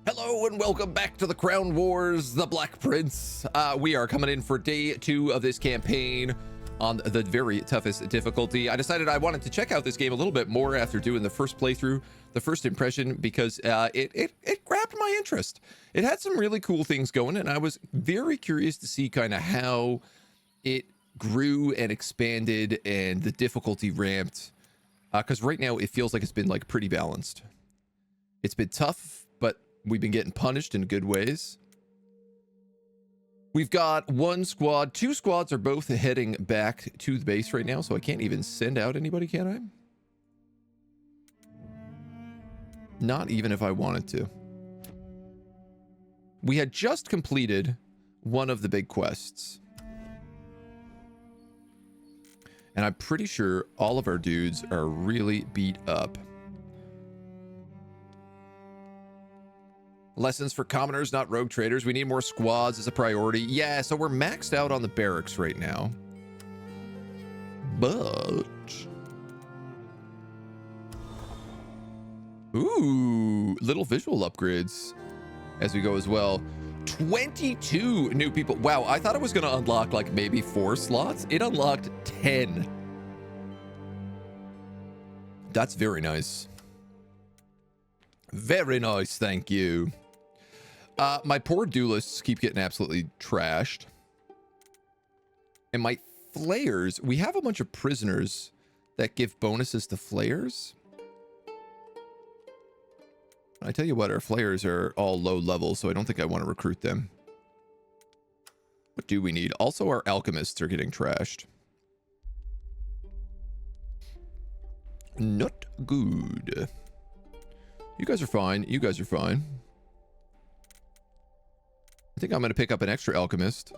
Hello and welcome back to the Crown Wars, the Black Prince. We are coming in for day 2 of this campaign on the very toughest difficulty. I decided I wanted to check out this game a little bit more after doing the first playthrough, the first impression, because it grabbed my interest. It had some really cool things going, and I was very curious to see kind of how it grew and expanded and the difficulty ramped. Because right now it feels like it's been like pretty balanced. It's been tough, but we've been getting punished in good ways. We've got one squad. 2 squads are both heading back to the base right now, so I can't even send out anybody, can I? Not even if I wanted to. We had just completed one of the big quests. And I'm pretty sure all of our dudes are really beat up. Lessons for commoners, not rogue traders. We need more squads as a priority. Yeah, so we're maxed out on the barracks right now. But... ooh, little visual upgrades as we go as well. 22 new people. Wow, I thought it was going to unlock like maybe 4 slots. It unlocked 10. That's very nice. Very nice, thank you. My poor duelists keep getting absolutely trashed. And my flayers, we have a bunch of prisoners that give bonuses to flayers. I tell you what, our flayers are all low level, so I don't think I want to recruit them. What do we need? Also, our alchemists are getting trashed. Not good. You guys are fine. You guys are fine. I think I'm going to pick up an extra alchemist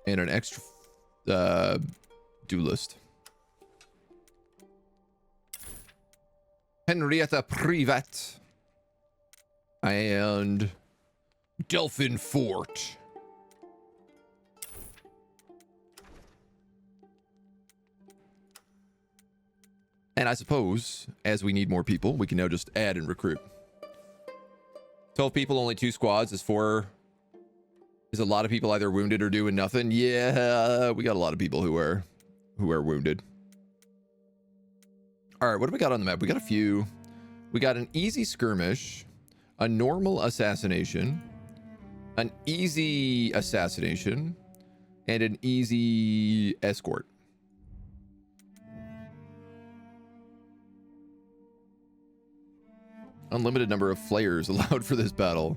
and an extra duelist. Henrietta Privat and Delphin Fort. And I suppose, as we need more people, we can now just add and recruit. 12 people, only 2 squads is 4. Is a lot of people either wounded or doing nothing? Yeah, we got a lot of people who are wounded. All right, what do we got on the map? We got a few. We got an easy skirmish, a normal assassination, an easy assassination, and an easy escort. Unlimited number of flayers allowed for this battle.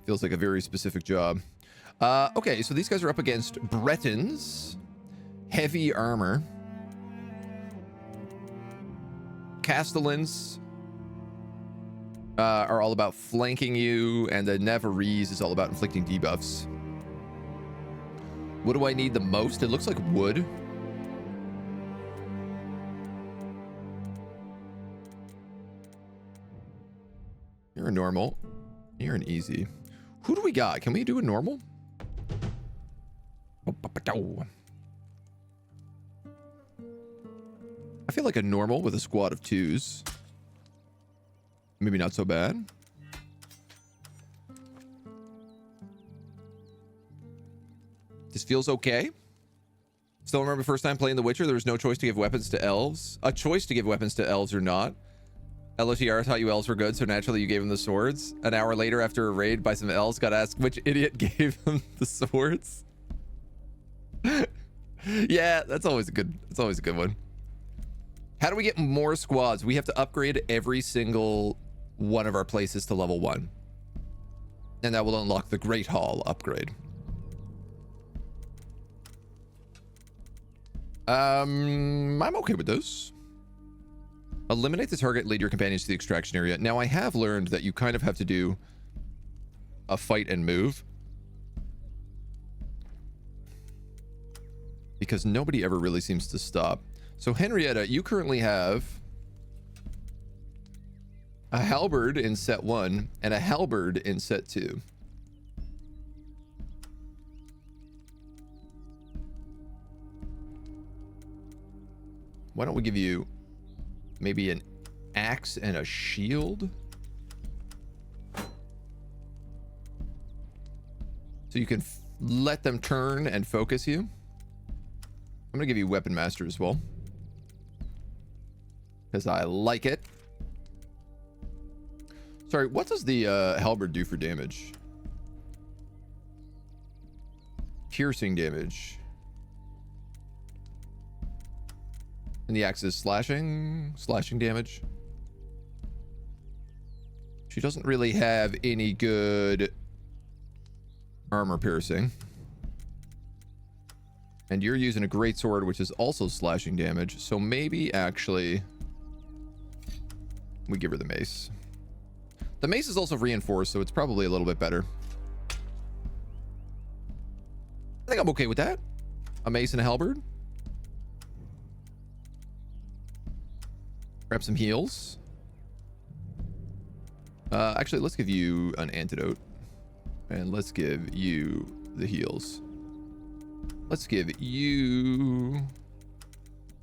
Feels like a very specific job. Okay, so these guys are up against Bretons. Heavy armor. Castellans are all about flanking you, and the Navarrese is all about inflicting debuffs. What do I need the most? It looks like wood. You're a normal. You're an easy. Who do we got? Can we do a normal? I feel like a normal with a squad of 2s. Maybe not so bad. This feels okay. Still remember the first time playing The Witcher, there was no choice to give weapons to elves. A choice to give weapons to elves or not. LOTR thought you elves were good, so naturally you gave them the swords. An hour later, after a raid by some elves, got asked which idiot gave them the swords. Yeah, that's always a good one. How do we get more squads? We have to upgrade every single one of our places to level 1. And that will unlock the Great Hall upgrade. I'm okay with this. Eliminate the target, lead your companions to the extraction area. Now, I have learned that you kind of have to do a fight and move. Because nobody ever really seems to stop. So, Henrietta, you currently have a halberd in set 1 and a halberd in set 2. Why don't we give you maybe an axe and a shield. So you can let them turn and focus you. I'm gonna give you weapon master as well, because I like it. Sorry, what does the halberd do for damage? Piercing damage. And the axe is slashing damage. She doesn't really have any good armor piercing. And you're using a greatsword, which is also slashing damage. So maybe actually we give her the mace. The mace is also reinforced, so it's probably a little bit better. I think I'm okay with that. A mace and a halberd. Grab some heals. Actually, let's give you an antidote. And let's give you the heals. Let's give you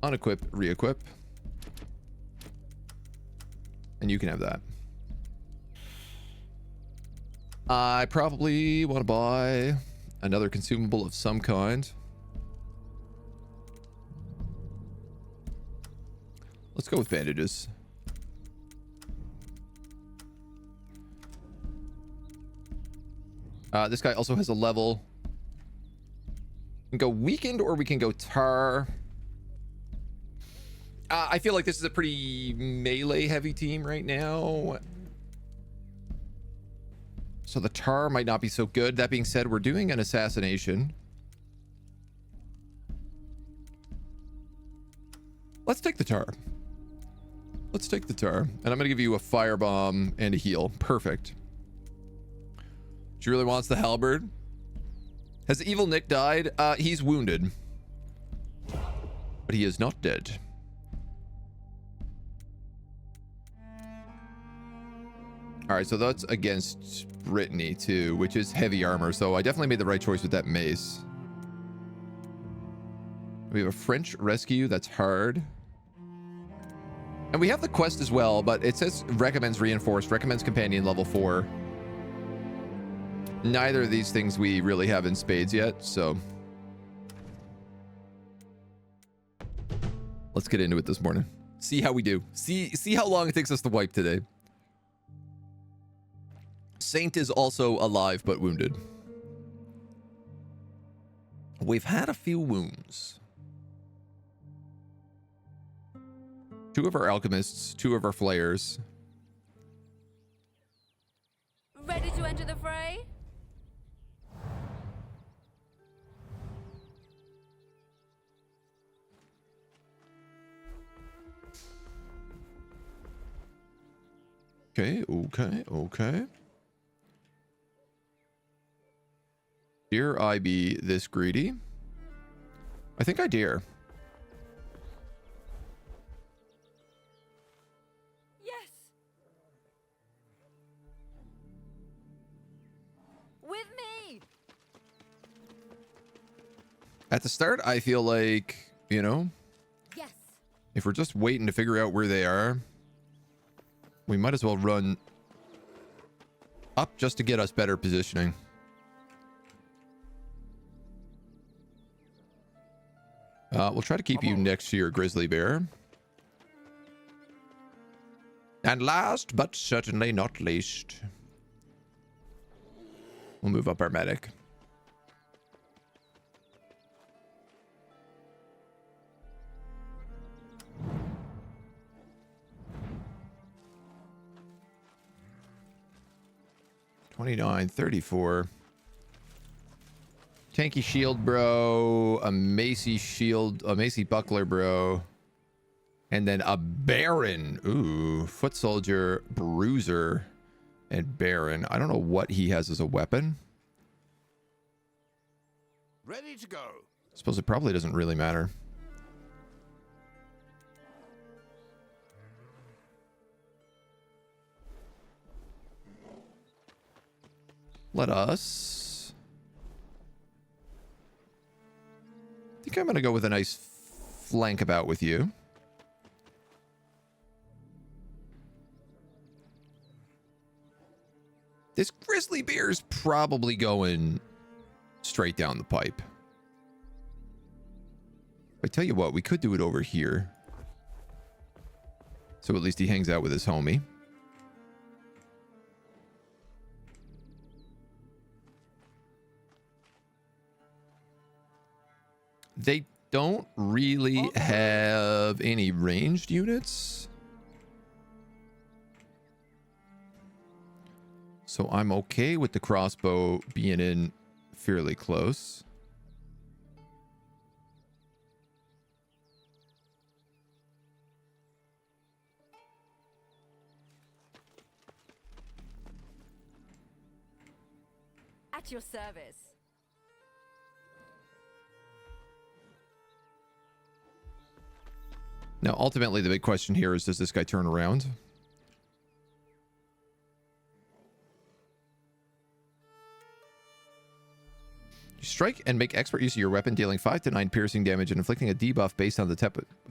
unequip, re-equip. And you can have that. I probably want to buy another consumable of some kind. Let's go with bandages. This guy also has a level. We can go weakened or we can go tar. I feel like this is a pretty melee heavy team right now. So the tar might not be so good. That being said, we're doing an assassination. Let's take the tar. Let's take the tar. And I'm going to give you a firebomb and a heal. Perfect. She really wants the halberd. Has Evil Nick died? He's wounded. But he is not dead. Alright, so that's against Brittany too, which is heavy armor. So I definitely made the right choice with that mace. We have a French rescue. That's hard. And we have the quest as well, but it says recommends reinforced, recommends companion level 4. Neither of these things we really have in spades yet, so let's get into it this morning. See how we do. See how long it takes us to wipe today. Saint is also alive but wounded. We've had a few wounds. 2 of our alchemists, 2 of our flayers. Ready to enter the fray? Okay. Dare I be this greedy? I think I dare. Yes. With me. At the start, I feel like, you know, Yes. if we're just waiting to figure out where they are, we might as well run up just to get us better positioning. We'll try to keep you next to your grizzly bear. And last, but certainly not least, we'll move up our medic. $29, $34. Tanky shield, bro. A macy shield, a macy buckler, bro. And then a baron. Ooh, foot soldier, bruiser, and baron. I don't know what he has as a weapon. Ready to go. I suppose it probably doesn't really matter. Let us... I think I'm going to go with a nice flank about with you. This grizzly bear's probably going straight down the pipe. I tell you what, we could do it over here. So at least he hangs out with his homie. They don't really have any ranged units. So I'm okay with the crossbow being in fairly close. At your service. Now, ultimately, the big question here is, does this guy turn around? You strike and make expert use of your weapon, dealing 5 to 9 piercing damage and inflicting a debuff based on the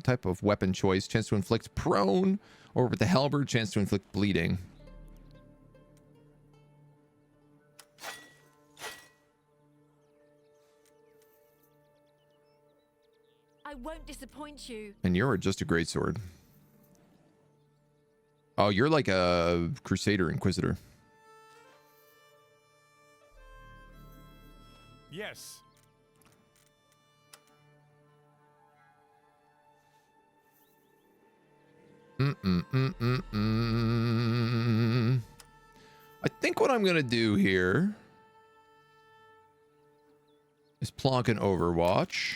type of weapon choice. Chance to inflict prone, or with the halberd, chance to inflict bleeding. I won't disappoint you. And you're just a greatsword. Oh, you're like a Crusader Inquisitor. Yes. I think what I'm going to do here is plonk an Overwatch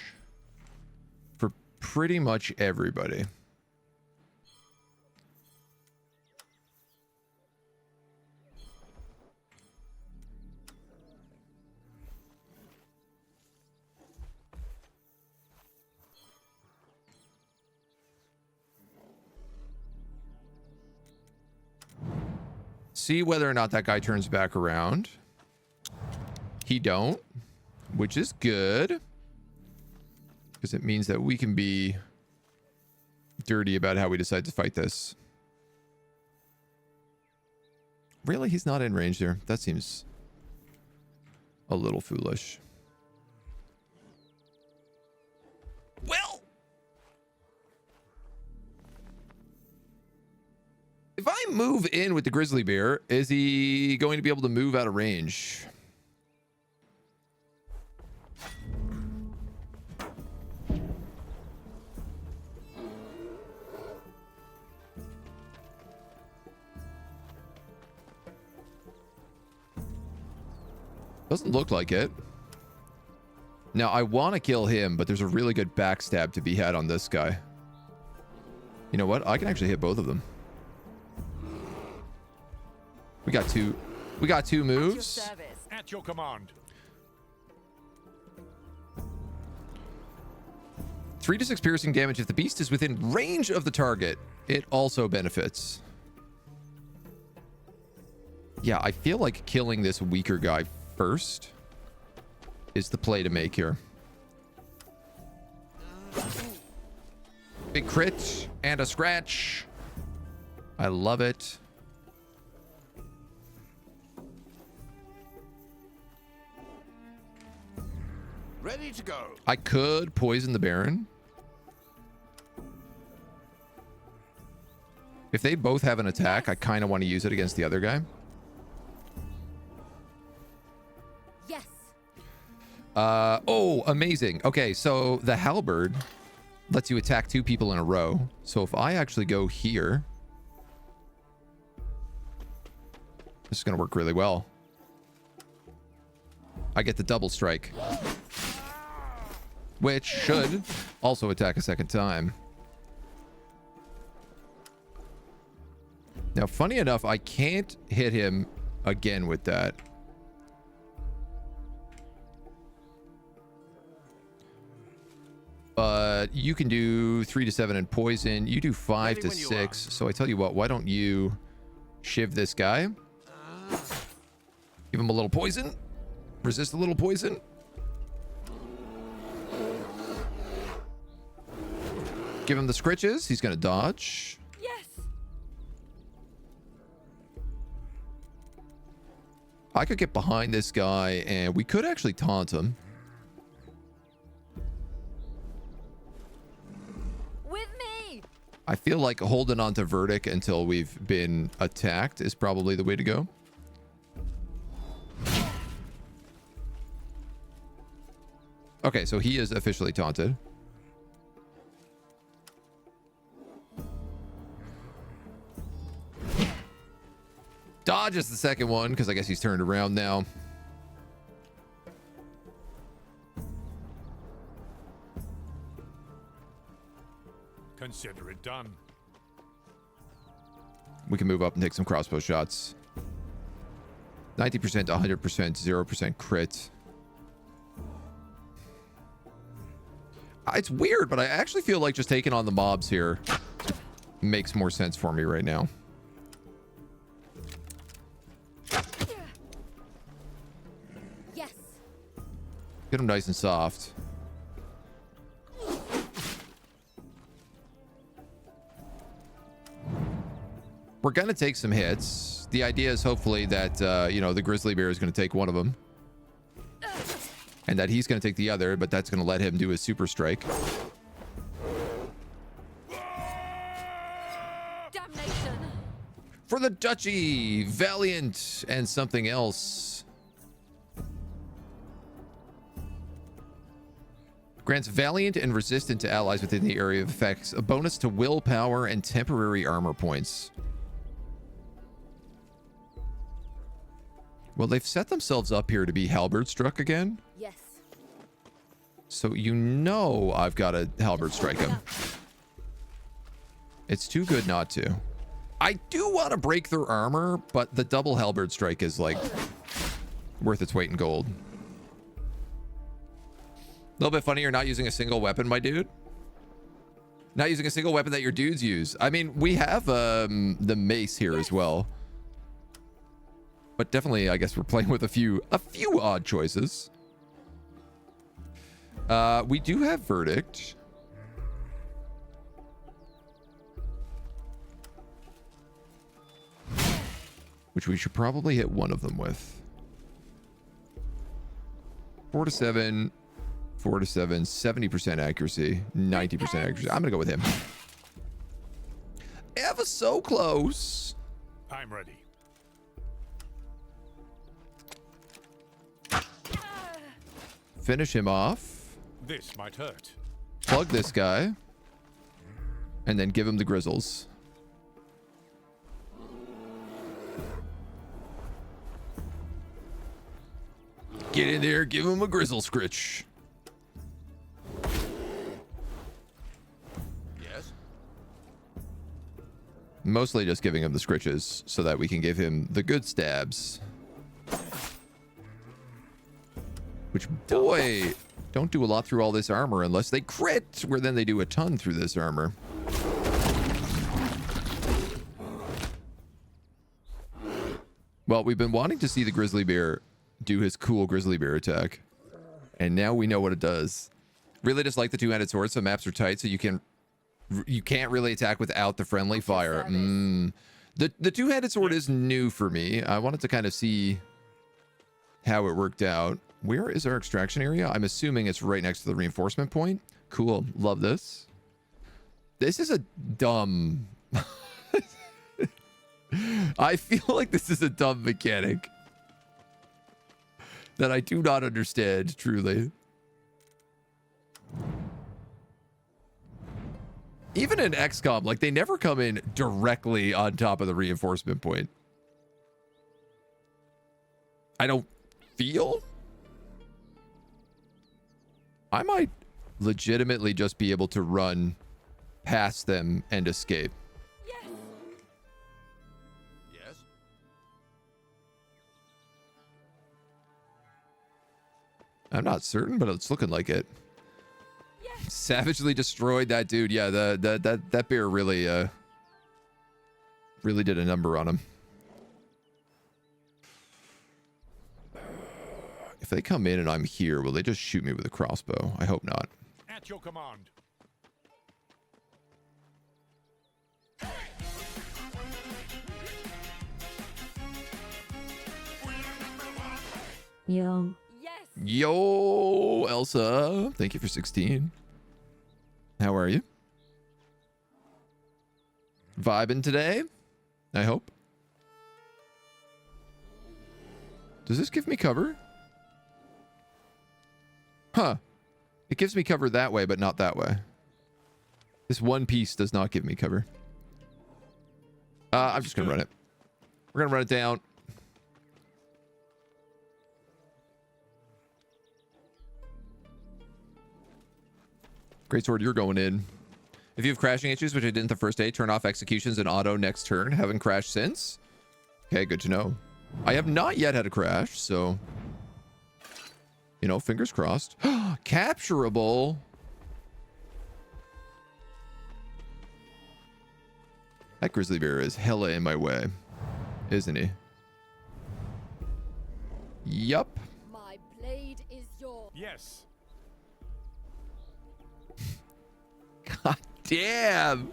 for pretty much everybody. See whether or not that guy turns back around. He don't, which is good, because it means that we can be dirty about how we decide to fight this. Really? He's not in range there. That seems a little foolish. Well, if I move in with the grizzly bear, is he going to be able to move out of range? Doesn't look like it. Now, I want to kill him, but there's a really good backstab to be had on this guy. You know what? I can actually hit both of them. We got two moves. At your command. 3 to 6 piercing damage if the beast is within range of the target. It also benefits. Yeah, I feel like killing this weaker guy first is the play to make here. Big crit and a scratch. I love it. Ready to go. I could poison the Baron. If they both have an attack, I kind of want to use it against the other guy. Yes. Oh, amazing. Okay, so the halberd lets you attack 2 people in a row. So if I actually go here, this is going to work really well. I get the double strike, which should also attack a second time. Now, funny enough, I can't hit him again with that. But you can do 3 to 7 and poison. You do 5 to 6. So I tell you what, why don't you shiv this guy? Give him a little poison. Resist a little poison. Give him the scritches. He's going to dodge. Yes. I could get behind this guy and we could actually taunt him. With me. I feel like holding on to Verdict until we've been attacked is probably the way to go. Okay, so he is officially taunted. Dodges the second one because I guess he's turned around now. Consider it done. We can move up and take some crossbow shots. 90% to 100%, 0% crit. It's weird, but I actually feel like just taking on the mobs here makes more sense for me right now. Yes. Get him nice and soft. We're going to take some hits. The idea is hopefully that, you know, the grizzly bear is going to take one of them. And that he's going to take the other, but that's going to let him do his super strike. Damnation. For the duchy, valiant, and something else. Grants valiant and resistant to allies within the area of effects. A bonus to willpower and temporary armor points. Well, they've set themselves up here to be halberd struck again. Yes. So you know I've got to halberd strike him. It's too good not to. I do want to break their armor, but the double halberd strike is like worth its weight in gold. A little bit funny, you're not using a single weapon, my dude. Not using a single weapon that your dudes use. I mean, we have the mace here as well. But definitely, I guess we're playing with a few odd choices. We do have Verdict. Which we should probably hit one of them with. 4 to 7, 4 to 7, 70% accuracy, 90% accuracy. I'm going to go with him. Ever so close. I'm ready. Finish him off. This might hurt. Plug this guy. And then give him the grizzles. Get in there, give him a grizzle scritch. Yes. Mostly just giving him the scritches so that we can give him the good stabs. Which, boy, don't do a lot through all this armor unless they crit, where then they do a ton through this armor. Well, we've been wanting to see the grizzly bear do his cool grizzly bear attack. And now we know what it does. Really just like the two-handed sword, so maps are tight, so you can't really attack without the friendly fire. The two-handed sword is new for me. I wanted to kind of see how it worked out. Where is our extraction area? I'm assuming it's right next to the reinforcement point. Cool. Love this. This is a dumb... I feel like this is a dumb mechanic that I do not understand, truly. Even in XCOM, like, they never come in directly on top of the reinforcement point. I don't feel... I might legitimately just be able to run past them and escape. Yes. Yes. I'm not certain, but it's looking like it. Yes. Savagely destroyed that dude. Yeah, that bear really really did a number on him. If they come in and I'm here, will they just shoot me with a crossbow? I hope not. At your command. Yo. Yes. Yo, Elsa. Thank you for 16. How are you? Vibing today? I hope. Does this give me cover? Huh. It gives me cover that way, but not that way. This one piece does not give me cover. I'm just gonna run it. We're gonna run it down. Greatsword, you're going in. If you have crashing issues, which I didn't the first day, turn off executions and auto next turn. Haven't crashed since. Okay, good to know. I have not yet had a crash, so... You know, fingers crossed. Capturable. That grizzly bear is hella in my way, isn't he? Yup. My blade is yours. Yes. God damn.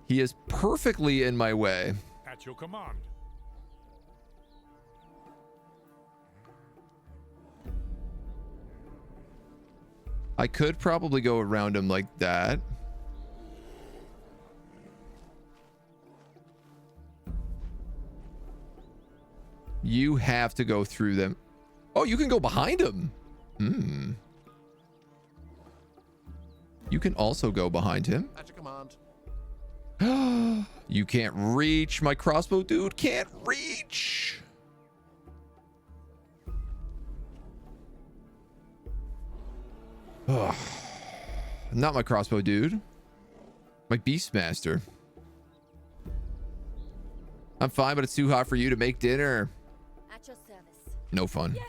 He is perfectly in my way. At your command. I could probably go around him like that. You have to go through them. Oh, you can go behind him. Hmm. You can also go behind him. At your command. You can't reach. My crossbow dude can't reach. Ugh. Not my crossbow dude. My beastmaster. I'm fine, but it's too hot for you to make dinner. At your service. No fun. Yes.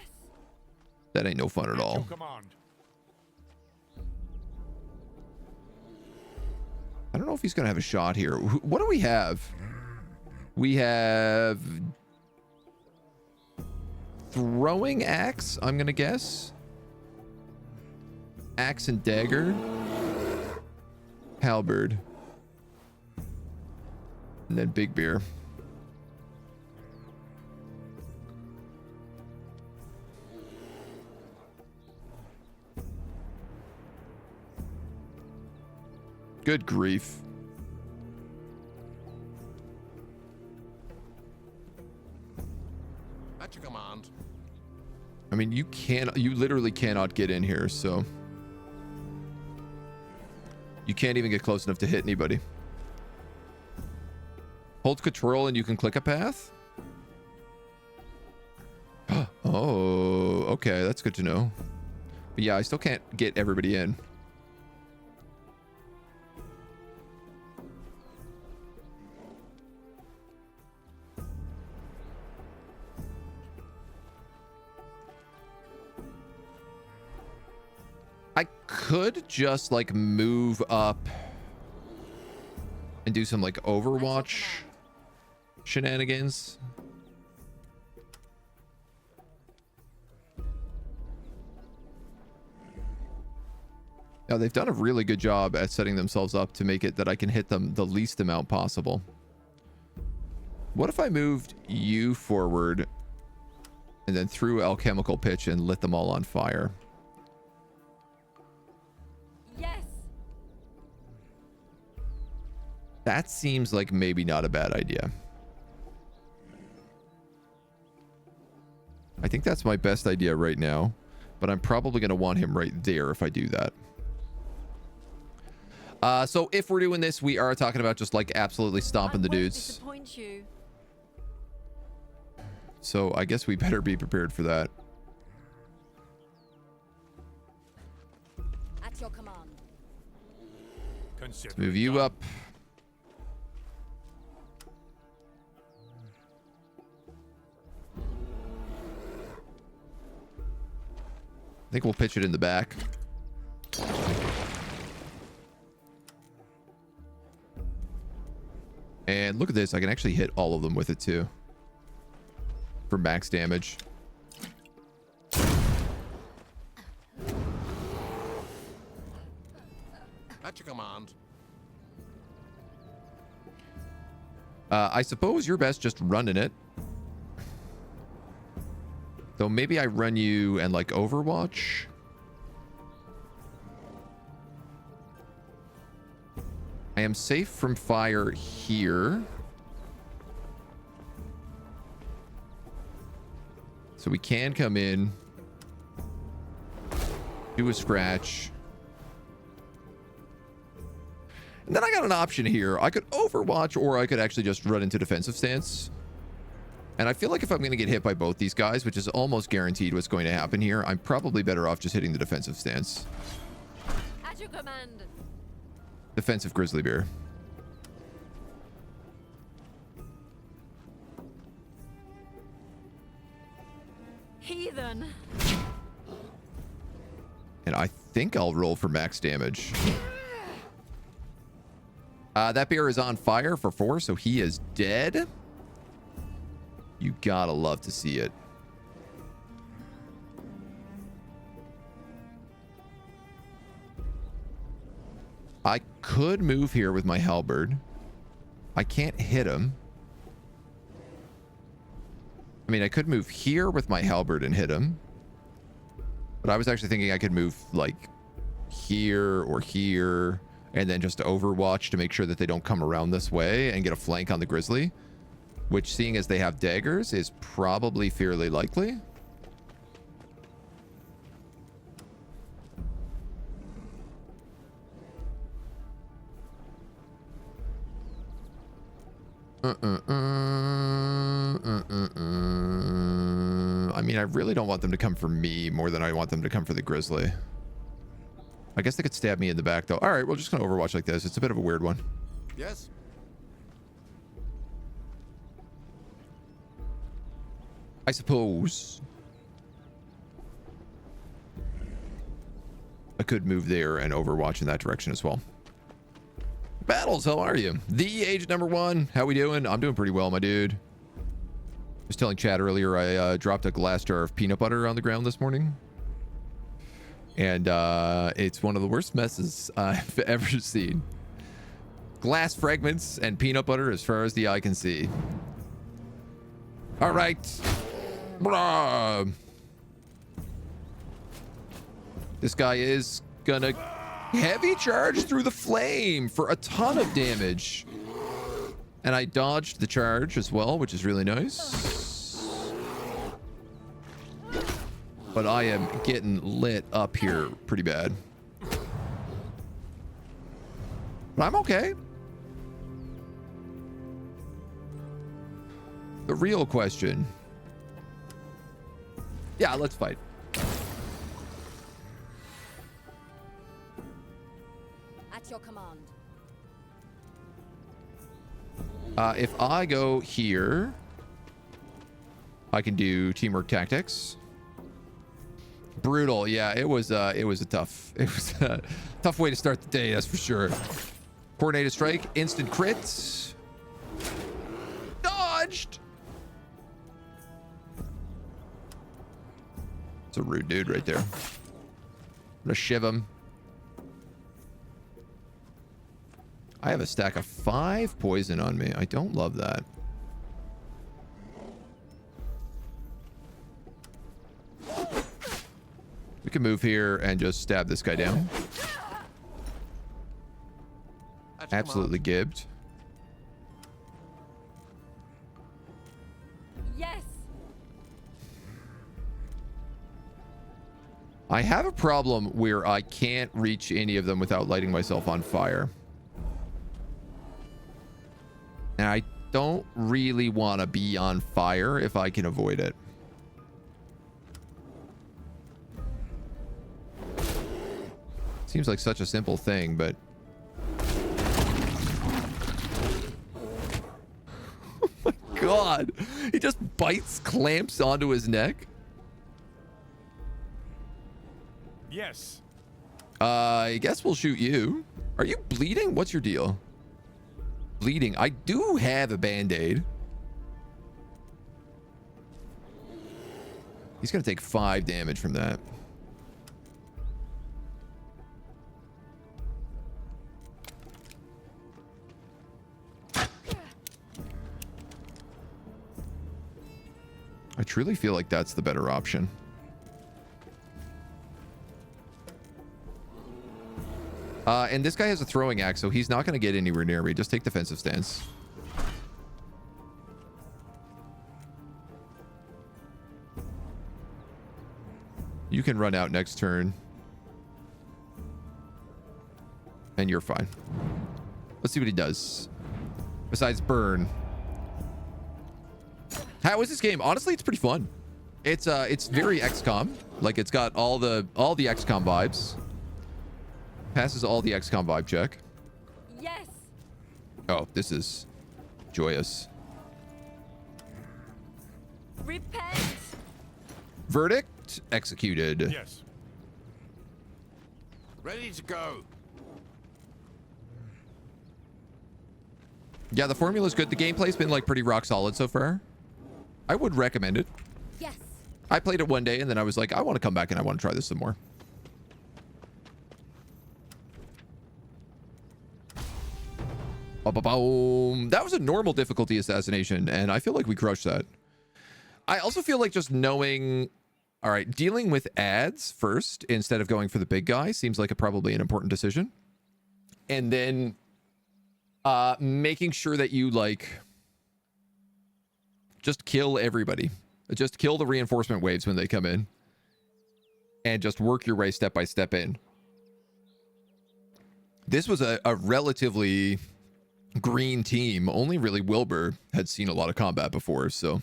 That ain't no fun at At all. your command. I don't know if he's gonna have a shot here. What do we have? We have throwing axe, I'm gonna guess. Axe and dagger. Halberd. And then big bear. Good grief. At your command. I mean, you literally cannot get in here, so you can't even get close enough to hit anybody. Hold control and you can click a path. Oh, okay, that's good to know. But yeah, I still can't get everybody in. I could just like move up and do some like Overwatch shenanigans. Now they've done a really good job at setting themselves up to make it that I can hit them the least amount possible. What if I moved you forward and then threw alchemical pitch and lit them all on fire? Yes. That seems like maybe not a bad idea. I think that's my best idea right now, but I'm probably going to want him right there if I do that. So if we're doing this, we are talking about just like absolutely stomping the dudes. Disappoint you. So I guess we better be prepared for that. At your command. Consider Move it you done. up. I think we'll pitch it in the back. And look at this. I can actually hit all of them with it too. For max damage. At your command. I suppose you're best just running it. So maybe I run you and like Overwatch. I am safe from fire here. So we can come in, do a scratch. And then I got an option here. I could Overwatch, or I could actually just run into defensive stance. And I feel like if I'm going to get hit by both these guys, which is almost guaranteed what's going to happen here, I'm probably better off just hitting the defensive stance. At your command. Defensive grizzly bear. Heathen. And I think I'll roll for max damage. That bear is on fire for 4, so he is dead. You gotta love to see it. I could move here with my halberd. I can't hit him. I mean, I could move here with my halberd and hit him. But I was actually thinking I could move like here or here and then just Overwatch to make sure that they don't come around this way and get a flank on the grizzly, which, seeing as they have daggers, is probably fairly likely. I mean, I really don't want them to come for me more than I want them to come for the grizzly. I guess they could stab me in the back, though. All right, we're just going to Overwatch like this. It's a bit of a weird one. Yes. I suppose I could move there and Overwatch in that direction as well. Battles, how are you? The agent number one. How we doing? I'm doing pretty well, my dude. I was telling Chad earlier, I dropped a glass jar of peanut butter on the ground this morning. And it's one of the worst messes I've ever seen. Glass fragments and peanut butter as far as the eye can see. All right. Bruh. This guy is gonna heavy charge through the flame for a ton of damage. And I dodged the charge as well, which is really nice. But I am getting lit up here pretty bad. But I'm okay. The real question. Yeah, let's fight. At your command. If I go here, I can do teamwork tactics. Brutal. Yeah, it was a tough way to start the day, that's for sure. Coordinated strike, instant crit. Dodged. It's a rude dude right there. I'm gonna shiv him. I have a stack of 5 poison on me. I don't love that. We can move here and just stab this guy down. Absolutely gibbed. Yes. I have a problem where I can't reach any of them without lighting myself on fire. And I don't really want to be on fire if I can avoid it. Seems like such a simple thing, but... Oh my god! He just bites clamps onto his neck? Yes. I guess we'll shoot you. Are you bleeding? What's your deal? Bleeding. I do have a band-aid. He's gonna take 5 damage from that. I truly feel like that's the better option. And this guy has a throwing axe, so he's not going to get anywhere near me. Just take defensive stance. You can run out next turn. And you're fine. Let's see what he does. Besides burn. How is this game? Honestly, it's pretty fun. It's very XCOM. Like, it's got all the XCOM vibes. Passes all the XCOM vibe check. Yes. Oh, this is joyous. Repent. Verdict executed. Yes. Ready to go. Yeah, the formula's good. The gameplay's been like pretty rock solid so far. I would recommend it. Yes. I played it one day and then I was like, I want to come back and I want to try this some more. Ba-ba-boom. That was a normal difficulty assassination, and I feel like we crushed that. I also feel like just knowing, all right, dealing with ads first instead of going for the big guy seems like probably an important decision. And then making sure that you like just kill everybody. Just kill the reinforcement waves when they come in. And just work your way step by step in. This was a relatively green team. Only really Wilbur had seen a lot of combat before, so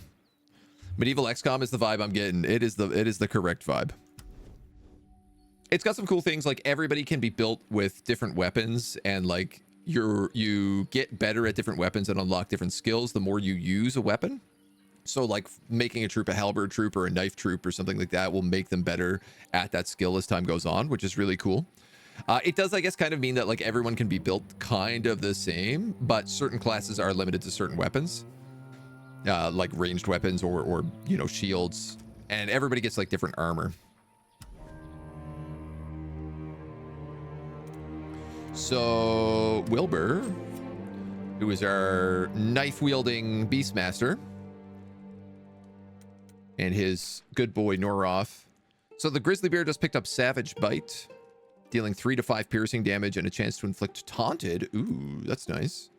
medieval XCOM is the vibe I'm getting. It is the correct vibe. It's got some cool things, like everybody can be built with different weapons, and like you get better at different weapons and unlock different skills the more you use a weapon. So like making a troop a halberd troop or a knife troop or something like that will make them better at that skill as time goes on, which is really cool. It does, I guess, kind of mean that like everyone can be built kind of the same, but certain classes are limited to certain weapons, like ranged weapons or you know, shields, and everybody gets like different armor. So Wilbur, who is our knife-wielding beastmaster, and his good boy Noroth. So the grizzly bear just picked up Savage Bite, dealing 3 to 5 piercing damage and a chance to inflict taunted. Ooh, that's nice.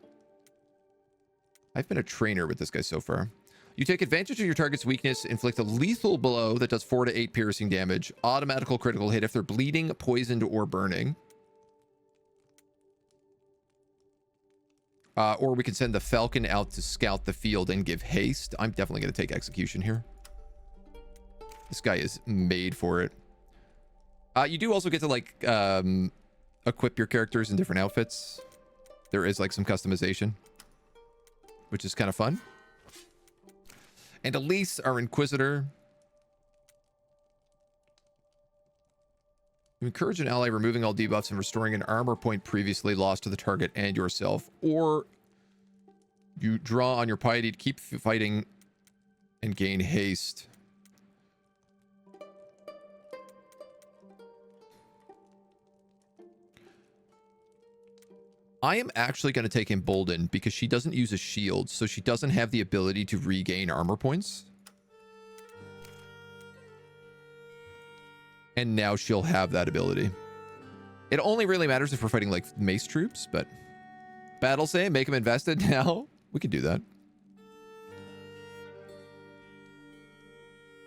I've been a trainer with this guy so far. You take advantage of your target's weakness, inflict a lethal blow that does 4 to 8 piercing damage, automatical critical hit if they're bleeding, poisoned, or burning. Or we can send the Falcon out to scout the field and give haste. I'm definitely going to take execution here. This guy is made for it. You do also get to like equip your characters in different outfits. There is like some customization, which is kind of fun. And Elise, our Inquisitor. You encourage an ally removing all debuffs and restoring an armor point previously lost to the target and yourself. Or you draw on your piety to keep fighting and gain haste. I am actually going to take Embolden because she doesn't use a shield, so she doesn't have the ability to regain armor points. And now she'll have that ability. It only really matters if we're fighting like mace troops, but battle say, make them invested now. We can do that.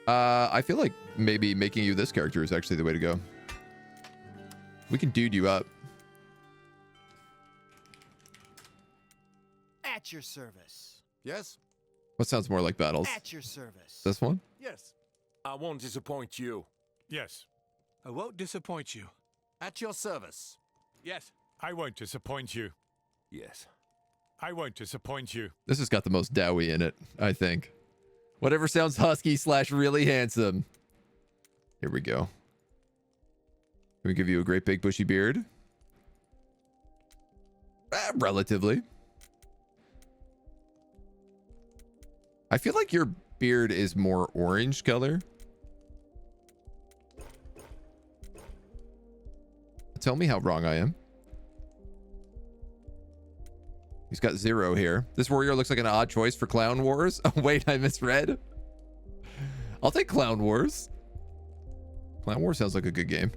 I feel like maybe making you this character is actually the way to go. We can dude you up. At your service. Yes? What sounds more like battles? At your service. This one? Yes. I won't disappoint you. Yes. I won't disappoint you. At your service. Yes. I won't disappoint you. Yes. I won't disappoint you. This has got the most doughy in it, I think. Whatever sounds husky / really handsome. Here we go. Can we give you a great big bushy beard? Relatively. I feel like your beard is more orange color. Tell me how wrong I am. He's got 0 here. This warrior looks like an odd choice for Clown Wars. Oh, wait, I misread. I'll take Clown Wars. Clown Wars sounds like a good game.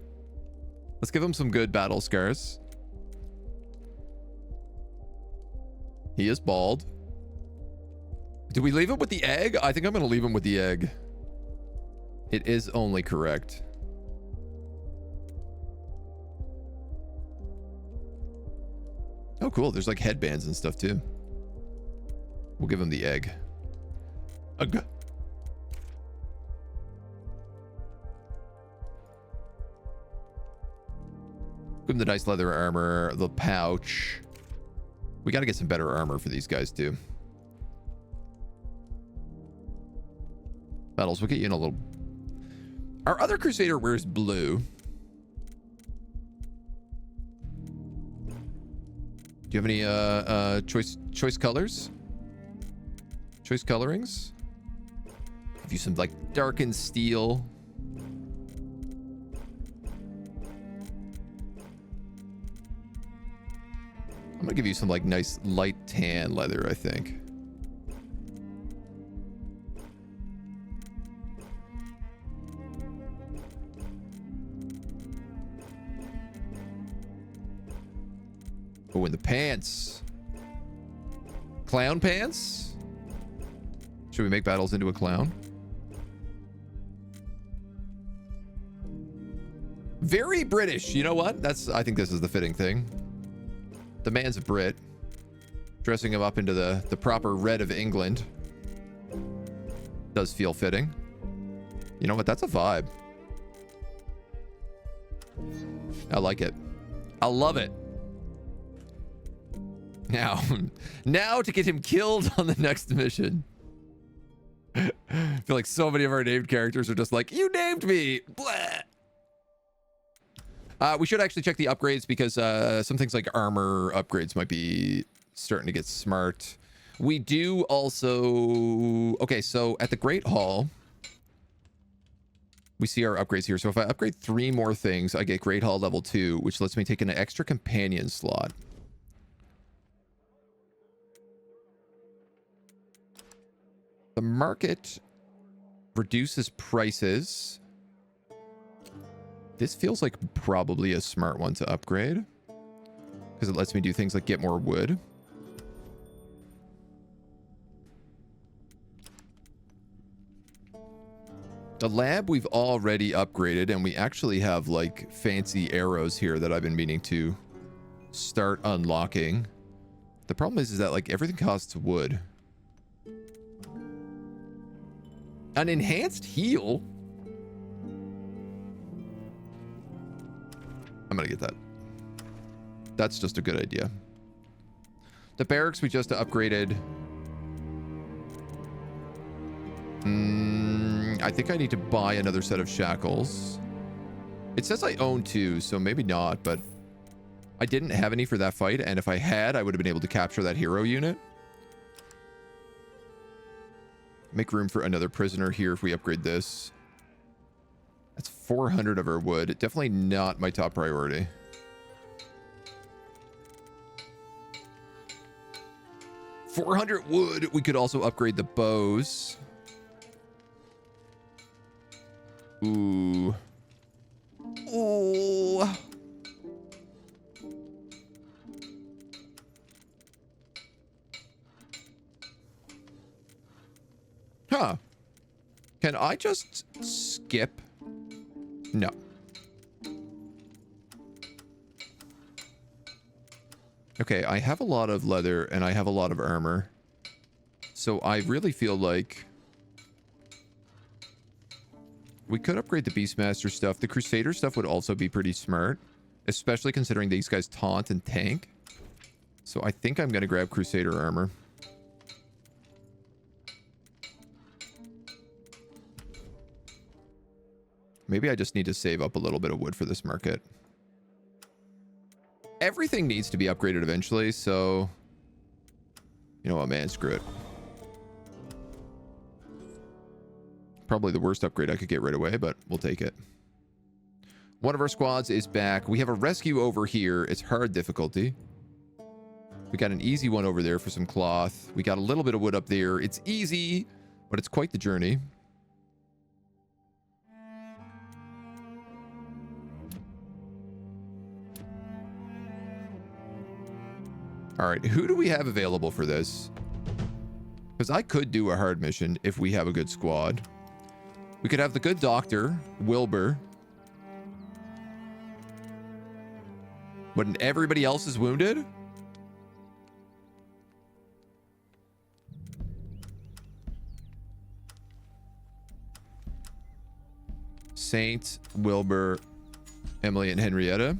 Let's give him some good battle scars. He is bald. Do we leave him with the egg? I think I'm going to leave him with the egg. It is only correct. Oh, cool. There's like headbands and stuff too. We'll give him the egg. Ugh. Give him the nice leather armor, the pouch. We got to get some better armor for these guys too. Battles, we'll get you in a little... Our other Crusader wears blue. Do you have any choice colors? Choice colorings? Give you some like darkened steel. I'm gonna give you some like nice light tan leather, I think. Oh, and the pants. Clown pants? Should we make battles into a clown? Very British. You know what? I think this is the fitting thing. The man's a Brit. Dressing him up into the proper red of England. Does feel fitting. You know what? That's a vibe. I like it. I love it. Now to get him killed on the next mission. I feel like so many of our named characters are just like, you named me. Blah. We should actually check the upgrades because some things like armor upgrades might be starting to get smart. We do also... Okay, so at the Great Hall, we see our upgrades here. So if I upgrade 3 more things, I get Great Hall level 2, which lets me take an extra companion slot. The market reduces prices. This feels like probably a smart one to upgrade because it lets me do things like get more wood. The lab we've already upgraded, and we actually have like fancy arrows here that I've been meaning to start unlocking. The problem is that like everything costs wood. An enhanced heal? I'm gonna get that. That's just a good idea. The barracks we just upgraded. I think I need to buy another set of shackles. It says I own 2, so maybe not, but I didn't have any for that fight, and if I had, I would have been able to capture that hero unit. Make room for another prisoner here if we upgrade this. That's 400 of our wood. Definitely not my top priority. $400 wood. We could also upgrade the bows. Ooh. Ooh. Huh. Can I just skip? No. Okay, I have a lot of leather and I have a lot of armor. So I really feel like we could upgrade the Beastmaster stuff. The Crusader stuff would also be pretty smart, especially considering these guys taunt and tank. So I think I'm going to grab Crusader armor. Maybe I just need to save up a little bit of wood for this market. Everything needs to be upgraded eventually, so... You know what, man? Screw it. Probably the worst upgrade I could get right away, but we'll take it. One of our squads is back. We have a rescue over here. It's hard difficulty. We got an easy one over there for some cloth. We got a little bit of wood up there. It's easy, but it's quite the journey. All right, who do we have available for this? Because I could do a hard mission if we have a good squad. We could have the good doctor, Wilbur. But everybody else is wounded? Saint, Wilbur, Emily, and Henrietta.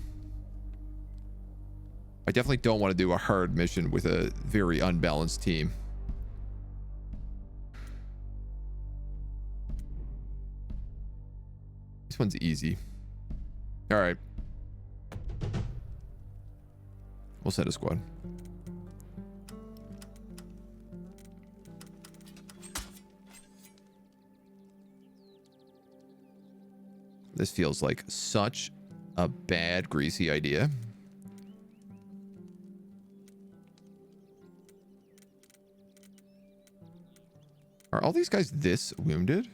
I definitely don't want to do a hard mission with a very unbalanced team. This one's easy. All right. We'll set a squad. This feels like such a bad, greasy idea. Are all these guys this wounded?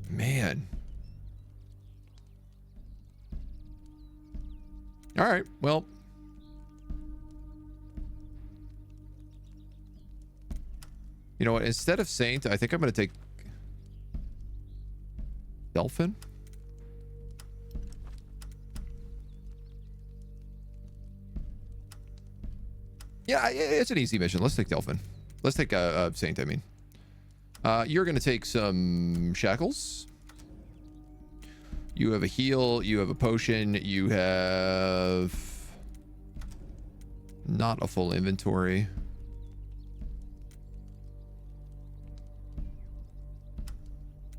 Man. All right, well. You know what? Instead of Saint, I think I'm going to take Delphin. Yeah, it's an easy mission. Let's take Delphin. Let's take Saint, I mean. You're going to take some shackles. You have a heal. You have a potion. You have not a full inventory.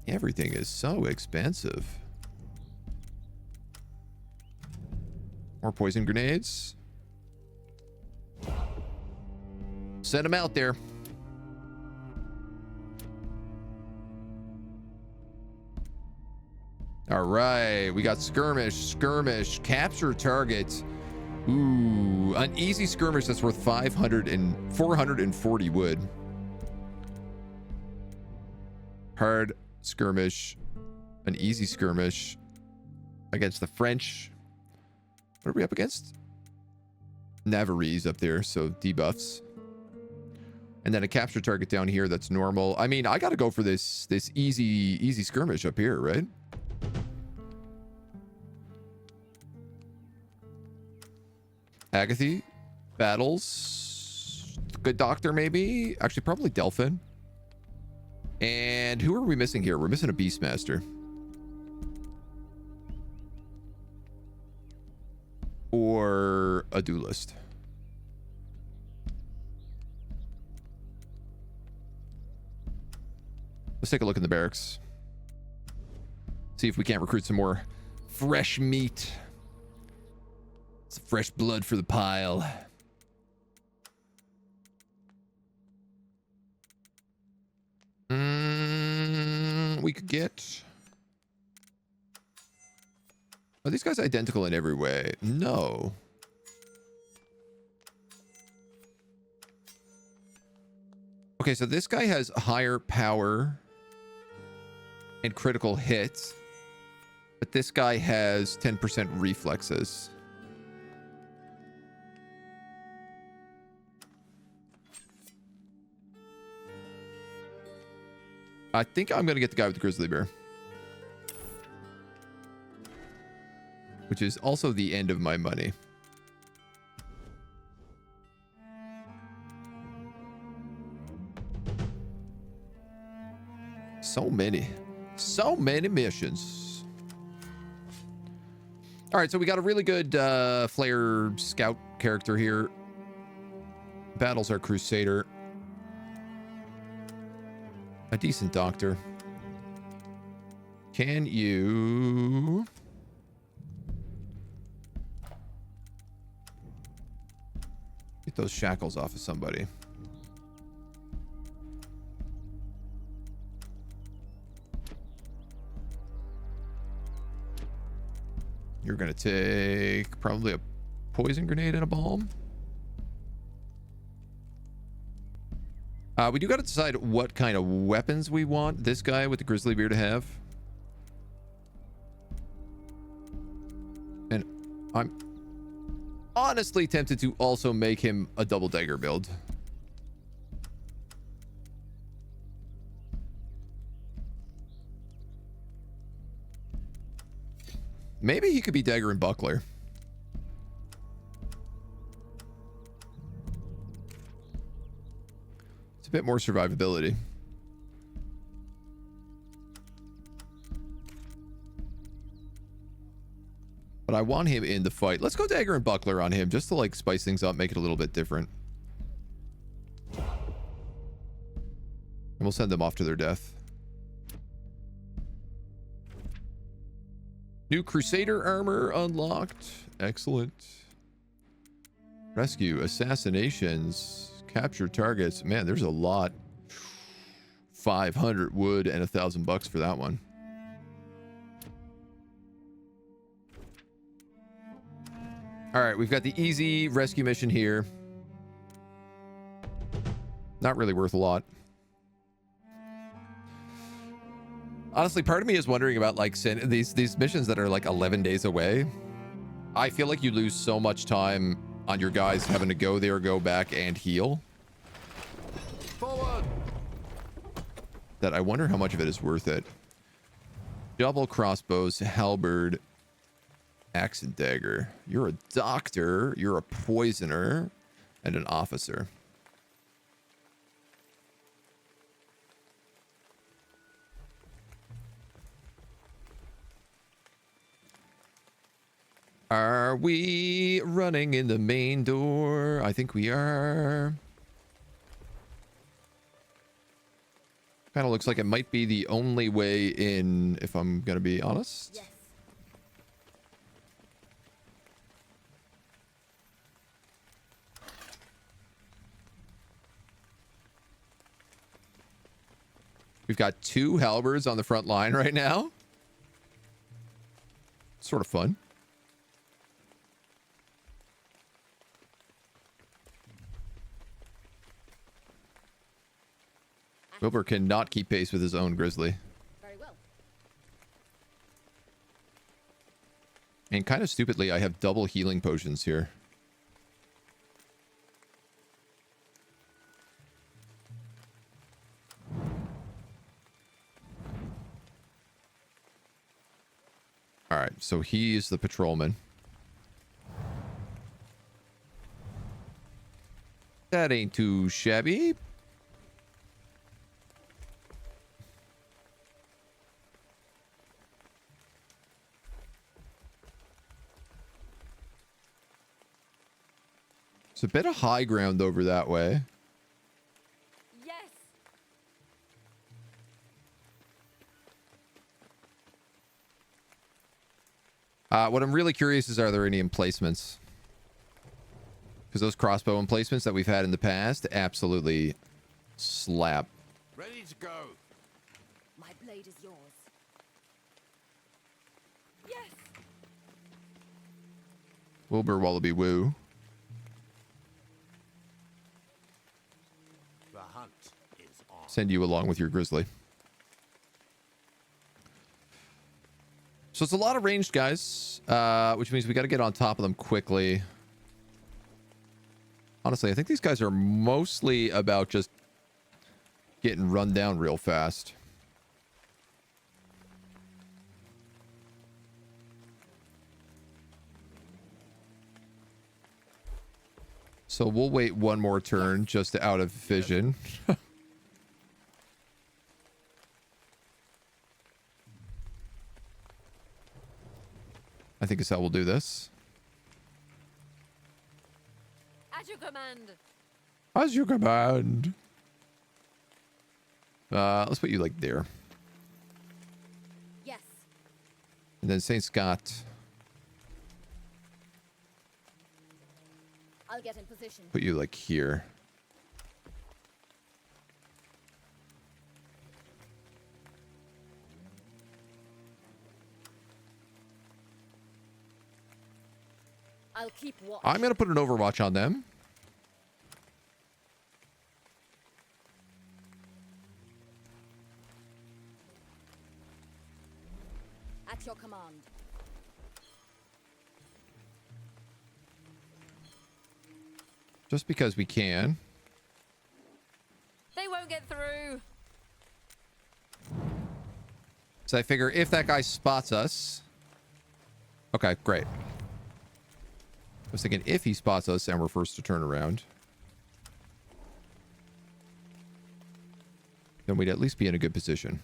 Everything is so expensive. More poison grenades. Send them out there. All right, we got skirmish, capture target. Ooh, an easy skirmish that's worth 440 wood. Hard skirmish, an easy skirmish against the French. What are we up against? Navarrese up there, so debuffs. And then a capture target down here that's normal. I mean, I got to go for this easy skirmish up here, right? Agatha battles. Good doctor, maybe. Actually, probably Delphin. And who are we missing here? We're missing a Beastmaster. Or a duelist. Let's take a look in the barracks. See if we can't recruit some more fresh meat. Some fresh blood for the pile. We could get... Are these guys identical in every way? No. Okay, so this guy has higher power and critical hit, but this guy has 10% reflexes. I think I'm going to get the guy with the grizzly bear. Which is also the end of my money. So many missions. All right, so we got a really good Flare Scout character here. Battles our Crusader. A decent doctor. Can you... get those shackles off of somebody? You're going to take probably a poison grenade and a bomb. We do got to decide what kind of weapons we want this guy with the grizzly beard to have. And honestly tempted to also make him a double dagger build. Maybe he could be dagger and buckler. It's a bit more survivability. But I want him in the fight. Let's go dagger and buckler on him just to like spice things up, make it a little bit different. And we'll send them off to their death. New Crusader armor unlocked. Excellent. Rescue, assassinations, capture targets. Man, there's a lot. 500 wood and $1,000 for that one. All right, we've got the easy rescue mission here. Not really worth a lot. Honestly, part of me is wondering about like these missions that are like 11 days away. I feel like you lose so much time on your guys having to go there, go back, and heal. Forward. That I wonder how much of it is worth it. Double crossbows, halberd, axe and dagger. You're a doctor, you're a poisoner, and an officer. Are we running in the main door? I think we are. Kind of looks like it might be the only way in, if I'm going to be honest. Yes. We've got 2 halberds on the front line right now. Sort of fun. Wilbur cannot keep pace with his own grizzly. Very well. And kind of stupidly, I have double healing potions here. All right, so he's the patrolman. That ain't too shabby. It's a bit of high ground over that way. Yes. What I'm really curious is, are there any emplacements? Because those crossbow emplacements that we've had in the past absolutely slap. Ready to go. My blade is yours. Yes. Wilbur Wallaby Woo. The hunt is on. Send you along with your grizzly. So it's a lot of ranged guys, which means we got to get on top of them quickly. Honestly, I think these guys are mostly about just getting run down real fast. So we'll wait one more turn just out of vision. I think it's how we'll do this. At your command. As you command. Let's put you like there. Yes. And then St. Scott, I'll get in position. put you like here. I'll keep watch. I'm going to put an overwatch on them. At your command. Just because we can. They won't get through. So I figure if that guy spots us... Okay, great. I was thinking if he spots us and we're first to turn around, then we'd at least be in a good position.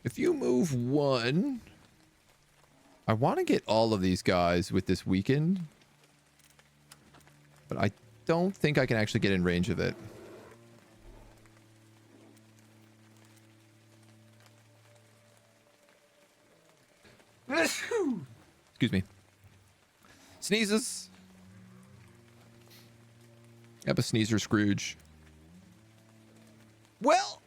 If you move one... I want to get all of these guys with this weakened, but I don't think I can actually get in range of it. Excuse me. Sneezes. Have a sneezer, Scrooge. Well.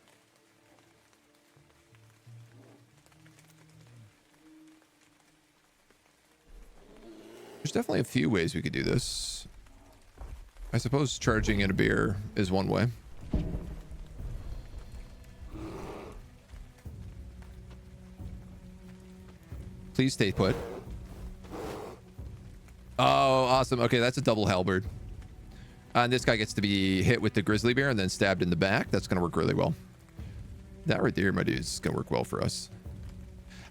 There's definitely a few ways we could do this. I suppose charging in a beer is one way. Please stay put. Oh, awesome. Okay, that's a double halberd. And this guy gets to be hit with the grizzly bear and then stabbed in the back. That's going to work really well. That right there, my dude, is going to work well for us.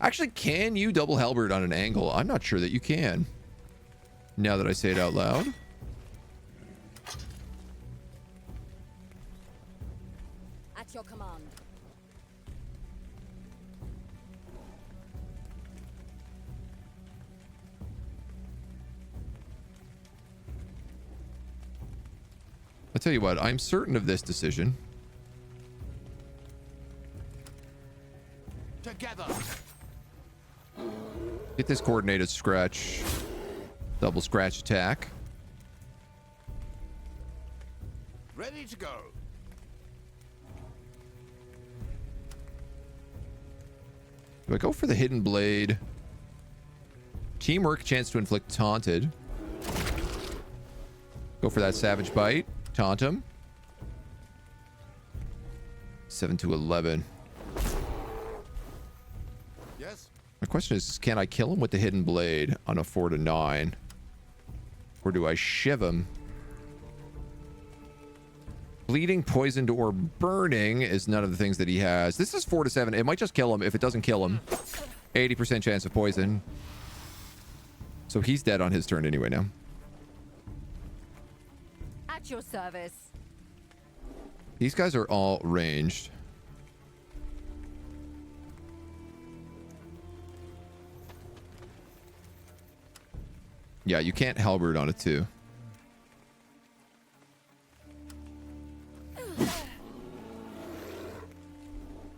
Actually, can you double halberd on an angle? I'm not sure that you can. Now that I say it out loud. At your command. I'll tell you what, I'm certain of this decision. Together. Get this coordinated scratch. Double scratch attack. Ready to go. Do I go for the hidden blade? Teamwork, chance to inflict taunted. Go for that savage bite. Taunt him. 7 to 11. Yes. My question is, can I kill him with the hidden blade on a 4 to 9? Or do I shiv him? Bleeding, poisoned, or burning is none of the things that he has. This is 4 to 7. It might just kill him. If it doesn't kill him, 80% chance of poison. So he's dead on his turn anyway now. At your service. These guys are all ranged. Yeah, you can't halberd on it too.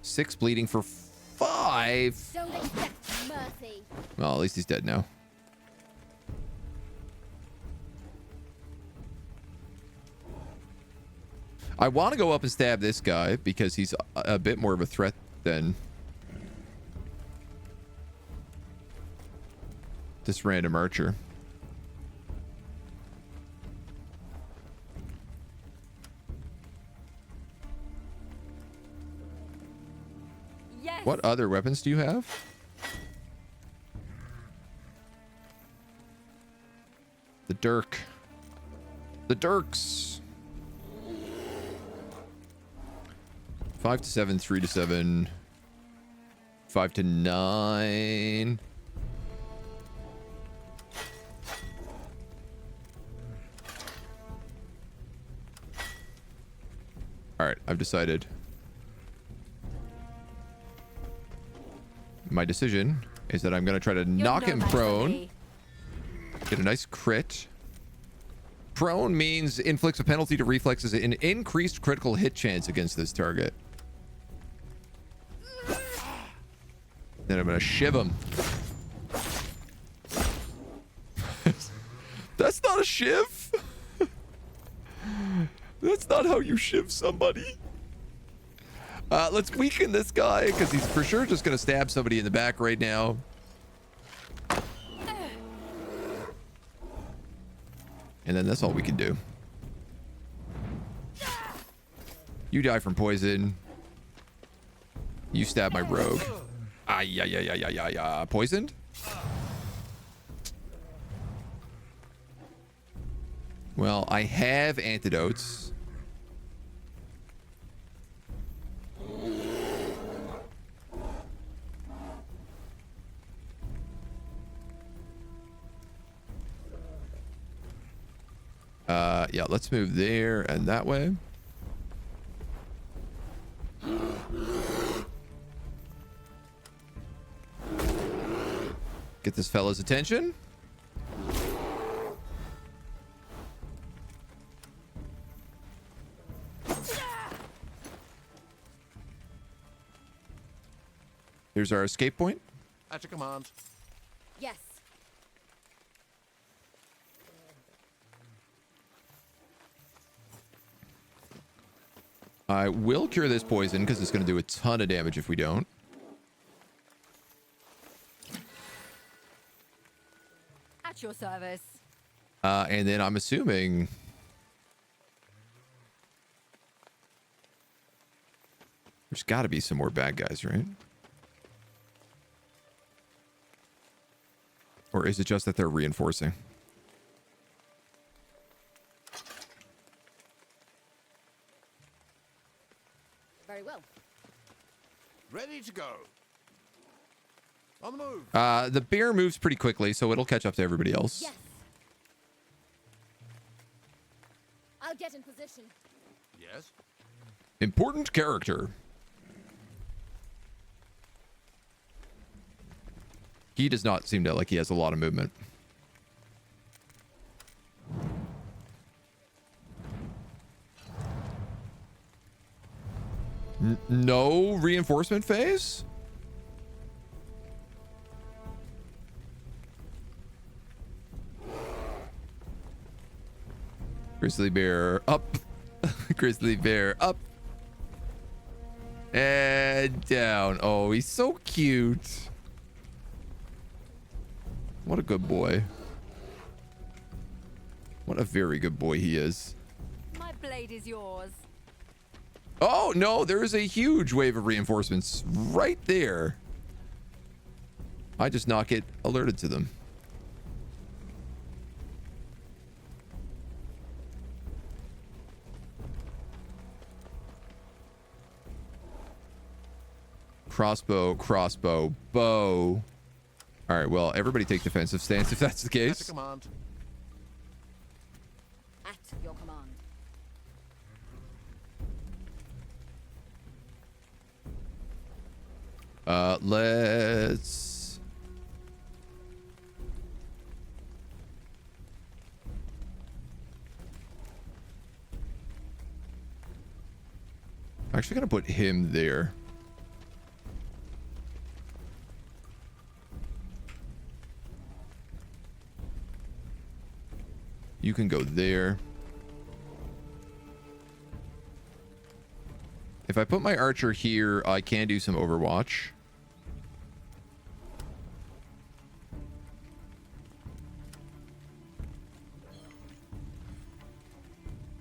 Six bleeding for 5. Don't expect mercy. Well, at least he's dead now. I want to go up and stab this guy because he's a bit more of a threat than this random archer. Yes. What other weapons do you have? The dirk. The dirks. 5 to 7, 3 to 7, 5 to 9. All right, I've decided. My decision is that I'm going to try to knock him prone. Get a nice crit. Prone means inflicts a penalty to reflexes and increased critical hit chance against this target. Then I'm going to shiv him. That's not a shiv. That's not how you shiv somebody. Let's weaken this guy because he's for sure just going to stab somebody in the back right now. And then that's all we can do. You die from poison. You stab my rogue. Poisoned? Well, I have antidotes. Yeah, let's move there and that way. Get this fella's attention. Here's our escape point. At your command. Yes. I will cure this poison because it's going to do a ton of damage if we don't. At your service. And then I'm assuming... There's got to be some more bad guys, right? Or is it just that they're reinforcing? Very well. Ready to go. On the move. The bear moves pretty quickly, so it'll catch up to everybody else. Yes. I'll get in position. Yes. Important character. He does not seem to like he has a lot of movement. No reinforcement phase? Grizzly bear up. Grizzly bear up. And down. Oh, he's so cute. What a good boy. What a very good boy he is. My blade is yours. Oh, no, there is a huge wave of reinforcements right there. I just not get alerted to them. Crossbow, crossbow, bow. All right, well, everybody take defensive stance if that's the At your case. command. At your command. Let's... I'm actually gonna put him there. You can go there. If I put my archer here, I can do some overwatch.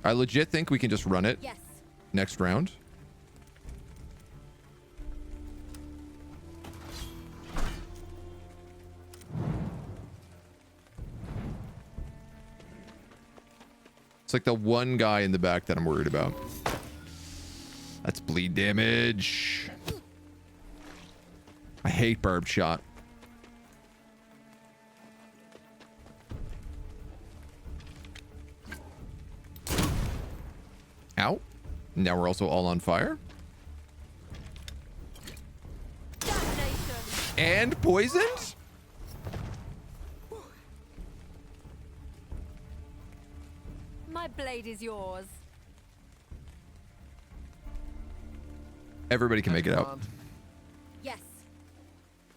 I legit think we can just run it Yes. next round. It's like the one guy in the back that I'm worried about. That's bleed damage. I hate barbed shot. Ow. Now we're also all on fire. Damnation. And poisoned? My blade is yours. Everybody can At make it your out. command. Yes.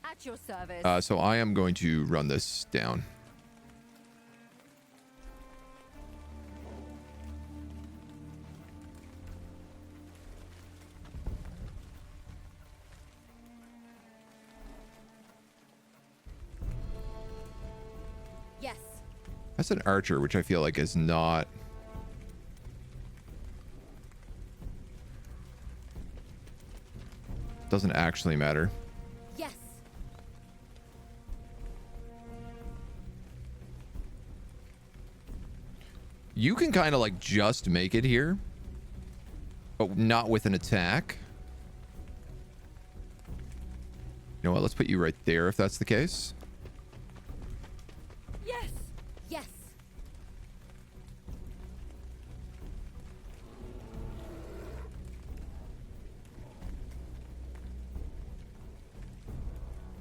At your service. So I am going to run this down. Yes. That's an archer, which I feel like is not... Doesn't actually matter. Yes. You can kind of like just make it here, but not with an attack. You know what? Let's put you right there if that's the case. Yes. Yes.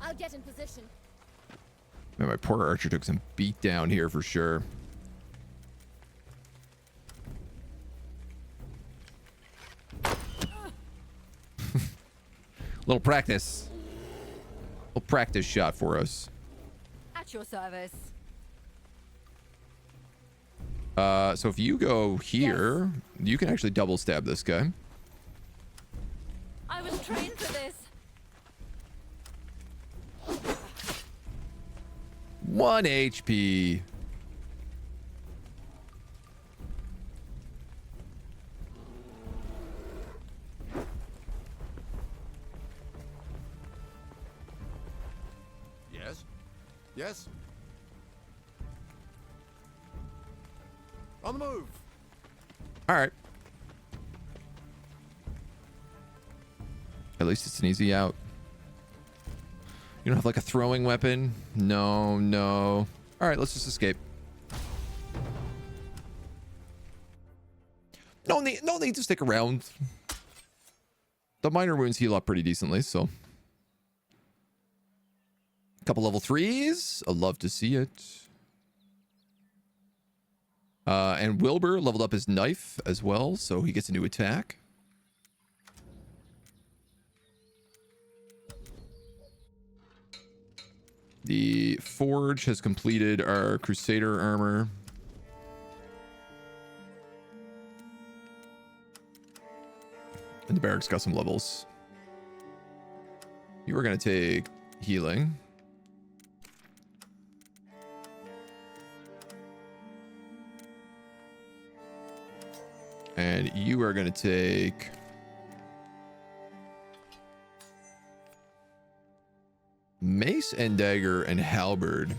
I'll get in position. Man, my poor archer took some beat down here for sure. Little practice. Little practice shot for us. At your service. So if you go here, you can actually double stab this guy. I was trained for this. 1 HP. Yes. Yes. On the move. All right. At least it's an easy out. You don't have like a throwing weapon? No, no. All right, let's just escape. No need to stick around. The minor wounds heal up pretty decently, so. Couple level 3s. I'd love to see it. And Wilbur leveled up his knife as well, so he gets a new attack. The Forge has completed our Crusader armor. And the Barracks got some levels. You are going to take healing. And you are going to take... Mace and dagger and halberd.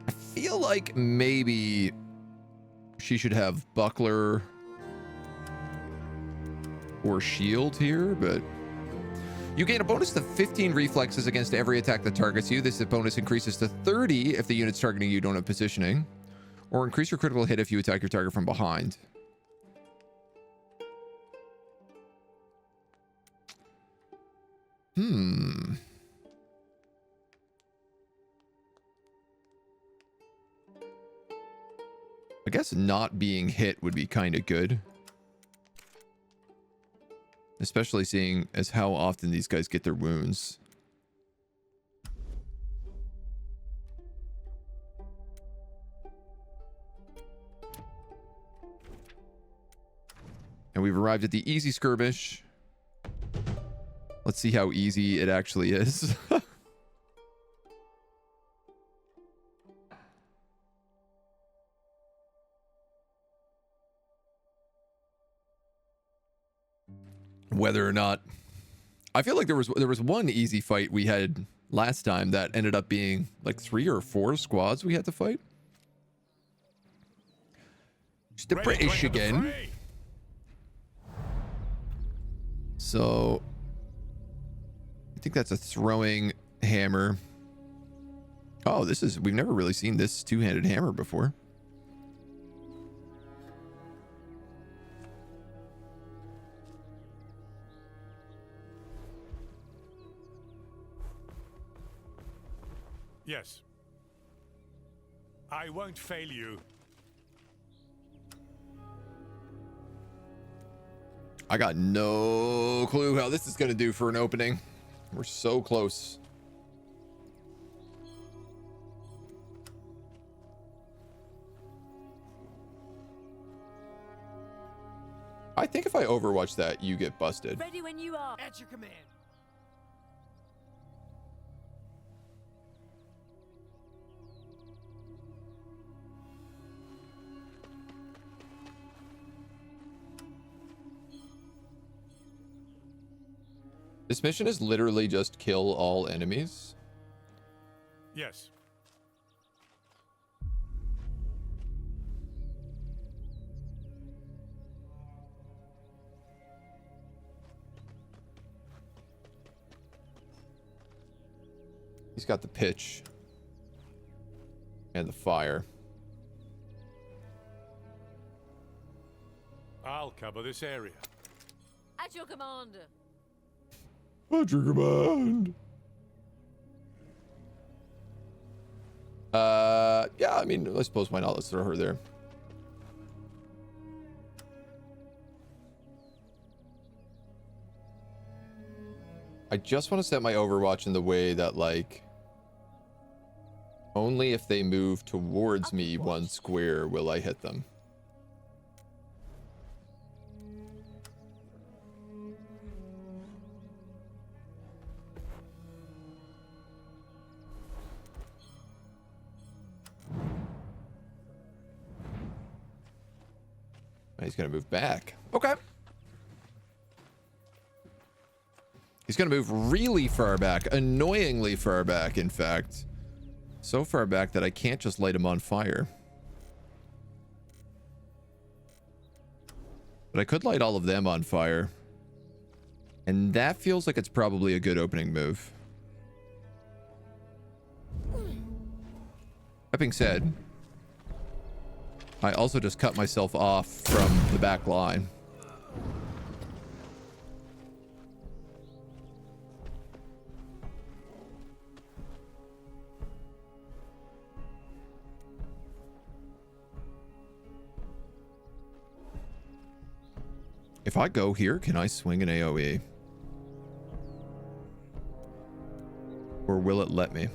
I feel like maybe she should have buckler or shield here, but you gain a bonus to 15 reflexes against every attack that targets you. This bonus increases to 30 if the units targeting you don't have positioning, or increase your critical hit if you attack your target from behind. I guess not being hit would be kind of good. Especially seeing as how often these guys get their wounds. And we've arrived at the easy skirmish. Let's see how easy it actually is. Whether or not... I feel like there was one easy fight we had last time that ended up being like 3 or 4 squads we had to fight. Just the Ready to British enter the again. fray. So... I think that's a throwing hammer. Oh, we've never really seen this two-handed hammer before. Yes. I won't fail you. I got no clue how this is going to do for an opening. We're so close. I think if I overwatch that, you get busted. Ready when you are. At your command. This mission is literally just kill all enemies. Yes. He's got the pitch and the fire. I'll cover this area. At your command. At your command. Yeah, I mean, I suppose why not? Let's throw her there. I just want to set my Overwatch in the way that, like, only if they move towards me one square will I hit them. He's going to move back. Okay. He's going to move really far back. Annoyingly far back, in fact. So far back that I can't just light him on fire. But I could light all of them on fire. And that feels like it's probably a good opening move. That being said, I also just cut myself off from the back line. If I go here, can I swing an AoE? Or will it let me?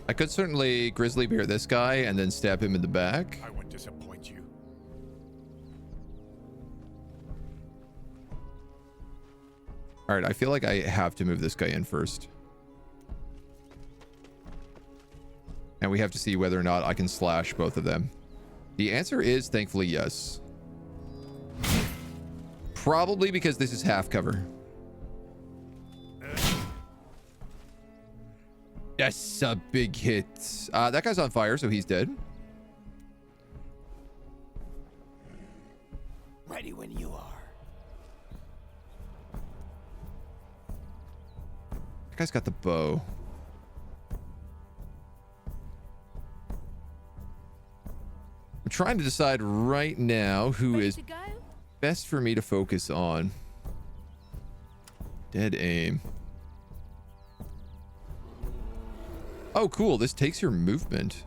I could certainly grizzly bear this guy and then stab him in the back. I won't disappoint you. All right, I feel like I have to move this guy in first. And we have to see whether or not I can slash both of them. The answer is thankfully yes. Probably because this is half cover. Yes, a big hit. That guy's on fire, so he's dead. Ready when you are. That guy's got the bow. I'm trying to decide right now who Ready is to go? best for me to focus on. Dead aim. Oh, cool. This takes your movement.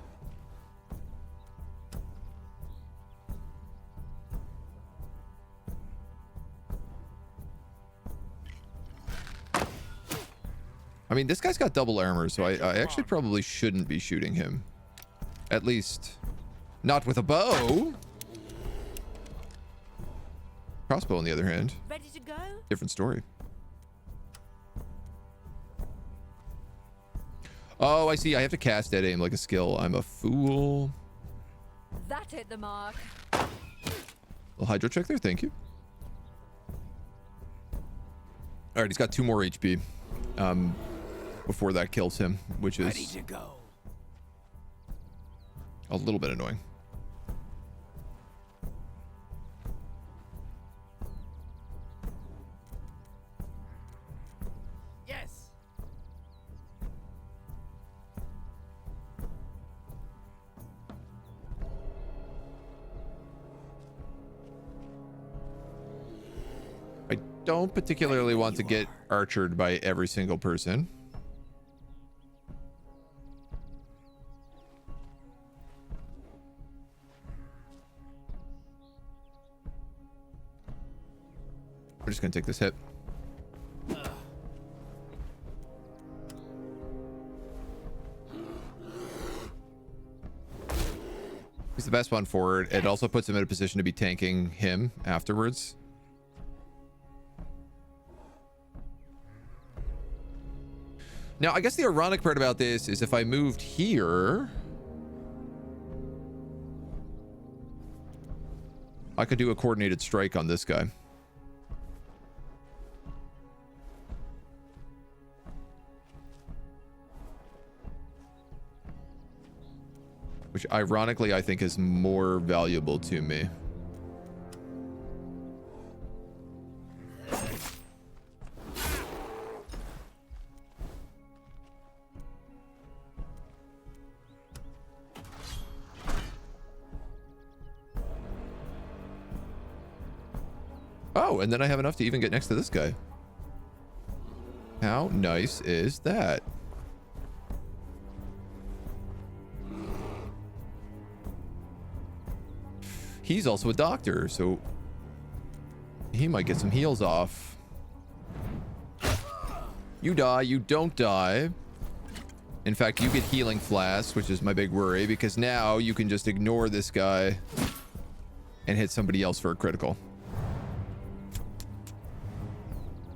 I mean, this guy's got double armor, so I actually probably shouldn't be shooting him. At least, not with a bow. Crossbow, on the other hand. Ready to go? Different story. Oh, I see. I have to cast dead aim like a skill. I'm a fool. That hit the mark. Little hydro check there. Thank you. All right, he's got 2 more HP before that kills him, which Ready is to go. a little bit annoying. Yes. I don't particularly want to get archered by every single person. We're just gonna take this hit. He's the best one forward. It also puts him in a position to be tanking him afterwards. Now, I guess the ironic part about this is if I moved here, I could do a coordinated strike on this guy. Which ironically I think is more valuable to me. Oh, and then I have enough to even get next to this guy. How nice is that? He's also a doctor, so he might get some heals off. You die, you don't die. In fact, you get healing flasks, which is my big worry, because now you can just ignore this guy and hit somebody else for a critical.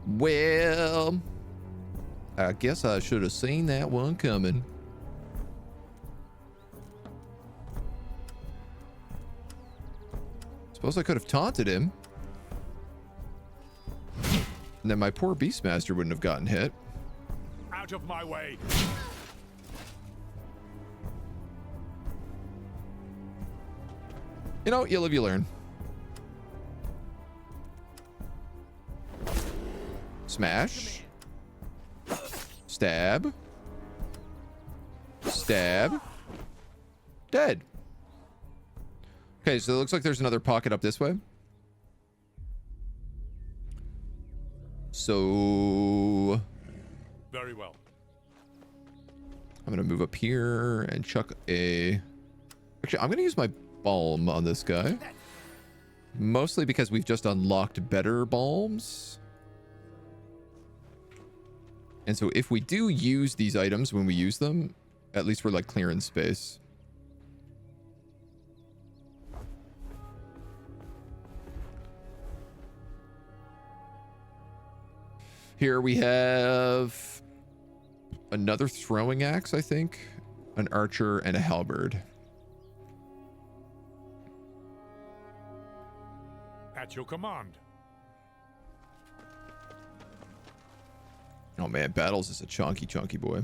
Well, I guess I should have seen that one coming. Suppose I could have taunted him. And then my poor Beastmaster wouldn't have gotten hit. Out of my way. You know, you live, you learn. Smash. Stab. Stab. Dead. Okay, so it looks like there's another pocket up this way. So Very well. I'm gonna move up here and chuck a... Actually, I'm gonna use my balm on this guy. Mostly because we've just unlocked better balms. And so if we do use these items when we use them, at least we're like clearing space. Here we have another throwing axe, I think, an archer, and a halberd. At your command. Oh man, Battles is a chunky boy.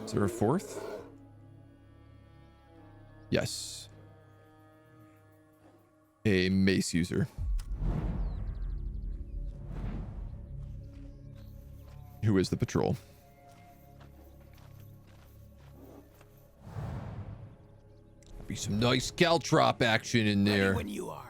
Is there a fourth? Yes. A mace user. Who is the patrol? Be some nice caltrop action in Ready there. when you are.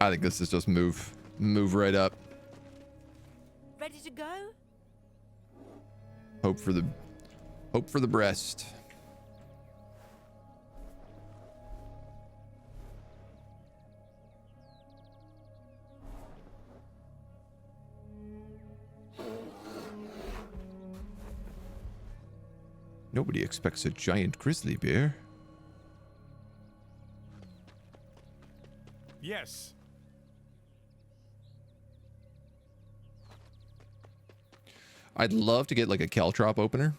I think this is just move right up. Ready to go? Hope for the breast. Nobody expects a giant grizzly bear. Yes. I'd love to get like a caltrop opener.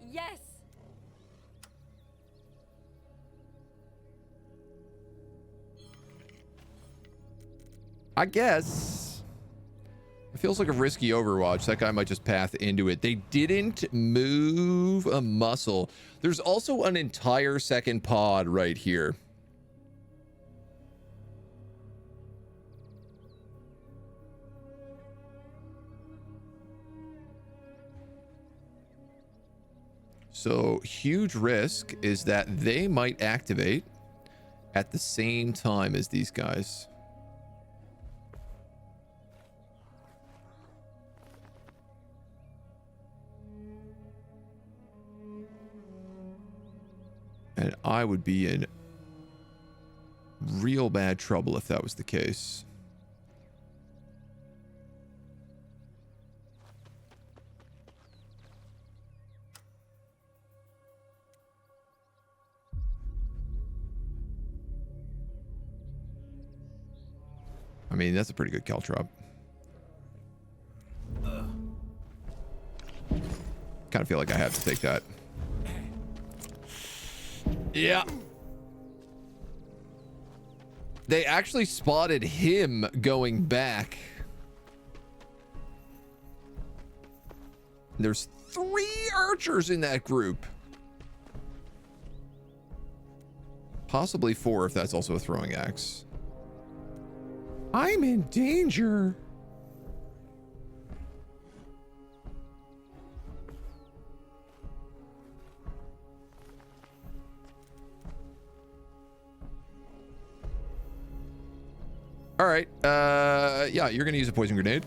Yes. I guess. It feels like a risky Overwatch. That guy might just path into it. They didn't move a muscle. There's also an entire second pod right here. So huge risk is that they might activate at the same time as these guys. And I would be in real bad trouble if that was the case. I mean, that's a pretty good caltrop. Kind of feel like I have to take that. Yeah. They actually spotted him going back. There's 3 archers in that group. Possibly 4 if that's also a throwing axe. I'm in danger. All right. Yeah, you're gonna use a poison grenade.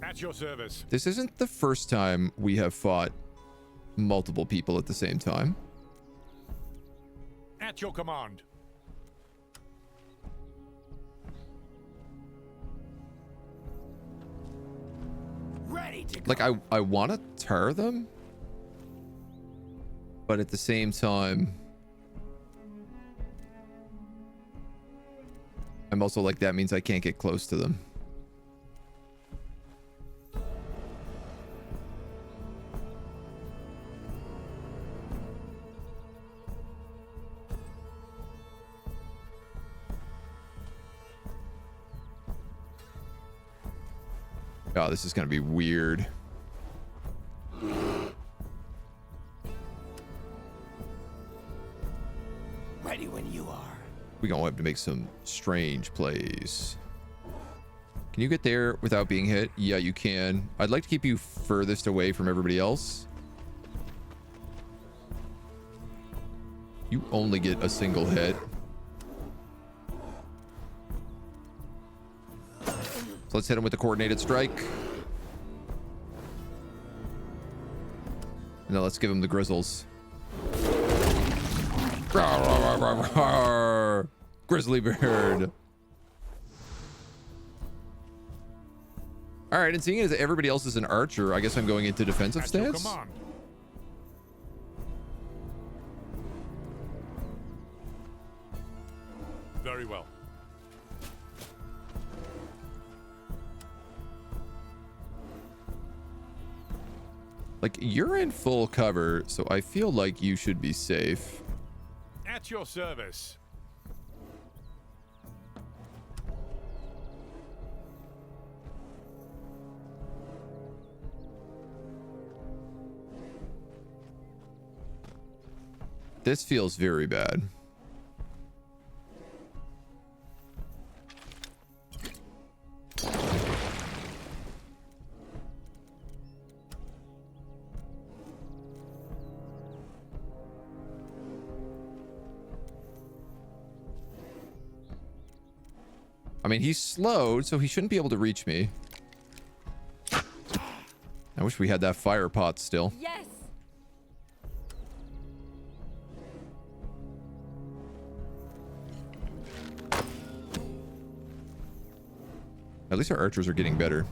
At your service. This isn't the first time we have fought multiple people at the same time. At your command. Ready to go. Like, I want to tar them, but at the same time, I'm also like, that means I can't get close to them. Oh, this is going to be weird. Ready when you are. We're going to have to make some strange plays. Can you get there without being hit? Yeah, you can. I'd like to keep you furthest away from everybody else. You only get a single hit. So let's hit him with the coordinated strike. Now let's give him the grizzles. Grizzly bird. All right, and seeing as everybody else is an archer, I guess I'm going into defensive At your stance. command. Very well. Like, you're in full cover, so I feel like you should be safe. At your service. This feels very bad. I mean, he's slowed, so he shouldn't be able to reach me. I wish we had that fire pot still. Yes. At least our archers are getting better.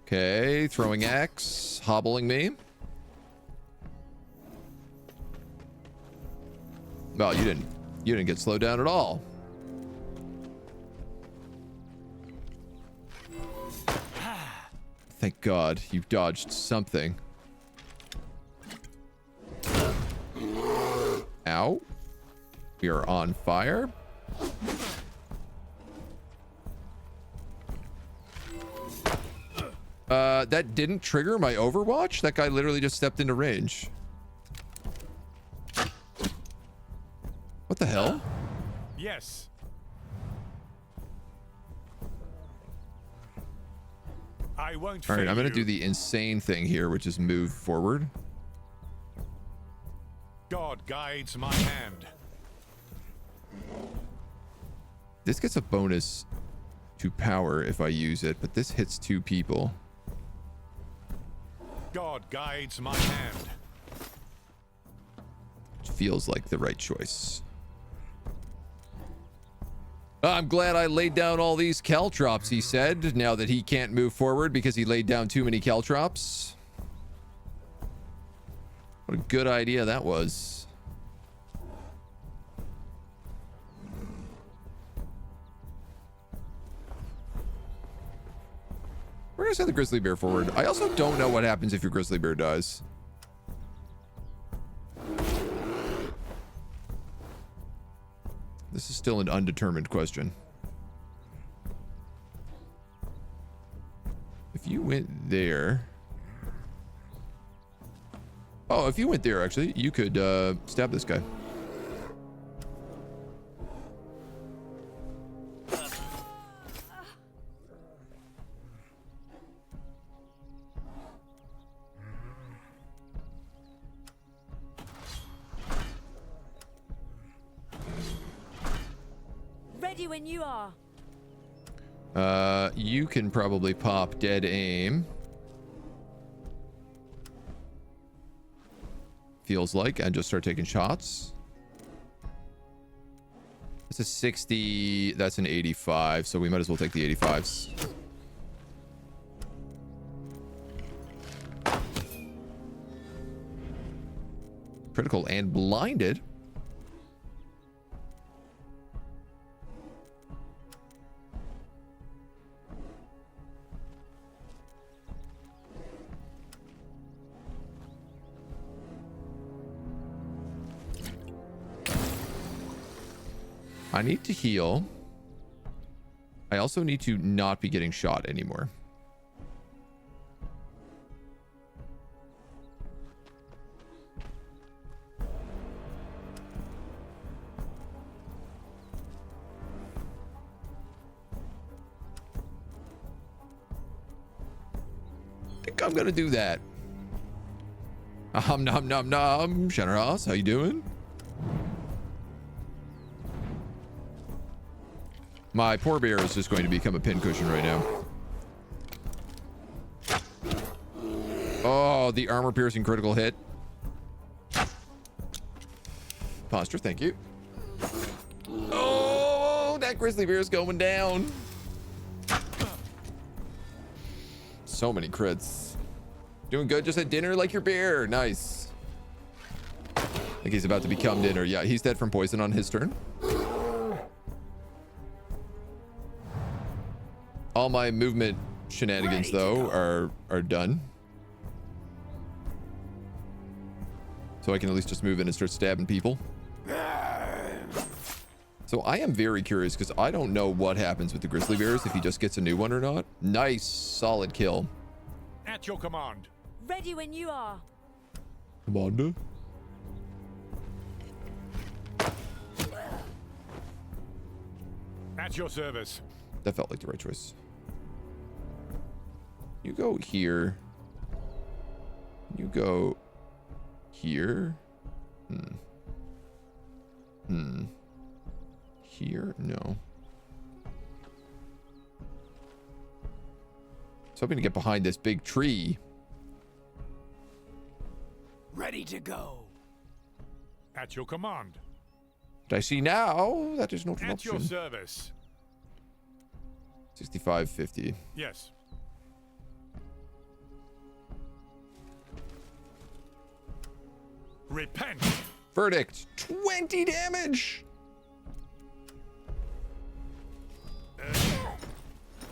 Okay, throwing axe, hobbling me. Well, you didn't get slowed down at all. Thank God you dodged something. Ow. We are on fire. That didn't trigger my Overwatch? That guy literally just stepped into range. What the hell? Yes. I won't All right, fail I'm going to you. do the insane thing here, which is move forward. God guides my hand. This gets a bonus to power if I use it, but this hits 2 people. God guides my hand. It feels like the right choice. I'm glad I laid down all these caltrops, he said, now that he can't move forward because he laid down too many caltrops. What a good idea that was. We're gonna send the grizzly bear forward. I also don't know what happens if your grizzly bear dies. This is still an undetermined question. If you went there... Oh, if you went there, actually, you could stab this guy. Ready when you are. You can probably pop dead aim. Feels like, and just start taking shots. That's a 60, that's an 85, so we might as well take the 85s. Critical and blinded. I need to heal. I also need to not be getting shot anymore. I think I'm gonna do that. Nom nom nom. Shanneras, how you doing? My poor bear is just going to become a pincushion right now. Oh, the armor piercing critical hit. Posture, thank you. Oh, that grizzly bear is going down. So many crits. Doing good just at dinner like your bear. Nice. I think he's about to become dinner. Yeah, he's dead from poison on his turn. All my movement shenanigans, though, are done. So I can at least just move in and start stabbing people. So I am very curious because I don't know what happens with the grizzly bears, if he just gets a new one or not. Nice, solid kill. At your command. Ready when you are. Commander. At your service. That felt like the right choice. You go here. You go here. Here? No. I was hoping to get behind this big tree. Ready to go. At your command. But I see now that is not an At your option. service. 65-50. Yes. Repent. Verdict. 20 damage.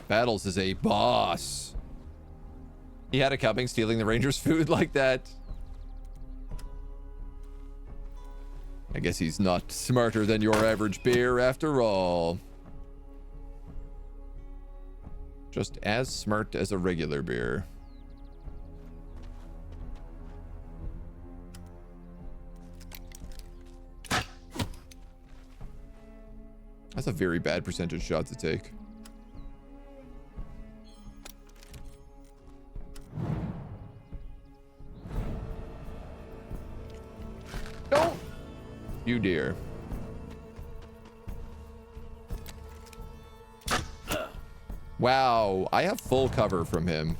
Battles is a boss. He had it coming, stealing the Ranger's food like that. I guess he's not smarter than your average bear after all. Just as smart as a regular bear. That's a very bad percentage shot to take. Don't you dare. Wow, I have full cover from him.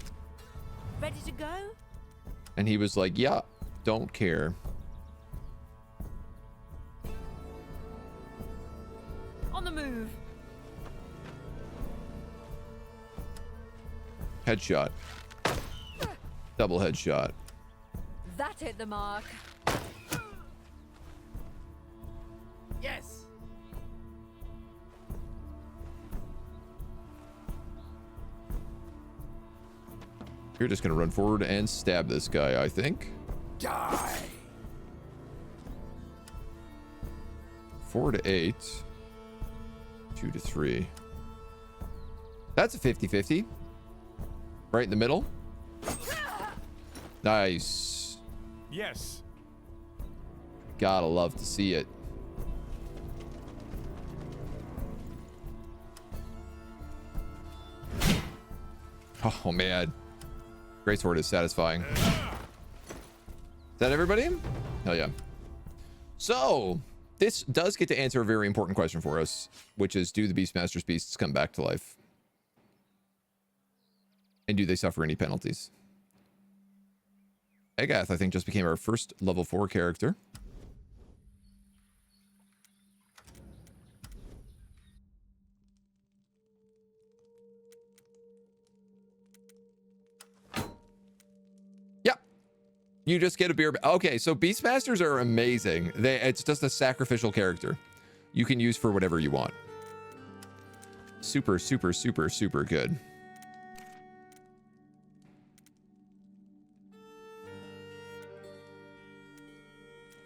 Ready to go? And he was like, yeah, don't care. On the move. Headshot. Double headshot. That hit the mark. Yes. You're just gonna run forward and stab this guy, I think. Die. 4 to 8. 2 to 3. That's a 50-50. Right in the middle. Nice. Yes. Gotta love to see it. Oh, man. Greatsword is satisfying. Is that everybody? Hell yeah. So, this does get to answer a very important question for us, which is, do the Beastmaster's beasts come back to life? And do they suffer any penalties? Agath, I think, just became our first level 4 character. You just get a beer. Okay, so Beastmasters are amazing. It's just a sacrificial character you can use for whatever you want. Super, super, super, super good.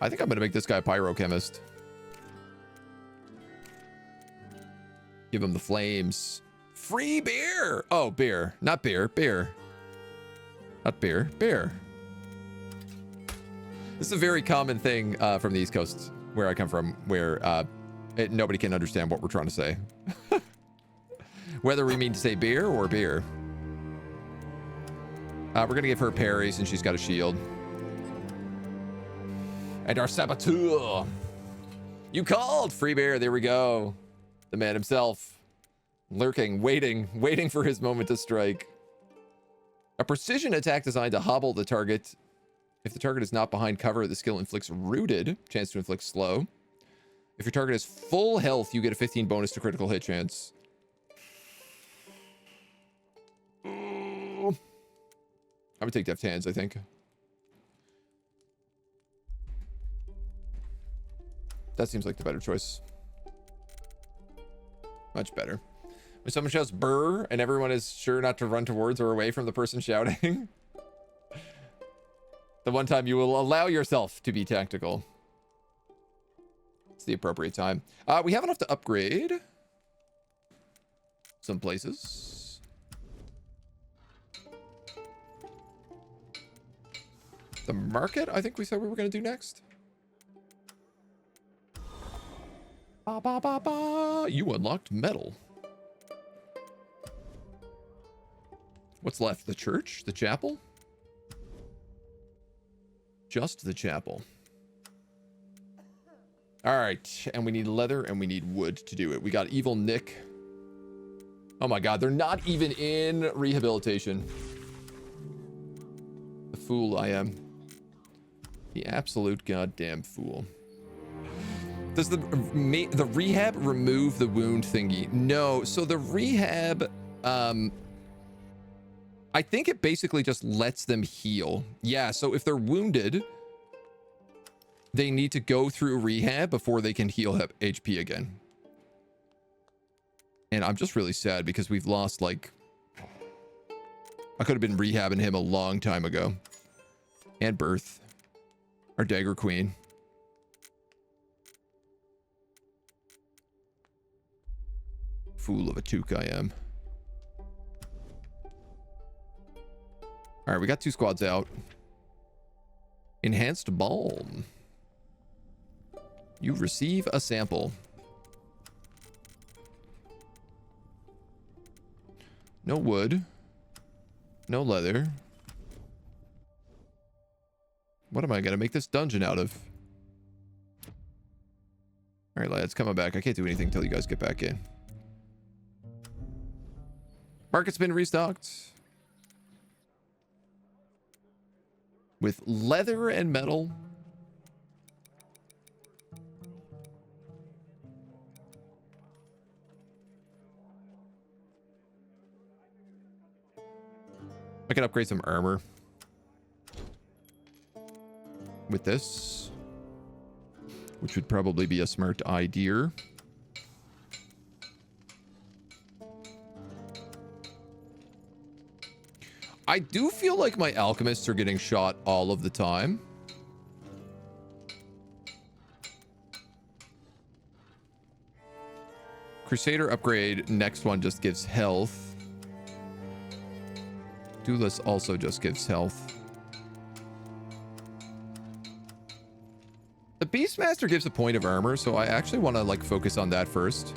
I think I'm going to make this guy a pyrochemist. Give him the flames. Free beer! Oh, beer. Not beer. Beer. Not beer. Beer. This is a very common thing from the East Coast, where I come from, where nobody can understand what we're trying to say. Whether we mean to say beer or beer. We're going to give her parry since she's got a shield. And our saboteur. You called! Free bear, there we go. The man himself. Lurking, waiting for his moment to strike. A precision attack designed to hobble the target. If the target is not behind cover, the skill inflicts rooted. Chance to inflict slow. If your target is full health, you get a 15 bonus to critical hit chance. I'm gonna take deft hands, I think. That seems like the better choice. Much better. When someone shouts "brr" and everyone is sure not to run towards or away from the person shouting. The one time you will allow yourself to be tactical. It's the appropriate time. We have enough to upgrade some places. The market, I think we said we were going to do next. Ba, ba, ba, ba. You unlocked metal. What's left? The church? The chapel? Just the chapel. All right, and we need leather and we need wood to do it. We got Evil Nick. Oh my God, they're not even in rehabilitation. The fool I am. The absolute goddamn fool. Does the rehab remove the wound thingy? No, so the rehab, I think it basically just lets them heal. Yeah, so if they're wounded, they need to go through rehab before they can heal HP again. And I'm just really sad because we've lost, like... I could have been rehabbing him a long time ago. And Birth. Our Dagger Queen. Fool of a toque I am. All right, we got 2 squads out. Enhanced Balm. You receive a sample. No wood. No leather. What am I going to make this dungeon out of? All right, lads, coming back. I can't do anything until you guys get back in. Market's been restocked with leather and metal. I can upgrade some armor with this, which would probably be a smart idea. I do feel like my alchemists are getting shot all of the time. Crusader upgrade, next one just gives health. Duelist also just gives health. The Beastmaster gives a point of armor, so I actually want to like focus on that first.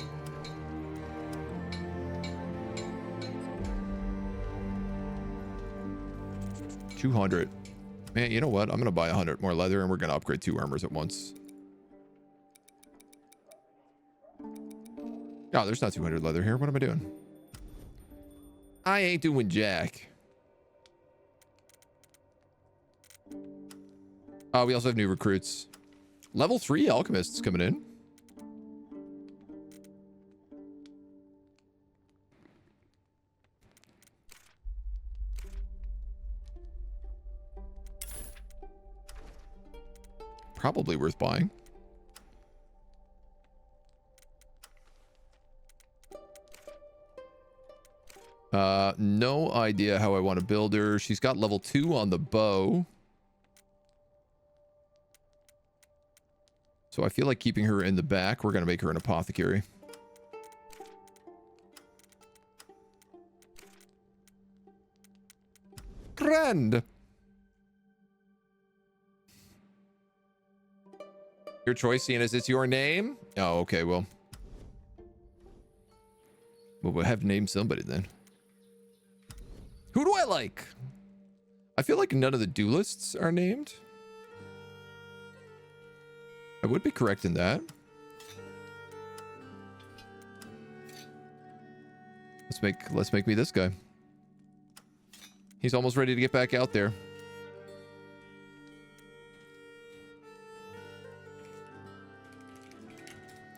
$200. Man, you know what? I'm gonna buy 100 more leather, and we're gonna upgrade 2 armors at once. Oh, there's not 200 leather here. What am I doing? I ain't doing jack. We also have new recruits. Level 3 alchemists coming in. Probably worth buying. No idea how I want to build her. She's got level 2 on the bow. So I feel like keeping her in the back. We're going to make her an apothecary. Grand. Your choice, seeing as it's your name. Oh, okay. Well, we'll have to name somebody then. Who do I like? I feel like none of the duelists are named. I would be correct in that. Let's make me this guy. He's almost ready to get back out there.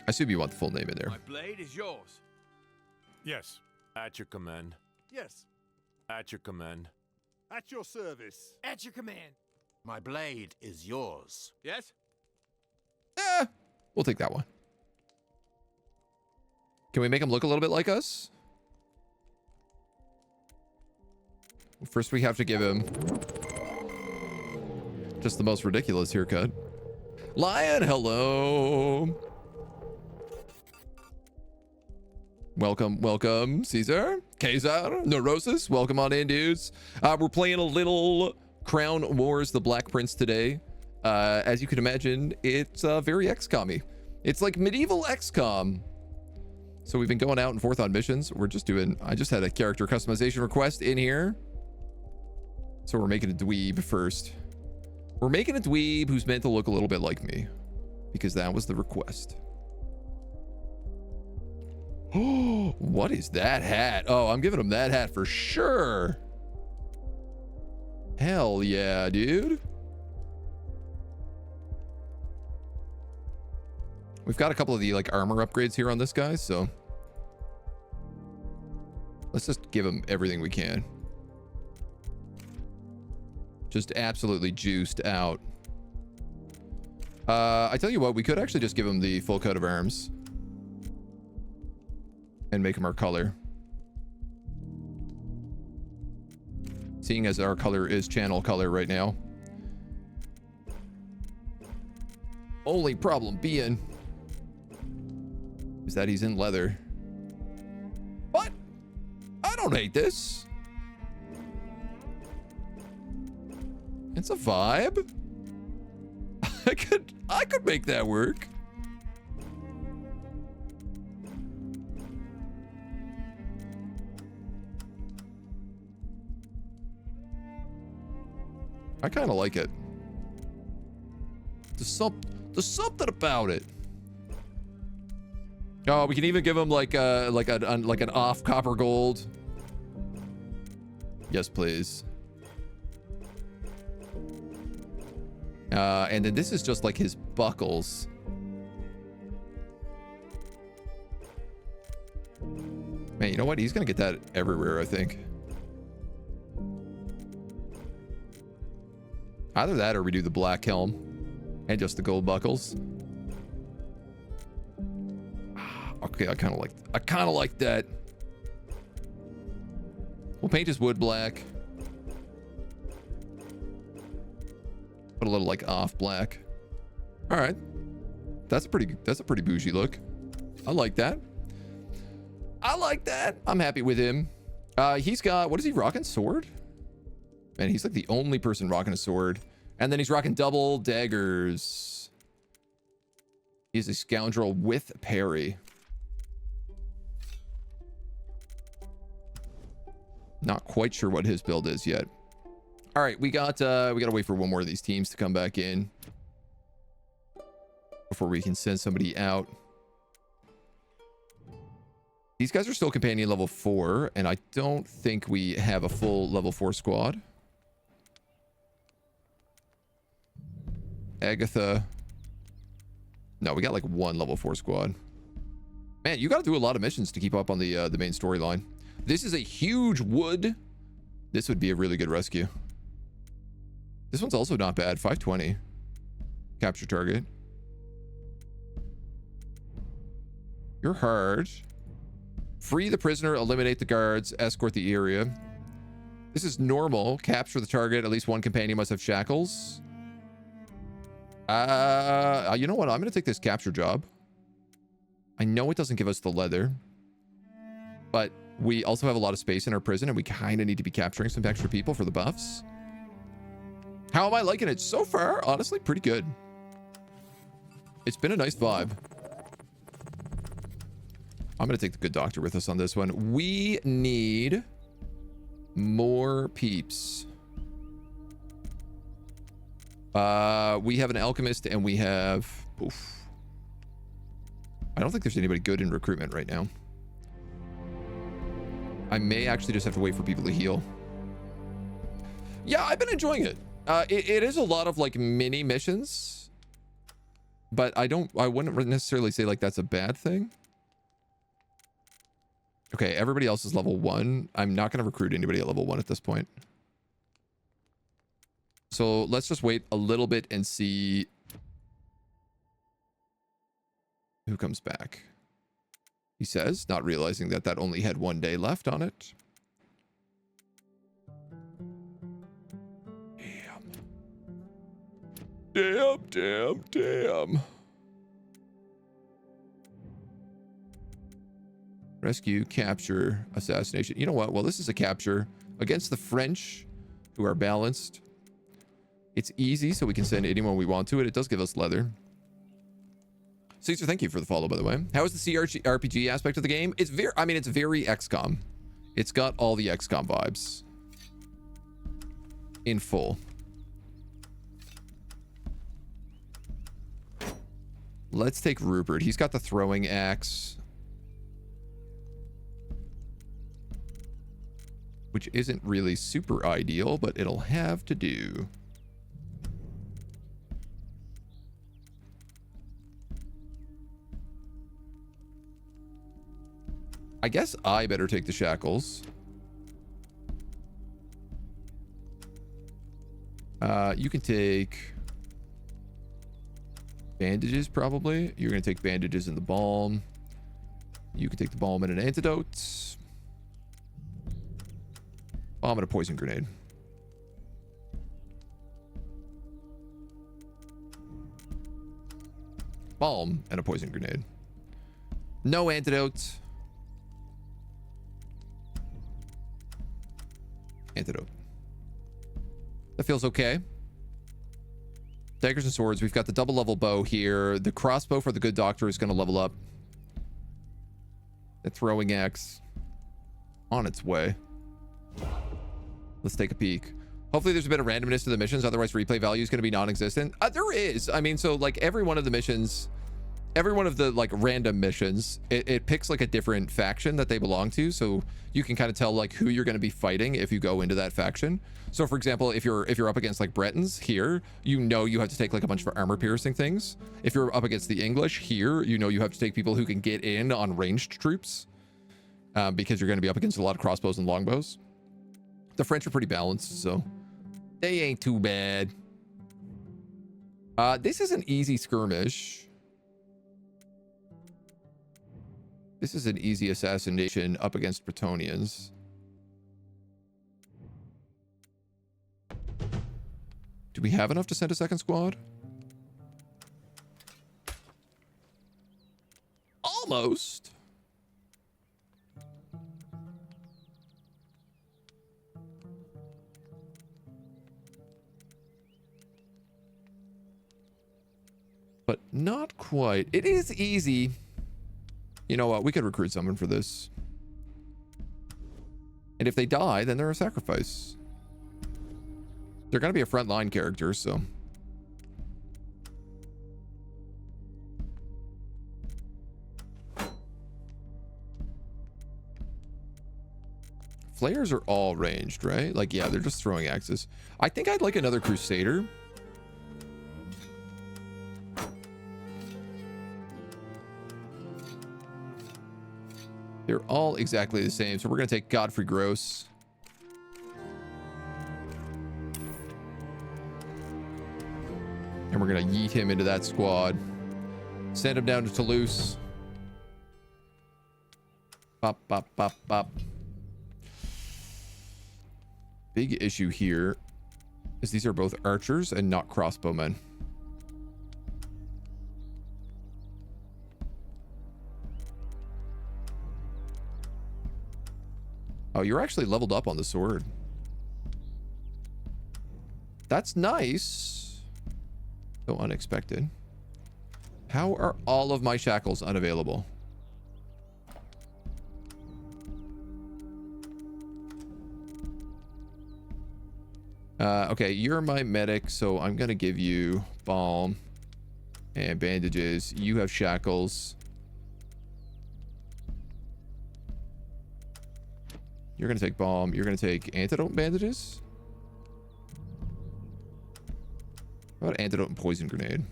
I assume you want the full name in there. My blade is yours. Yes. At your command. Yes. At your command. At your service. At your command. My blade is yours. Yes? We'll take that one. Can we make him look a little bit like us? First, we have to give him just the most ridiculous haircut. Lion, hello. Welcome, welcome, Caesar, Neurosis. Welcome on in, dudes. We're playing a little Crown Wars, the Black Prince today. As you can imagine, it's very XCOM-y. It's like medieval XCOM. So we've been going out and forth on missions. We're just doing, I just had a character customization request in here. So we're making a dweeb first. We're making a dweeb who's meant to look a little bit like me, because that was the request. Oh, what is that hat? Oh, I'm giving him that hat for sure. Hell yeah, dude. We've got a couple of the like armor upgrades here on this guy, so let's just give him everything we can. Just absolutely juiced out. I tell you what, we could actually just give him the full coat of arms and make him our color. Seeing as our color is channel color right now. Only problem being is that he's in leather. What? I don't hate this. It's a vibe. I could make that work. I kind of like it. There's something about it. Oh, we can even give him like an off copper gold Yes, please. And then this is just like his buckles. Man, you know what? He's gonna get that everywhere, I think. Either that or we do the black helm and just the gold buckles. Okay, I kind of like that. We'll paint his wood black. Put a little like off black. All right. That's a pretty bougie look. I like that. I like that. I'm happy with him. He's got, what is he rocking? Sword? Man, he's like the only person rocking a sword. And then he's rocking double daggers. He's a scoundrel with parry. Not quite sure what his build is yet. All right, we gotta wait for one more of these teams to come back in before we can send somebody out. These guys are still companion level 4, and I don't think we have a full level 4 squad. Agatha. No, we got like one level 4 squad. Man, you got to do a lot of missions to keep up on the main storyline. This is a huge wood. This would be a really good rescue. This one's also not bad. 520. Capture target. You're hard. Free the prisoner, eliminate the guards, escort the area. This is normal. Capture the target. At least one companion must have shackles. You know what? I'm going to take this capture job. I know it doesn't give us the leather, but we also have a lot of space in our prison, and we kind of need to be capturing some extra people for the buffs. How am I liking it so far? Honestly, pretty good. It's been a nice vibe. I'm going to take the good doctor with us on this one. We need more peeps. We have an alchemist, and we have... Oof. I don't think there's anybody good in recruitment right now. I may actually just have to wait for people to heal. Yeah, I've been enjoying it. It is a lot of like mini missions, but I wouldn't necessarily say like that's a bad thing. Okay, everybody else is level 1. I'm not going to recruit anybody at level 1 at this point. So let's just wait a little bit and see who comes back. He says, not realizing that that only had 1 day left on it. Damn. Rescue, capture, assassination. You know what? Well, this is a capture against the French, who are balanced. It's easy, so we can send anyone we want to it. It does give us leather. Caesar, thank you for the follow, by the way. How is the CRPG aspect of the game? It's very, I mean, it's very XCOM. It's got all the XCOM vibes in full. Let's take Rupert. He's got the throwing axe, which isn't really super ideal, but it'll have to do. I guess I better take the shackles. You can take bandages, probably. You're going to take bandages and the balm. You can take the balm and an antidote. Balm and a poison grenade. Balm and a poison grenade. No antidote. Antidote. That feels okay. Daggers and swords. We've got the double level bow here. The crossbow for the good doctor is going to level up. The throwing axe on its way. Let's take a peek. Hopefully there's a bit of randomness to the missions. Otherwise replay value is going to be non-existent. There is. I mean, so like every one of the missions, every one of the like random missions, it picks like a different faction that they belong to, so you can kind of tell like who you're going to be fighting if you go into that faction. So for example, if you're up against like Bretons here, you know you have to take like a bunch of armor piercing things. If you're up against the English here, you know you have to take people who can get in on ranged troops, because you're going to be up against a lot of crossbows and longbows. The French are pretty balanced, so they ain't too bad. This is an easy skirmish. This is an easy assassination up against Bretonians. Do we have enough to send a second squad? Almost. But not quite. It is easy. You know what? We could recruit someone for this. And if they die, then they're a sacrifice. They're going to be a frontline character, so. Flayers are all ranged, right? Like, yeah, they're just throwing axes. I think I'd like another Crusader. They're all exactly the same. So we're going to take Godfrey Gross. And we're going to yeet him into that squad. Send him down to Toulouse. Bop, bop, bop, bop. Big issue here is these are both archers and not crossbowmen. Oh, you're actually leveled up on the sword. That's nice. So unexpected. How are all of my shackles unavailable? Okay, you're my medic, so I'm gonna give you balm and bandages. You have shackles. You're gonna take balm. You're gonna take antidote bandages. How about antidote and poison grenade?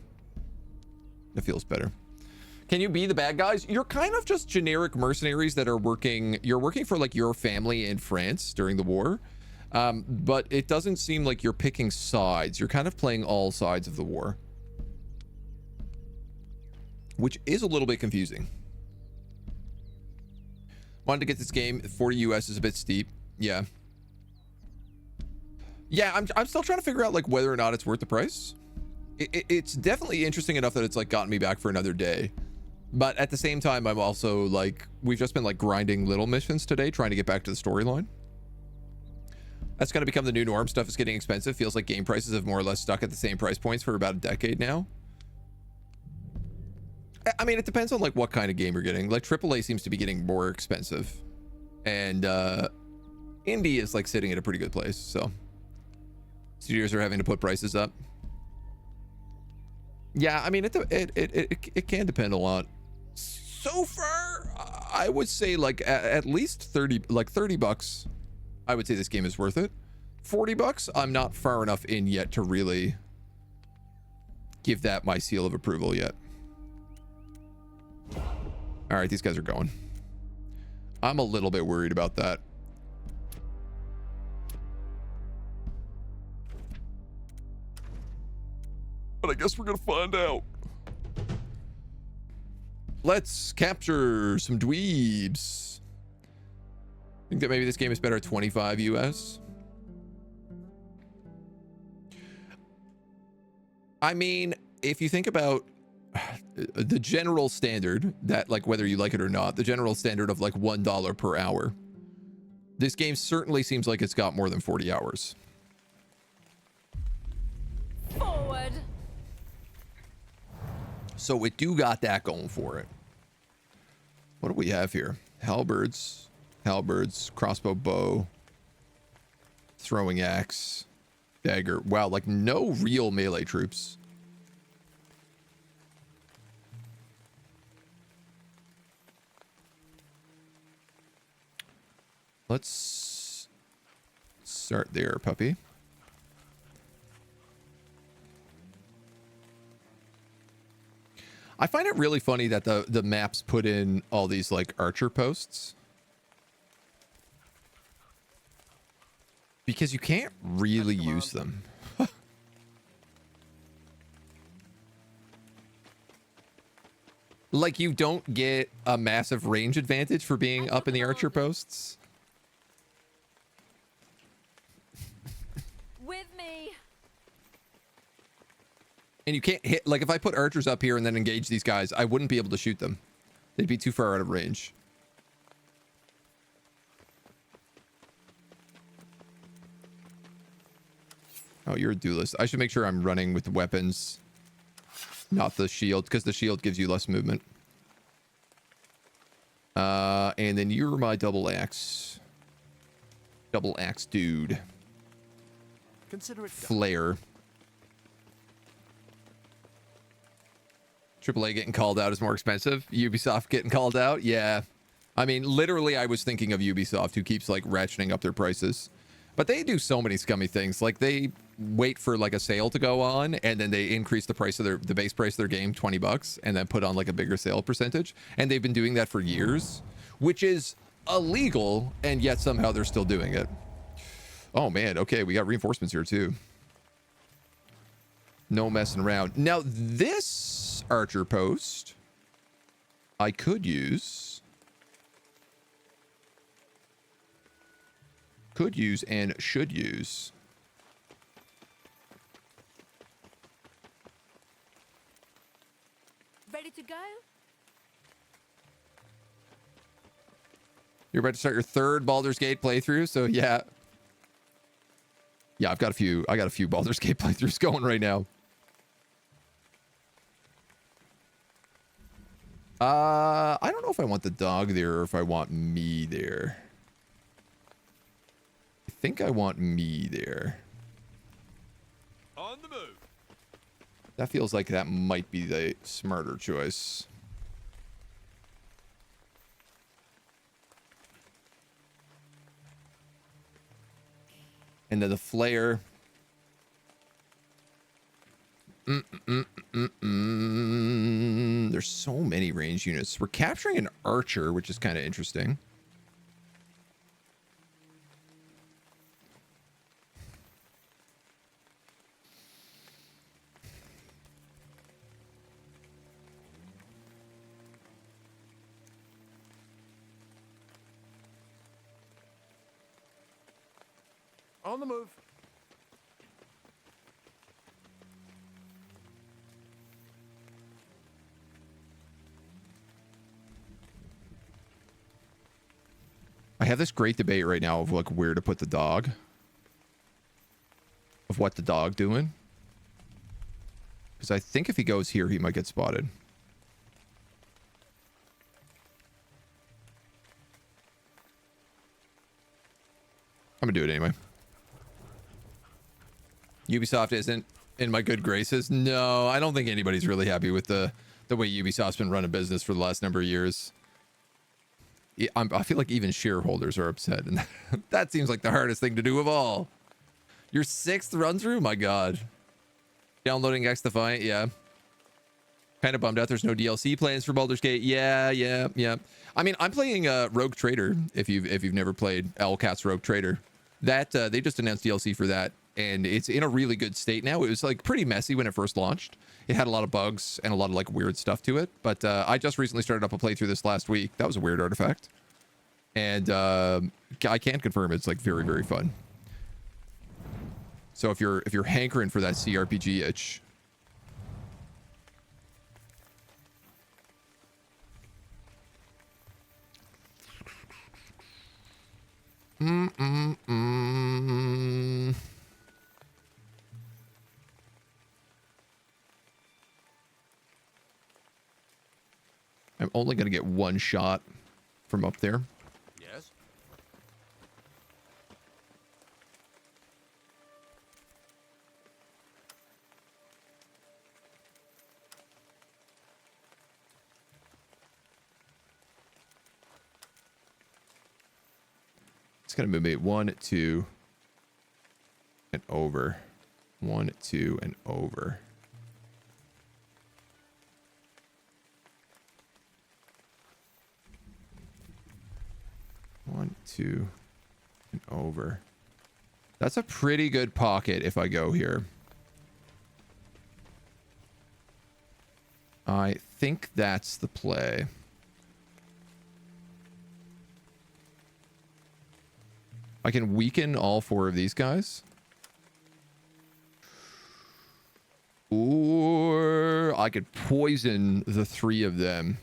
That feels better. Can you be the bad guys? You're kind of just generic mercenaries that are working. You're working for like your family in France during the war. But it doesn't seem like you're picking sides. You're kind of playing all sides of the war, which is a little bit confusing. Wanted to get this game. 40 US is a bit steep. Yeah. Yeah, I'm still trying to figure out like whether or not it's worth the price. It's definitely interesting enough that it's like gotten me back for another day. But at the same time, I'm also like, we've just been like grinding little missions today, trying to get back to the storyline. That's going to become the new norm. Stuff is getting expensive. Feels like game prices have more or less stuck at the same price points for about a decade now. I mean, it depends on like what kind of game you're getting. Like AAA seems to be getting more expensive, and indie is like sitting at a pretty good place. So studios are having to put prices up. Yeah, I mean, it can depend a lot. So far, I would say like at least 30 bucks. I would say this game is worth it. 40 bucks, I'm not far enough in yet to really give that my seal of approval yet. All right, these guys are going. I'm a little bit worried about that. But I guess we're gonna find out. Let's capture some dweebs. I think that maybe this game is better at 25 US. I mean, if you think about the general standard that like whether you like it or not, the general standard of like $1 per hour, this game certainly seems like it's got more than 40 hours. Forward. So it do got that going for it. What do we have here? Halberds, crossbow, bow, throwing axe, dagger. Wow, like no real melee troops. Let's start there, puppy. I find it really funny that the maps put in all these like archer posts. Because you can't really use them. Like, you don't get a massive range advantage for being up in the archer posts. With me. And you can't hit, like, if I put archers up here and then engage these guys, I wouldn't be able to shoot them. They'd be too far out of range. Oh, you're a duelist. I should make sure I'm running with the weapons, not the shield, because the shield gives you less movement. And then you're my double axe. Double axe dude. Consider it done. Flare. AAA getting called out is more expensive. Ubisoft getting called out? Yeah. I mean, literally, I was thinking of Ubisoft, who keeps, like, ratcheting up their prices. But they do so many scummy things. Like, they wait for, like, a sale to go on, and then they increase the price of the base price of their game $20, and then put on, like, a bigger sale percentage. And they've been doing that for years, which is illegal, and yet somehow they're still doing it. Oh, man. Okay, we got reinforcements here, too. No messing around. Now, this archer post I could use. Could use and should use. Ready to go? You're about to start your third Baldur's Gate playthrough, so yeah. Yeah, I got a few Baldur's Gate playthroughs going right now. I don't know if I want the dog there or if I want me there. I think I want me there. On the move. That feels like that might be the smarter choice. And then the flare. There's so many range units. We're capturing an archer, which is kind of interesting. On the move. I have this great debate right now of like where to put the dog. Of what the dog doing. Because I think if he goes here, he might get spotted. I'm gonna do it anyway. Ubisoft isn't in my good graces. No, I don't think anybody's really happy with the way Ubisoft's been running business for the last number of years. Yeah, I feel like even shareholders are upset, and that seems like the hardest thing to do of all. Your 6th run through? My God. Downloading X Defiant, yeah. Kind of bummed out there's no DLC plans for Baldur's Gate. Yeah. I mean, I'm playing Rogue Trader, if you've never played Owlcat's Rogue Trader. That they just announced DLC for that, and it's in a really good state now. It was like pretty messy when it first launched. It had a lot of bugs and a lot of like weird stuff to it, but I just recently started up a playthrough this last week. That was a weird artifact, and I can confirm it's like very, very fun. So if you're hankering for that CRPG itch, I'm only going to get one shot from up there. Yes. gonna move me 1, 2, and over. 1, 2, and over. One, two, and over. That's a pretty good pocket if I go here. I think that's the play. I can weaken all 4 of these guys. Or I could poison the 3 of them.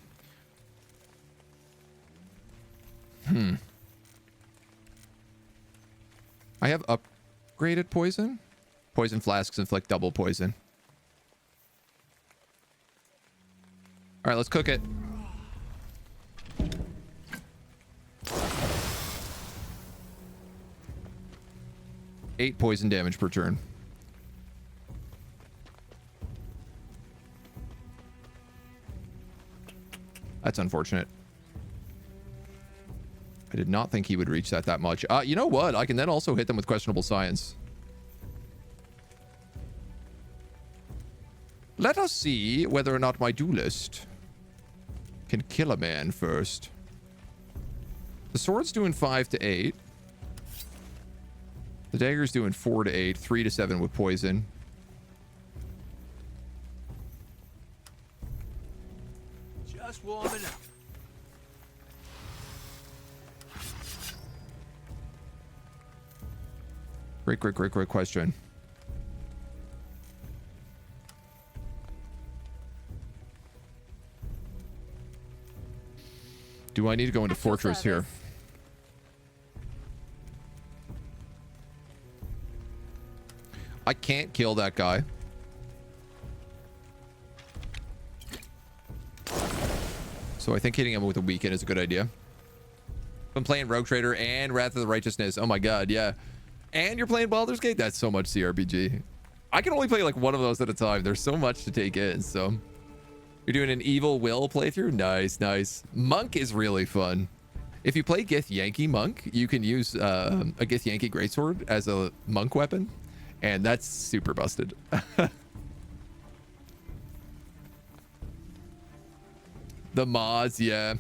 I have upgraded poison. Poison flasks inflict double poison. All right, let's cook it. Eight poison damage per turn. That's unfortunate. I did not think he would reach that much. You know what? I can then also hit them with questionable science. Let us see whether or not my duelist can kill a man first. The sword's doing 5 to 8. The dagger's doing 4 to 8, 3 to 7 with poison. Just warming up. Great question. Do I need to go into fortress here? I can't kill that guy. So I think hitting him with a weaken is a good idea. I'm playing Rogue Trader and Wrath of the Righteousness. Oh my god, yeah. And you're playing Baldur's Gate? That's so much CRPG. I can only play like one of those at a time. There's so much to take in, so... You're doing an Evil Will playthrough? Nice, nice. Monk is really fun. If you play Gith-Yankee Monk, you can use a Gith-Yankee Greatsword as a monk weapon. And that's super busted. The mods, yeah.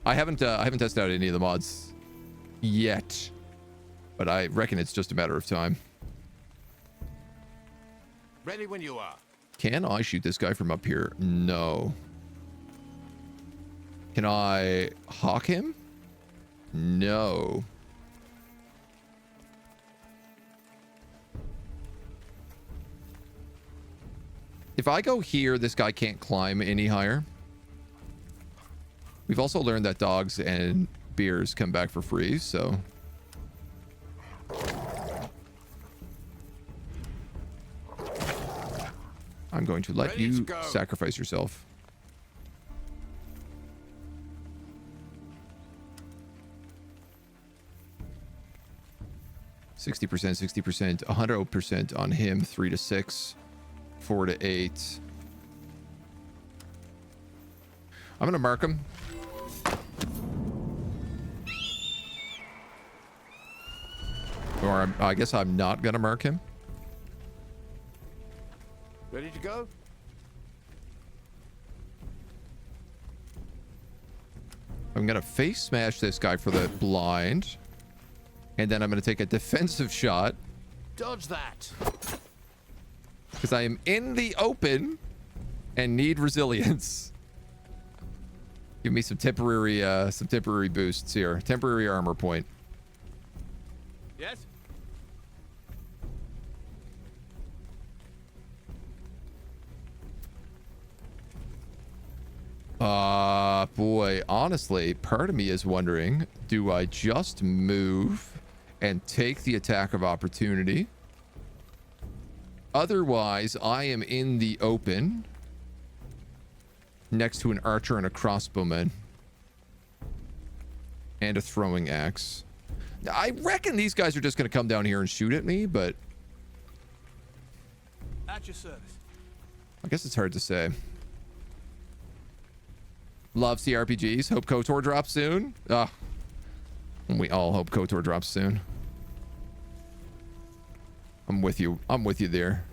I haven't tested out any of the mods yet. But I reckon it's just a matter of time. Ready when you are. Can I shoot this guy from up here? No. Can I hawk him? No. If I go here, this guy can't climb any higher. We've also learned that dogs and beers come back for free, so... I'm going to let you sacrifice yourself. $60%, 60%, 100% on him, 3 to 6, 4 to 8. I'm gonna mark him. Or I guess I'm not gonna mark him. Ready to go? I'm gonna face smash this guy for the blind. And then I'm gonna take a defensive shot. Dodge that. Because I am in the open and need resilience. Give me some temporary boosts here. Temporary armor point. Yes? Boy, honestly, part of me is wondering, do I just move and take the attack of opportunity? Otherwise, I am in the open next to an archer and a crossbowman and a throwing axe. I reckon these guys are just going to come down here and shoot at me, but At your service. I guess it's hard to say. Love CRPGs. Hope KOTOR drops soon. And we all hope KOTOR drops soon. I'm with you. I'm with you there.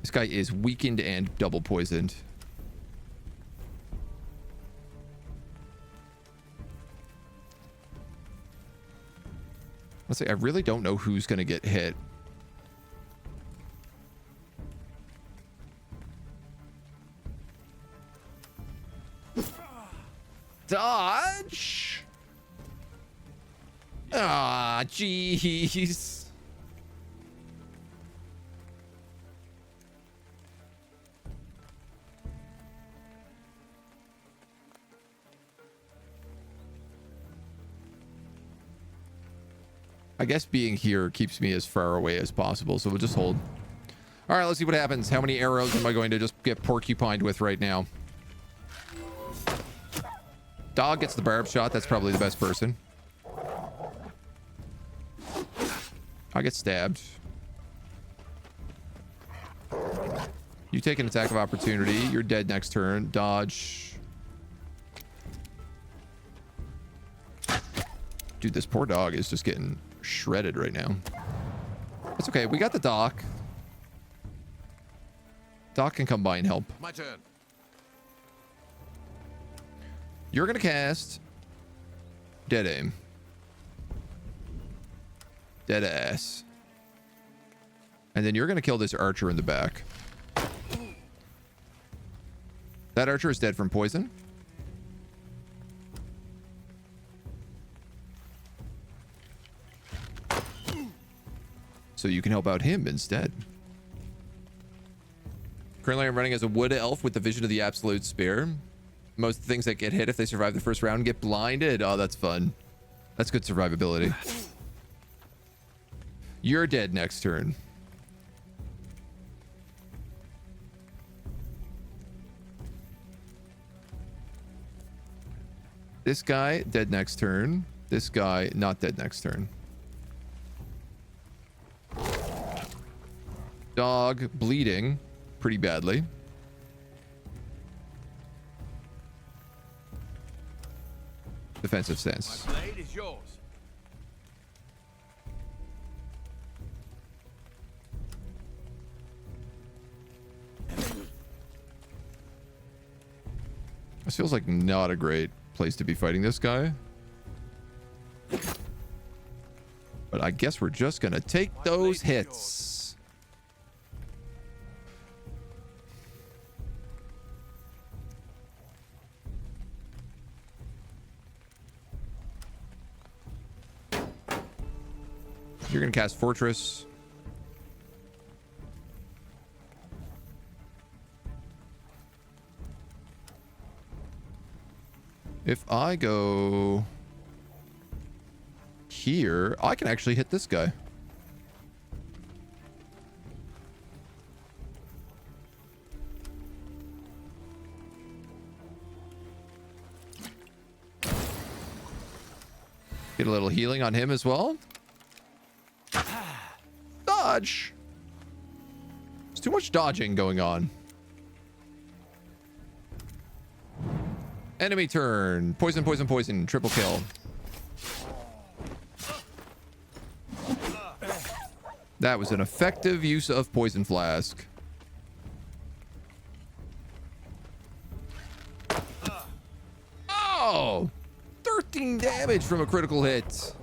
This guy is weakened and double poisoned. Let's say I really don't know who's going to get hit. Dodge. Ah, jeez. I guess being here keeps me as far away as possible, so we'll just hold. All right, let's see what happens. How many arrows am I going to just get porcupined with right now? Dog gets the barb shot. That's probably the best person. I get stabbed. You take an attack of opportunity. You're dead next turn. Dodge. Dude, this poor dog is just getting shredded right now. It's okay. We got the doc. Doc can come by and help. My turn. You're going to cast Dead Aim. Dead ass. And then you're going to kill this archer in the back. That archer is dead from poison. So you can help out him instead. Currently I'm running as a wood elf with the vision of the absolute spear. Most things that get hit if they survive the first round get blinded. Oh, that's fun. That's good survivability. You're dead next turn. This guy, dead next turn. This guy, not dead next turn. Dog, bleeding pretty badly. Defensive stance. My blade is yours. This feels like not a great place to be fighting this guy. But I guess we're just gonna take those hits. You're gonna cast Fortress. If I go here, I can actually hit this guy. Get a little healing on him as well. Dodge. There's too much dodging going on. Enemy turn. Poison, poison, poison. Triple kill. That was an effective use of poison flask. Oh! 13 damage from a critical hit.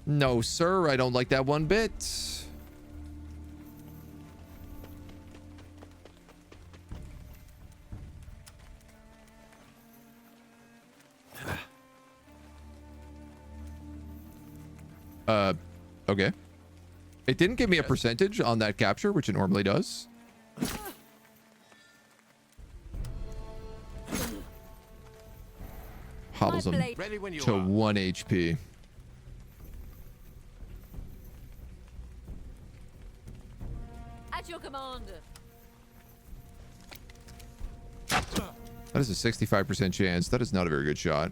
No, sir. I don't like that one bit. Okay. It didn't give me a percentage on that capture, which it normally does. Hobbles him Ready when you to are. 1 HP. At your command. That is a 65% chance. That is not a very good shot.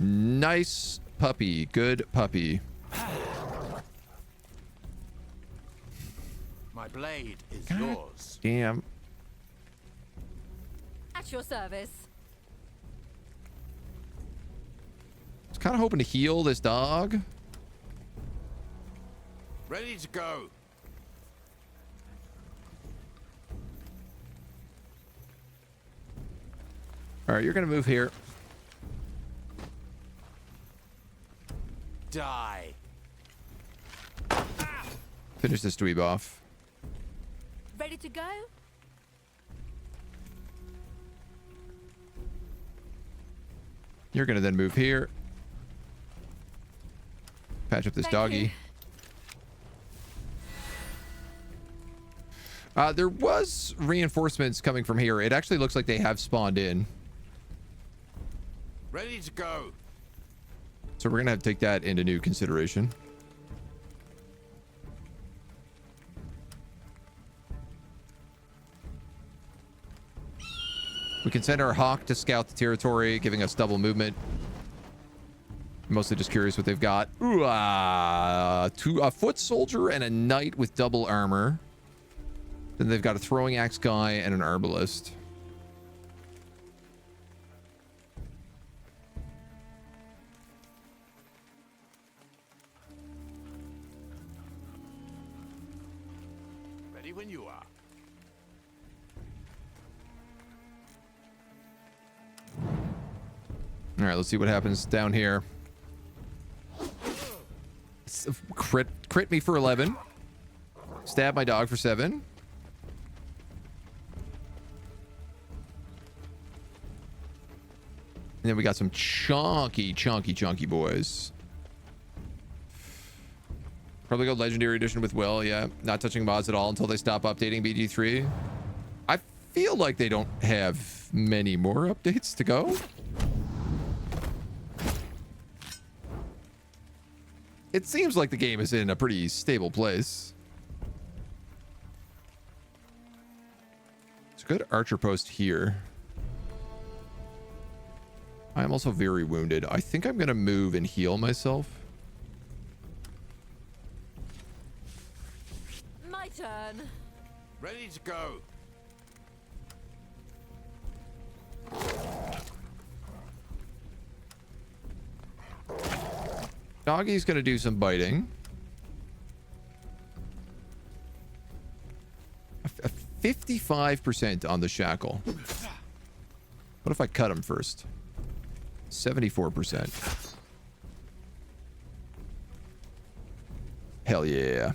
Nice puppy. Good puppy. My My blade is God yours. damn. At your service. I was kind of hoping to heal this dog. Ready to go. All right, you're gonna move here. Die. Finish this dweeb off. Ready to go? You're gonna then move here. Patch up this Thank doggy. you. There was reinforcements coming from here. It actually looks like they have spawned in. Ready to go. So we're gonna have to take that into new consideration. We can send our hawk to scout the territory, giving us double movement. Mostly just curious what they've got. Ooh, a foot soldier and a knight with double armor. Then they've got a throwing axe guy and an herbalist. Ready when you are. All right, let's see what happens down here. Crit me for 11. Stab my dog for 7. And then we got some chunky boys. Probably go Legendary Edition with Will, yeah. Not touching mods at all until they stop updating BG3. I feel like they don't have many more updates to go. It seems like the game is in a pretty stable place. It's a good archer post here. I am also very wounded. I think I'm going to move and heal myself. My turn. Ready to go. Doggy's going to do some biting. A 55% on the shackle. What if I cut him first? 74%. Hell yeah.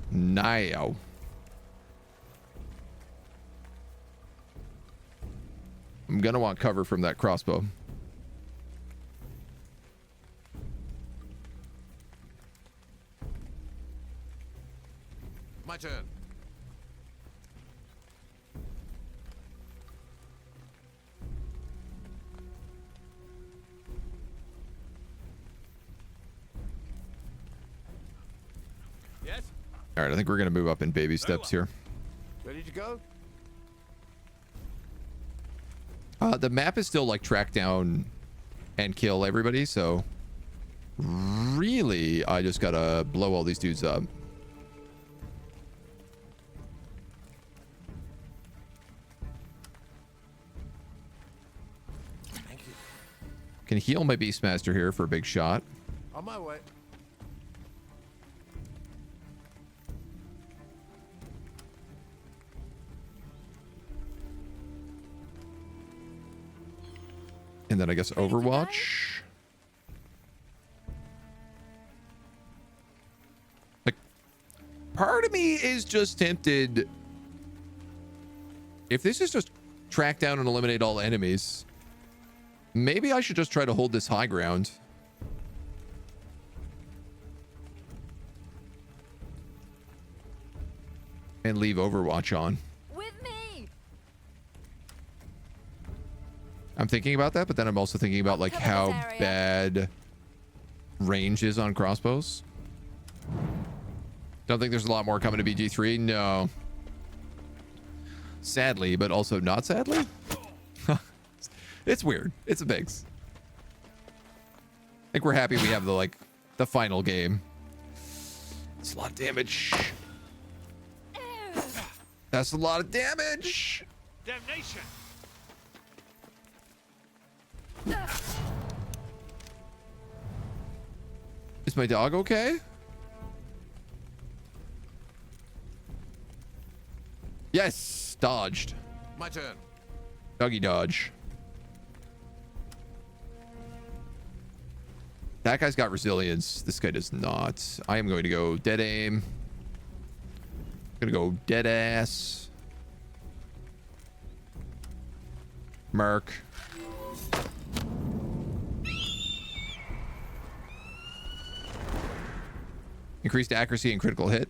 Now. I'm going to want cover from that crossbow. My turn. Yes? All right, I think we're going to move up in baby steps here. Ready to go. The map is still like track down and kill everybody, so really I just gotta blow all these dudes up. Thank you. Can heal my Beastmaster here for a big shot. On my way. And then I guess Overwatch. Like, part of me is just tempted. If this is just track down and eliminate all enemies, maybe I should just try to hold this high ground. And leave Overwatch on. With me. I'm thinking about that, but then I'm also thinking about like Cover how this area. bad range is on crossbows. Don't think there's a lot more coming to BG3. No. Sadly, but also not sadly. It's weird. It's a mix. I think we're happy we have the final game. That's a lot of damage. That's a lot of damage. Damnation! Is my dog okay? Yes, dodged. My turn. Doggy dodge. That guy's got resilience. This guy does not. I am going to go dead aim. Gonna go dead ass. Merc. Increased accuracy and critical hit.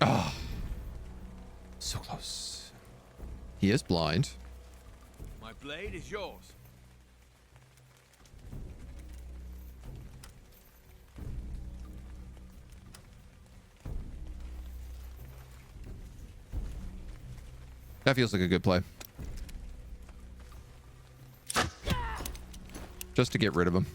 Oh. So close. He is blind. My blade is yours. That feels like a good play. Just to get rid of him.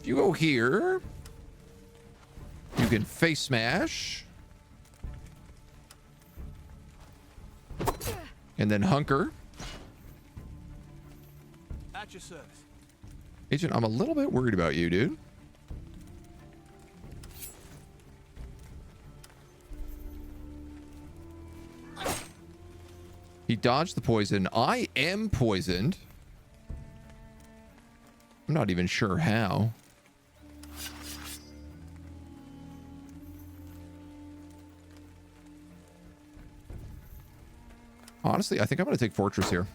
If you go here, you can face smash. And then hunker. At your service. Agent, I'm a little bit worried about you, dude. He dodged the poison. I am poisoned. I'm not even sure how. Honestly, I think I'm going to take Fortress here.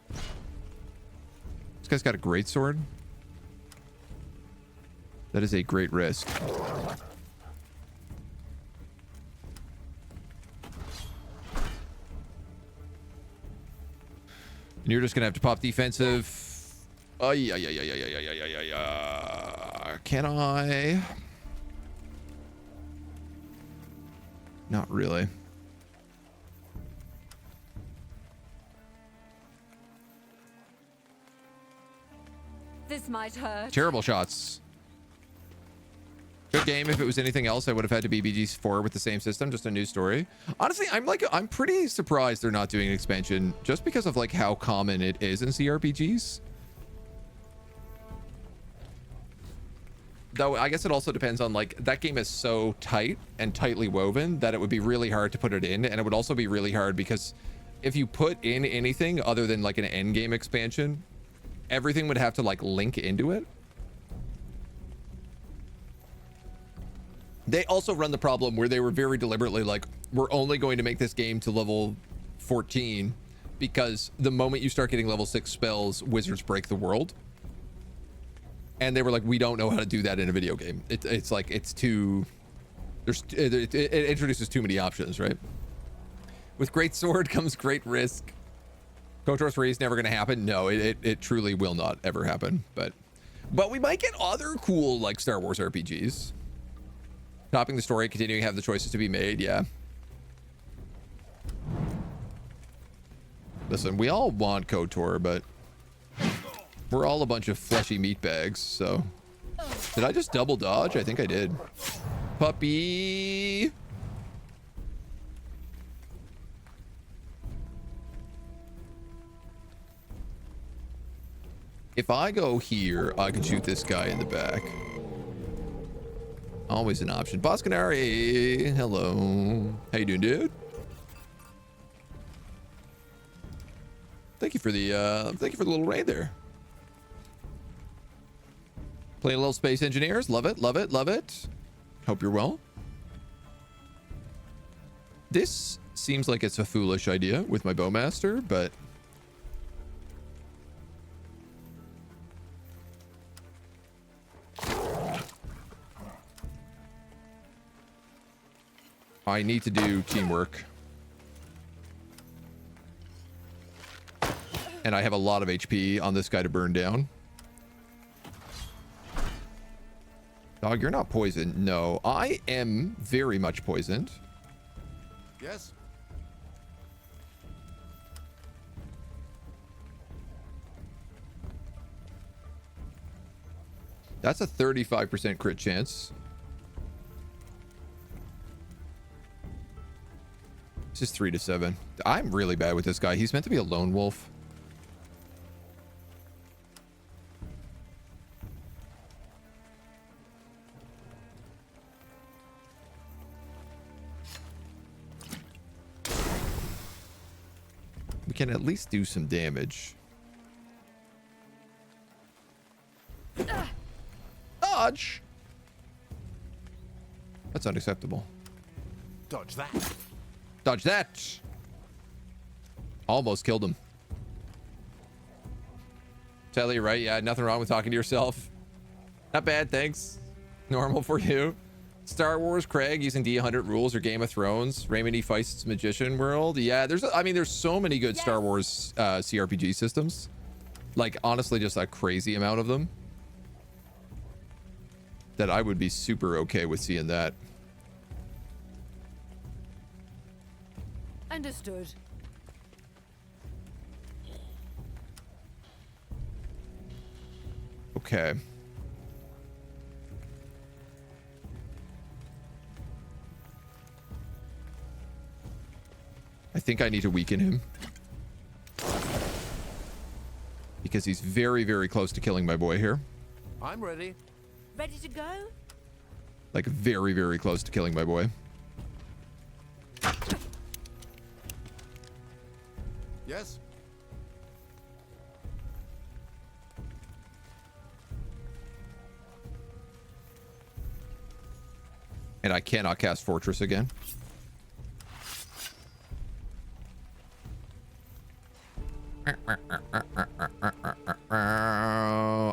This guy's got a great sword. That is a great risk. And you're just going to have to pop defensive. Can I? Not really. This might hurt. Terrible shots. Good game. If it was anything else, I would have had to be BG4 with the same system. Just a new story. Honestly, I'm pretty surprised they're not doing an expansion just because of like how common it is in CRPGs. Though I guess it also depends on like that game is so tight and tightly woven that it would be really hard to put it in, and it would also be really hard because if you put in anything other than like an end game expansion, everything would have to like link into it. They also run the problem where they were very deliberately like, we're only going to make this game to level 14 because the moment you start getting level 6 spells, wizards break the world. And they were like, we don't know how to do that in a video game. It's like, it's too, it introduces too many options, right? With great sword comes great risk. KOTOR 3 is never going to happen. No, it truly will not ever happen. But we might get other cool like Star Wars RPGs. Topping the story, continuing to have the choices to be made. Yeah. Listen, we all want KOTOR, but we're all a bunch of fleshy meatbags. So did I just double dodge? I think I did. Puppy. If I go here, I can shoot this guy in the back. Always an option. Boscanari, hello. How you doing, dude? Thank you for the little raid there. Playing a little Space Engineers. Love it, love it, love it. Hope you're well. This seems like it's a foolish idea with my Bowmaster, but I need to do teamwork. And I have a lot of HP on this guy to burn down. Dog, you're not poisoned. No, I am very much poisoned. Yes? That's a 35% crit chance. This is 3 to 7. I'm really bad with this guy. He's meant to be a lone wolf. We can at least do some damage. Dodge! That's unacceptable. Dodge that. Dodge that! Almost killed him. Telly, right? Yeah, nothing wrong with talking to yourself. Not bad, thanks. Normal for you. Star Wars, Craig using D100 rules or Game of Thrones. Raymond E. Feist's Magician World. Yeah, there's so many good Star Wars CRPG systems. Like, honestly, just a crazy amount of them. That I would be super okay with seeing that. Understood. Okay. I think I need to weaken him. Because he's very, very close to killing my boy here. I'm ready. Ready to go? Like, very, very close to killing my boy. Yes? And I cannot cast Fortress again.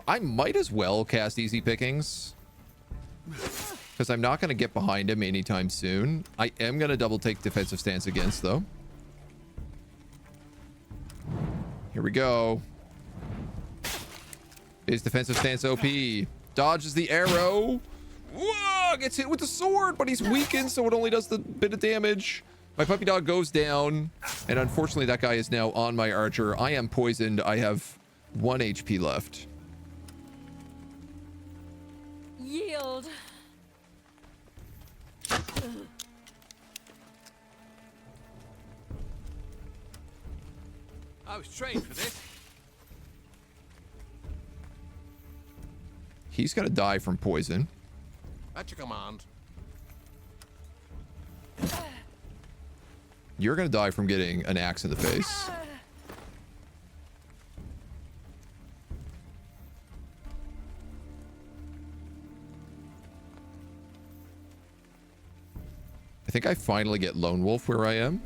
I might as well cast Easy Pickings. Because I'm not going to get behind him anytime soon. I am going to double take Defensive Stance against, though. Here we go. Is Defensive Stance OP. Dodges the arrow. Whoa! Gets hit with the sword, but he's weakened, so it only does the bit of damage. My puppy dog goes down, and unfortunately that guy is now on my archer. I am poisoned. I have 1 HP left. Yield. I was trained for this. He's gonna die from poison. At your command. You're gonna die from getting an axe in the face. I think I finally get Lone Wolf where I am.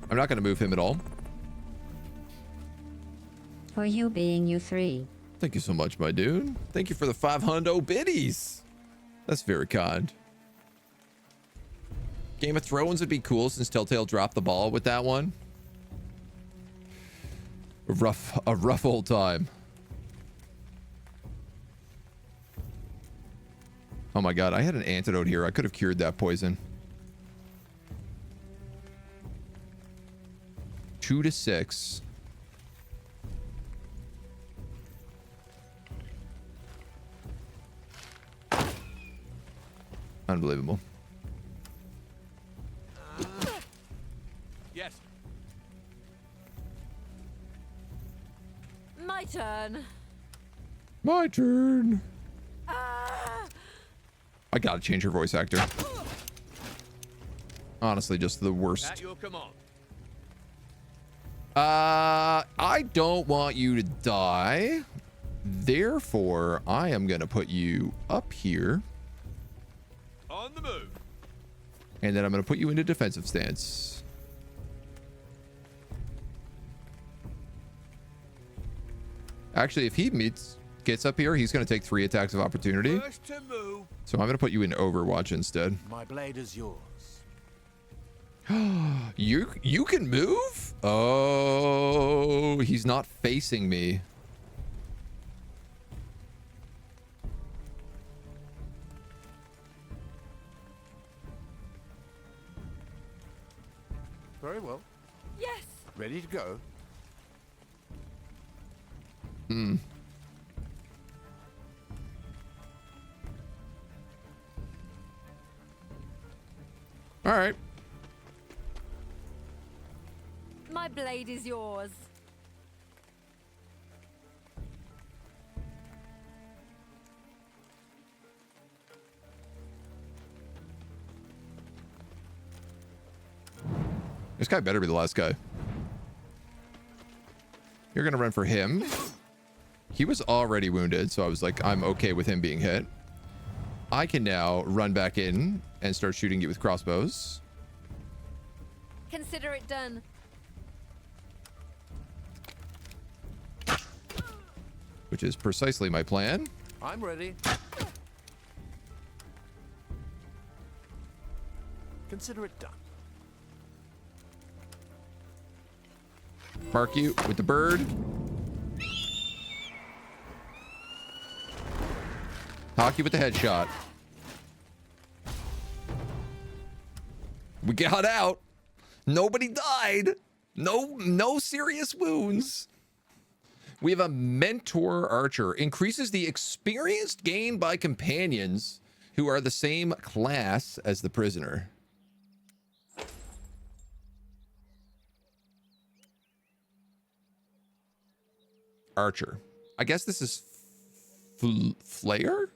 I'm not gonna move him at all. For you being you 3. Thank you so much, my dude. Thank you for the 500 biddies. That's very kind. Game of Thrones would be cool since Telltale dropped the ball with that one. A rough old time. Oh my god, I had an antidote here. I could have cured that poison. 2 to 6. Unbelievable. Yes. My turn. My turn. Ah! I gotta change her voice actor. Honestly, just the worst. At your command. I don't want you to die. Therefore, I am gonna put you up here. On the move. And then I'm gonna put you into defensive stance. Actually, if he gets up here, he's gonna take 3 attacks of opportunity. First to move. So I'm gonna put you in Overwatch instead. My blade is yours. You can move? Oh, he's not facing me. Very well. Yes. Ready to go. Hmm. All right. My blade is yours. This guy better be the last guy. You're gonna run for him. He was already wounded, so I was like, I'm okay with him being hit. I can now run back in and start shooting you with crossbows. Consider it done. Which is precisely my plan. I'm ready. Consider it done. Mark you with the bird. Talk you with the headshot. We got out. Nobody died. No serious wounds. We have a mentor archer. Increases the experience gained by companions who are the same class as the prisoner. Archer. I guess this is Flare?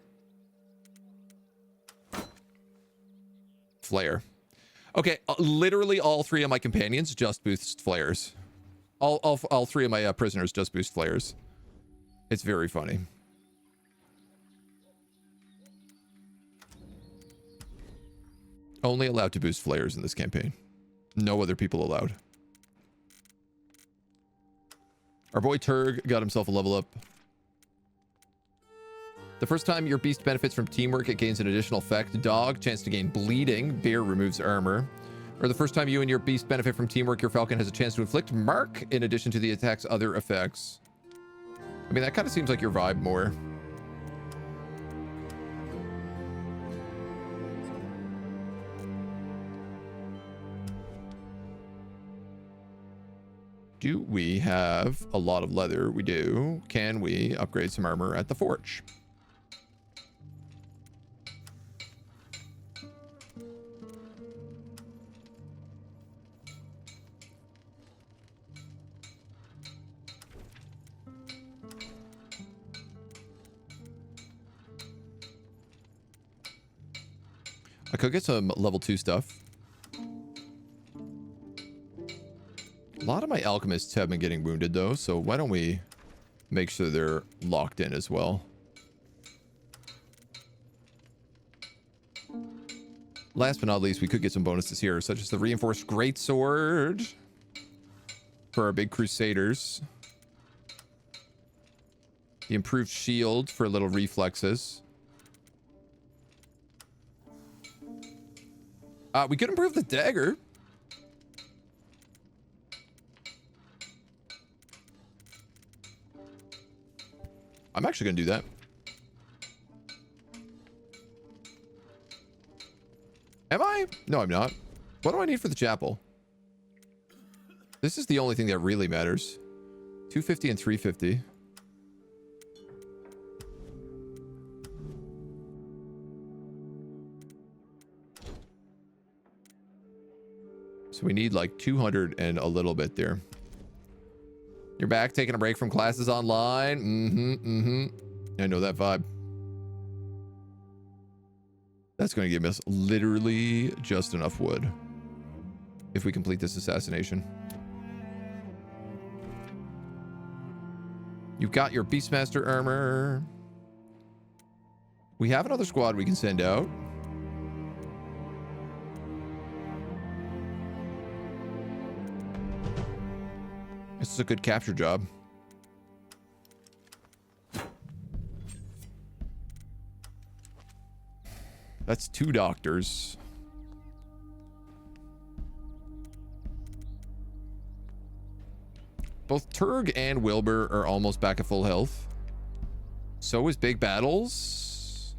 Flare. Okay, literally all three of my companions just boost flares. All three of my prisoners just boost flares. It's very funny. Only allowed to boost flares in this campaign. No other people allowed. Our boy Turg got himself a level up. The first time your beast benefits from teamwork, it gains an additional effect. Dog, chance to gain bleeding. Bear removes armor. Or the first time you and your beast benefit from teamwork, your falcon has a chance to inflict mark in addition to the attack's other effects. I mean, that kind of seems like your vibe more. Do we have a lot of leather? We do. Can we upgrade some armor at the forge? I could get some level 2 stuff. A lot of my alchemists have been getting wounded though, so why don't we make sure they're locked in as well. Last but not least, we could get some bonuses here, such as the reinforced greatsword for our big crusaders. The improved shield for little reflexes. We could improve the dagger. I'm actually going to do that. Am I? No, I'm not. What do I need for the chapel? This is the only thing that really matters. 250 and 350. So we need like 200 and a little bit there. You're back taking a break from classes online. I know that vibe. That's going to give us literally just enough wood if we complete this assassination. You've got your Beastmaster armor. We have another squad we can send out. This is a good capture job. That's 2 doctors. Both Turg and Wilbur are almost back at full health. So is Big Battles.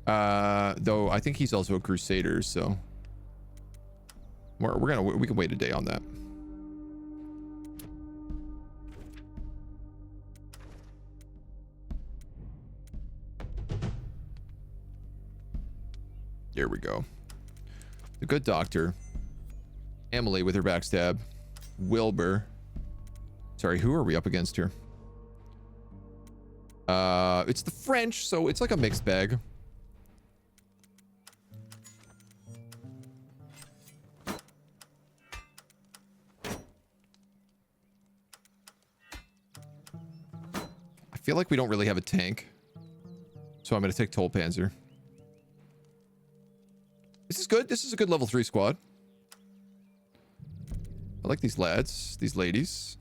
Though I think he's also a Crusader, so we can wait a day on that. There we go. The good doctor. Emily with her backstab. Wilbur. Sorry, who are we up against here? It's the French, so it's like a mixed bag. I feel like we don't really have a tank, so I'm going to take Toll Panzer. This is good. This is a good level 3 squad. I like these lads, these ladies.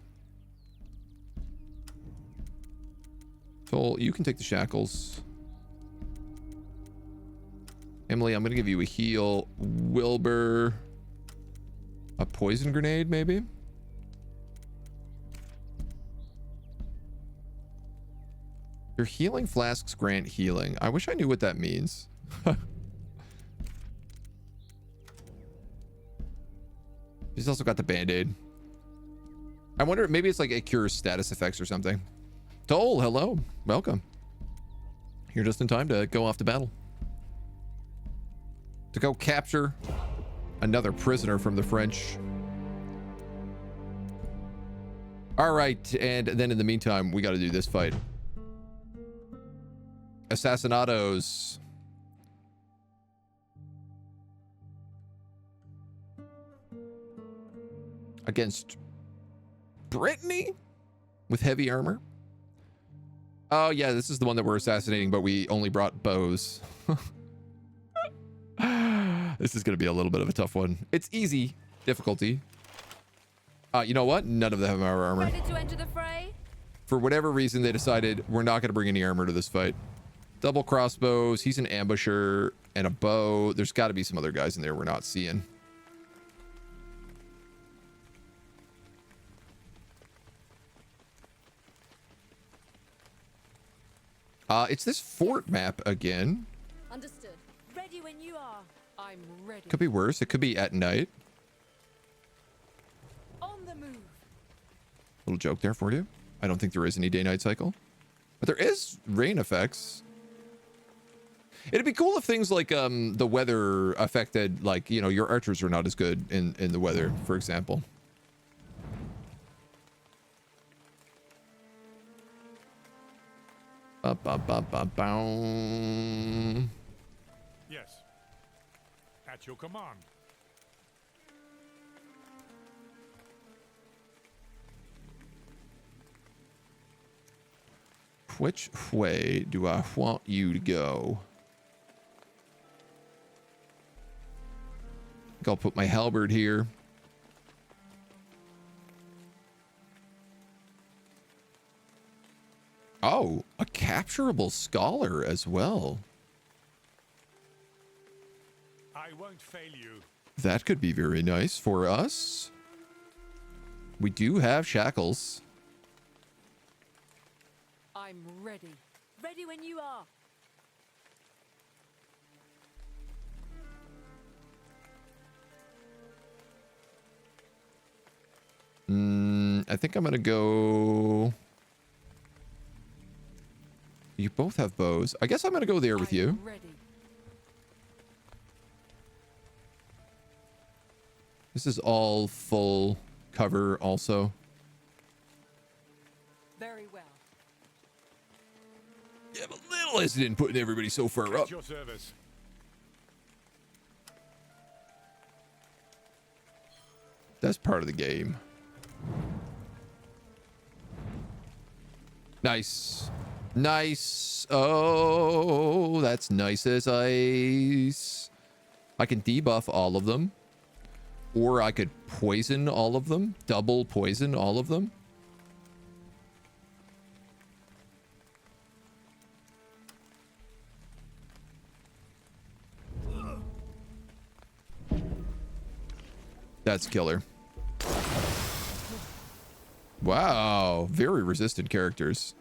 Toll, you can take the shackles. Emily, I'm going to give you a heal. Wilbur, a poison grenade, maybe? Your healing flasks grant healing. I wish I knew what that means. He's also got the band-aid. I wonder, maybe it's like it cures status effects or something. Toll, hello. Welcome. You're just in time to go off to battle. To go capture another prisoner from the French. All right, and then in the meantime, we got to do this fight. Assassinados. Against Brittany with heavy armor. Oh yeah, this is the one that we're assassinating, but we only brought bows. This is going to be a little bit of a tough one. It's easy difficulty. You know what? None of them have our armor. Ready to enter the fray? For whatever reason, they decided we're not going to bring any armor to this fight. Double crossbows. He's an ambusher and a bow. There's got to be some other guys in there we're not seeing. It's this fort map again. Understood. Ready when you are. I'm ready. Could be worse. It could be at night. On the move. Little joke there for you. I don't think there is any day-night cycle, but there is rain effects. It'd be cool if things like the weather affected, like, you know, your archers are not as good in the weather, for example. Yes. At your command. Which way do I want you to go? I think I'll put my halberd here. Oh, a capturable scholar as well. I won't fail you. That could be very nice for us. We do have shackles. I'm ready. Ready when you are. I think I'm gonna go. You both have bows. I guess I'm gonna go there with you. Ready. This is all full cover also. Very well. Yeah, I'm a little hesitant putting everybody so far up. At your service. That's part of the game. Nice. Nice. Oh, that's nice as ice. I can debuff all of them. Or I could poison all of them. Double poison all of them. That's killer. Wow, very resistant characters.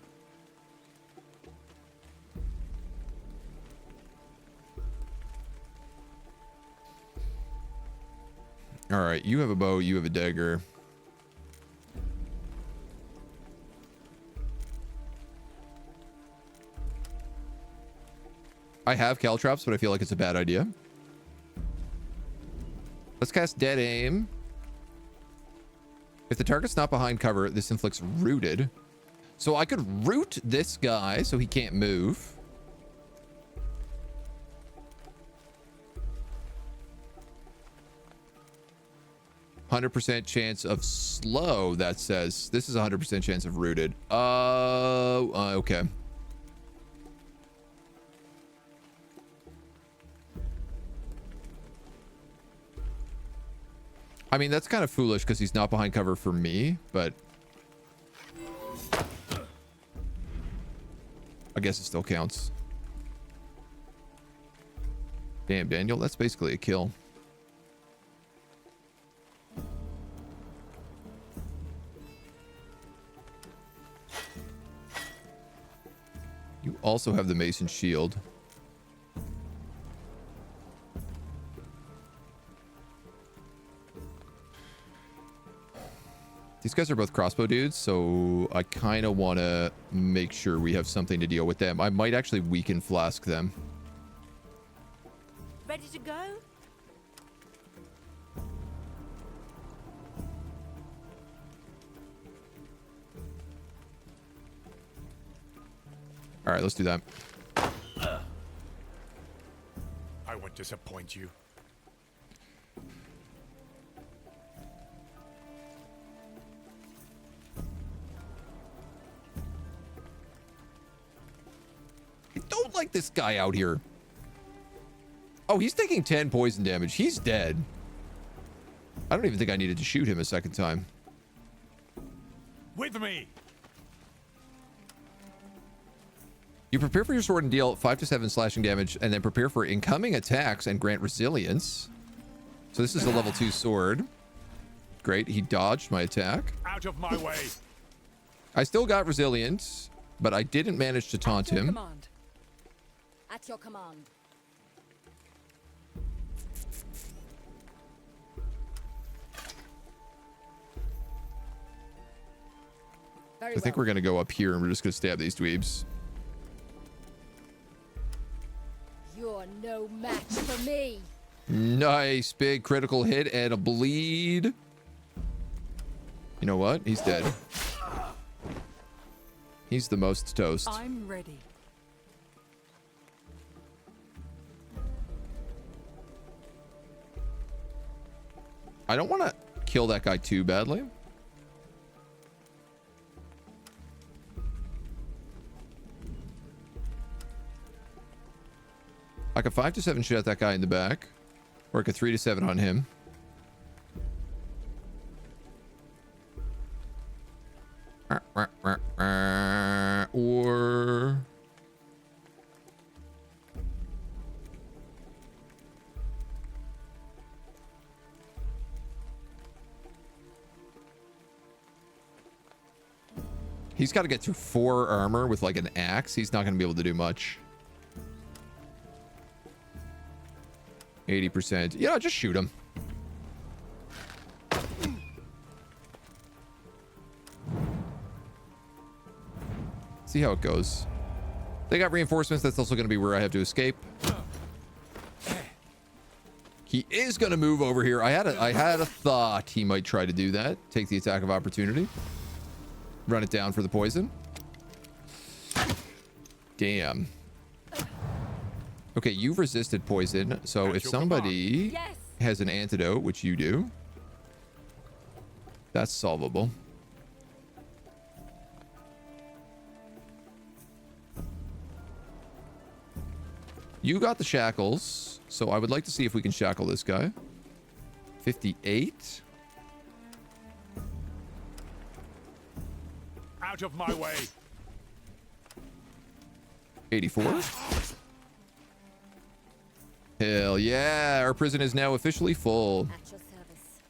All right, you have a bow, you have a dagger. I have caltrops, but I feel like it's a bad idea. Let's cast Dead Aim. If the target's not behind cover, this inflicts rooted. So I could root this guy so he can't move. %% chance of slow, that says. This is a 100% chance of rooted. Okay. I mean, that's kind of foolish because he's not behind cover for me, but I guess it still counts. Damn, Daniel, that's basically a kill. You also have the Mason shield. These guys are both crossbow dudes, so I kind of want to make sure we have something to deal with them. I might actually weaken flask them. Ready to go? All right, let's do that. I won't disappoint you. I don't like this guy out here. Oh, he's taking 10 poison damage. He's dead. I don't even think I needed to shoot him a second time. With me. You prepare for your sword and deal 5 to 7 slashing damage, and then prepare for incoming attacks and grant resilience. So this is a level 2 sword. Great, he dodged my attack. Out of my way. I still got resilience, but I didn't manage to taunt him. Command. At your command. I think we're going to go up here and we're just going to stab these dweebs. You're no match for me. Nice big critical hit and a bleed. You know what? He's dead. He's the most toast. I'm ready. I don't want to kill that guy too badly. I could 5 to 7 shoot at that guy in the back, or I could 3 to 7 on him. Or he's got to get through 4 armor with like an axe. He's not going to be able to do much. 80%. Yeah, just shoot him. See how it goes. They got reinforcements. That's also going to be where I have to escape. He is going to move over here. I had a thought he might try to do that. Take the attack of opportunity. Run it down for the poison. Damn. Okay, you've resisted poison, so if somebody has an antidote, which you do, that's solvable. You got the shackles, so I would like to see if we can shackle this guy. 58. Out of my way. 84. Hell yeah, our prison is now officially full. At your service.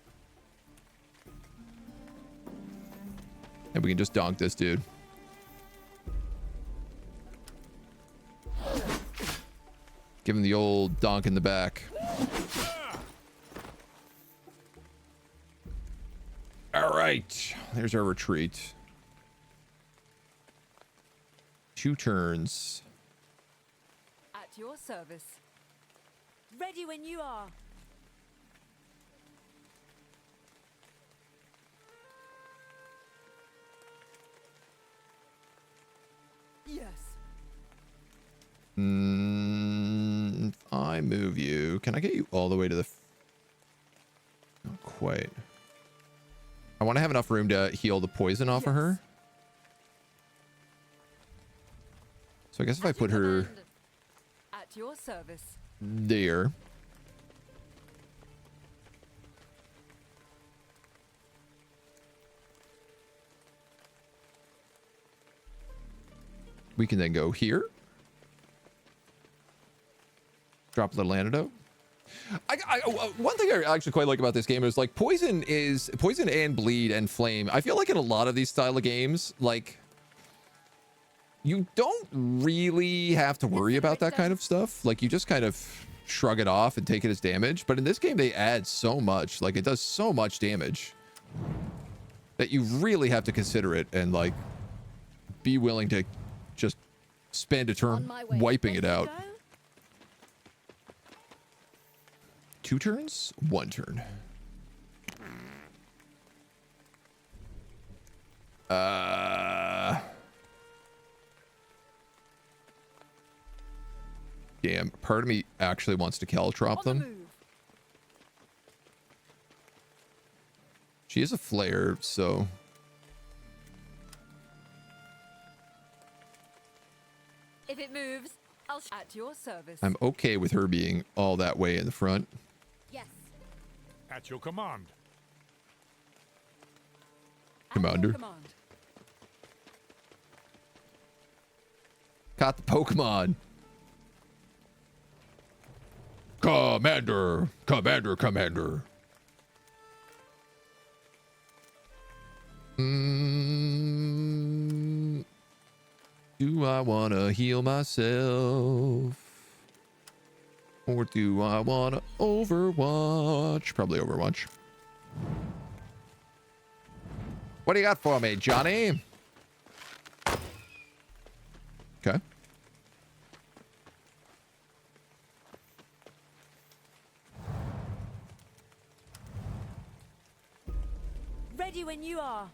And we can just donk this dude. Give him the old donk in the back. All right. There's our retreat. 2 turns. At your service. Ready when you are. Yes. If I move you, can I get you all the way to the... Not quite. I want to have enough room to heal the poison off of her. So I guess if I put her At your service. there. We can then go here. Drop a little antidote. One thing I actually quite like about this game is like poison and bleed and flame. I feel like in a lot of these style of games, like you don't really have to worry about that kind of stuff. Like you just kind of shrug it off and take it as damage. But in this game, they add so much, like it does so much damage that you really have to consider it and like be willing to just spend a turn wiping it out. 2 turns, 1 turn. Damn, part of me actually wants to caltrop them. She is a flare, so If it moves, I'll at your service. I'm okay with her being all that way in the front. Yes. At your command. Commander. Command. Caught the Pokemon. Commander. Commander. Do I want to heal myself? Or do I want to Overwatch? Probably Overwatch. What do you got for me, Johnny? Okay. Ready when you are.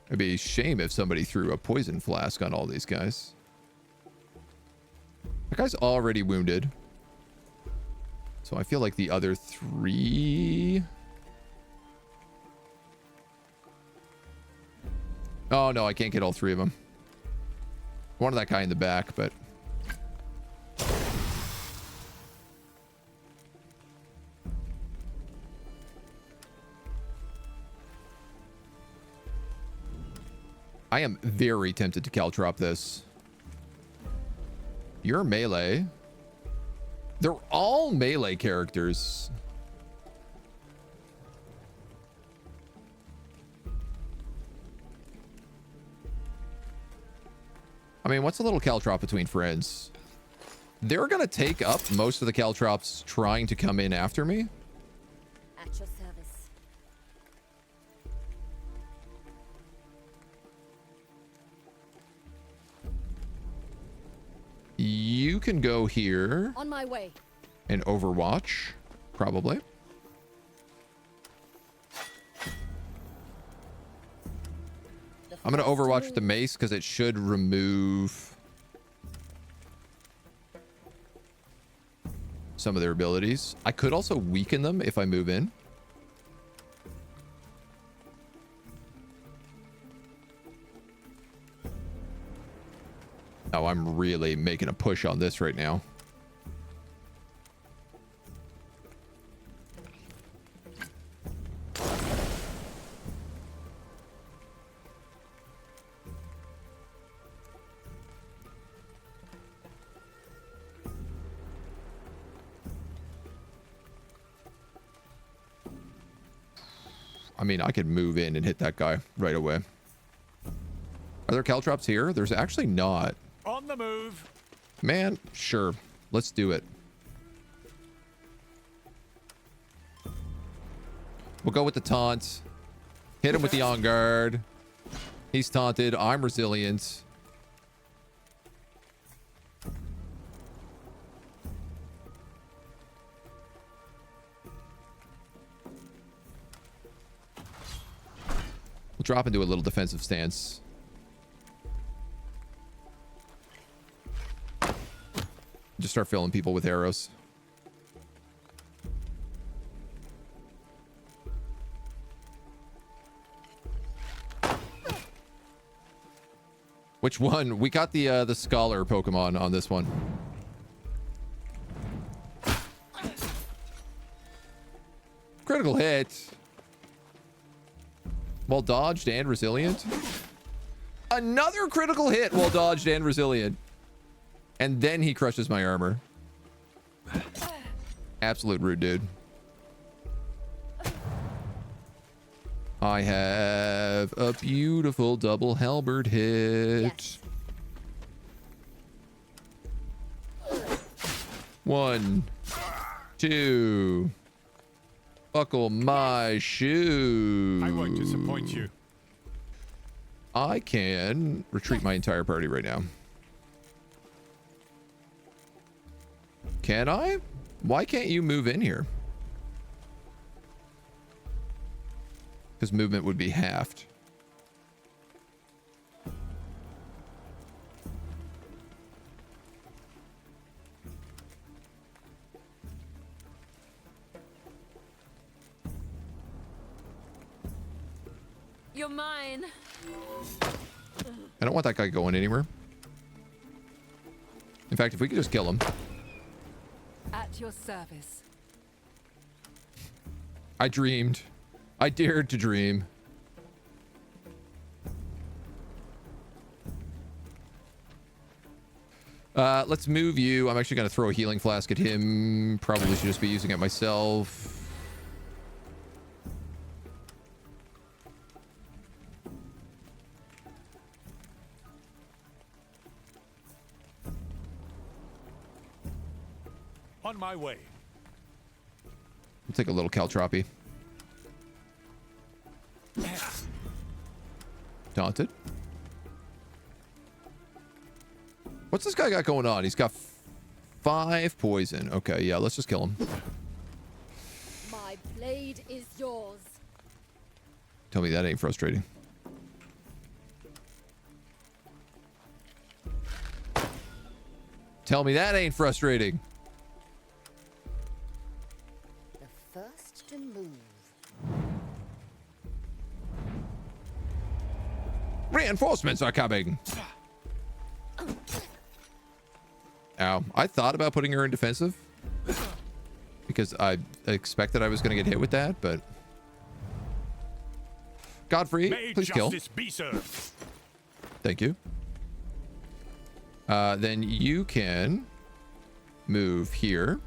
It'd be a shame if somebody threw a poison flask on all these guys. That guy's already wounded. So I feel like the other 3... Oh, no, I can't get all 3 of them. I wanted that guy in the back, but... I am very tempted to caltrop this. You're melee. They're all melee characters. I mean, what's a little caltrop between friends? They're gonna take up most of the caltrops trying to come in after me. At your service. You can go here On my way. and Overwatch, probably. I'm gonna Overwatch with the mace because it should remove some of their abilities. I could also weaken them if I move in. Oh, I'm really making a push on this right now. I mean, I could move in and hit that guy right away. Are there caltrops here? There's actually not. On the move. Man, sure. Let's do it. We'll go with the taunt. Hit him with the on guard. He's taunted. I'm resilient. We'll drop into a little defensive stance. Just start filling people with arrows. Which one? We got the scholar Pokemon on this one. Critical hit. Well dodged and resilient. Another critical hit while dodged and resilient. And then he crushes my armor. Absolute rude, dude. I have a beautiful double halberd hit. Yes. 1, 2. Buckle my shoe. I won't disappoint you. I can retreat my entire party right now. Can I? Why can't you move in here? Because movement would be halved. You're mine. I don't want that guy going anywhere. In fact, if we could just kill him. At your service. I dreamed. I dared to dream. Let's move you. I'm actually going to throw a healing flask at him. Probably should just be using it myself. On my way. We'll take a little caltroppy. Daunted. What's this guy got going on? He's got 5 poison. Okay, yeah, let's just kill him. My blade is yours. Tell me that ain't frustrating. Tell me that ain't frustrating. The first to move. Reinforcements are coming. Ow. I thought about putting her in defensive because I expected I was going to get hit with that, but Godfrey, May please kill. justice be served. Thank you. Then you can move here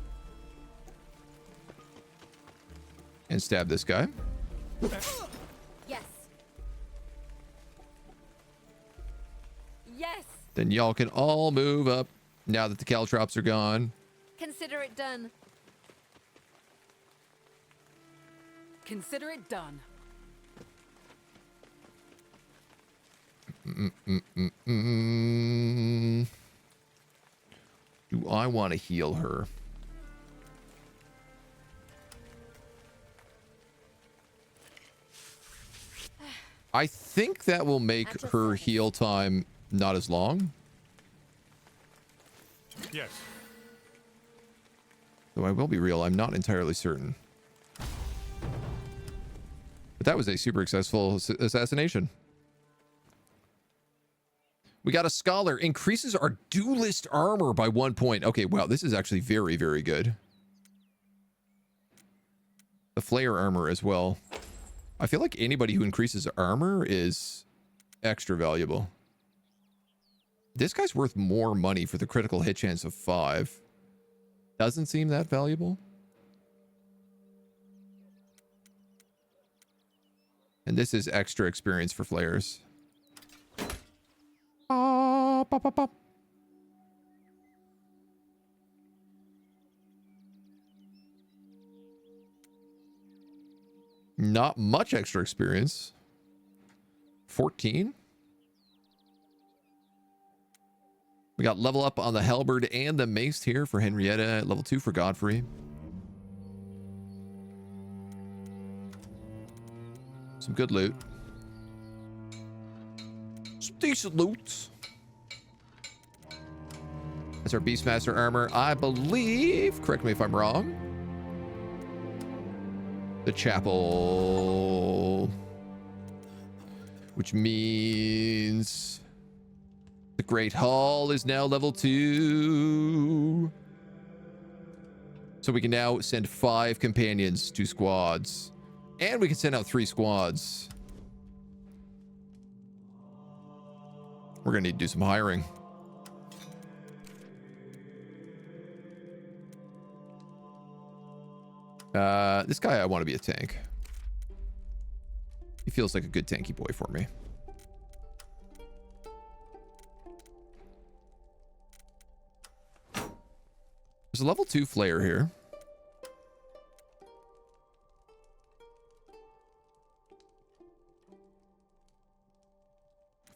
and stab this guy. Yes. Yes. Then y'all can all move up now that the caltrops are gone. Consider it done. Consider it done. Do I want to heal her? I think that will make her heal time not as long. Yes. Though I will be real, I'm not entirely certain. But that was a super successful assassination. We got a scholar. Increases our duelist armor by 1 point. Okay, wow, this is actually very, very good. The flare armor as well. I feel like anybody who increases armor is extra valuable. This guy's worth more money for the critical hit chance of 5. Doesn't seem that valuable. And this is extra experience for flayers. Not much extra experience. 14. We got level up on the halberd and the mace here for Henrietta. Level 2 for Godfrey. Some good loot. Some decent loot. That's our Beastmaster armor. I believe, correct me if I'm wrong, the chapel, which means the Great Hall is now level 2. So we can now send 5 companions to squads. And we can send out 3 squads. We're going to need to do some hiring. This guy, I want to be a tank. He feels like a good tanky boy for me. There's a level 2 flayer here.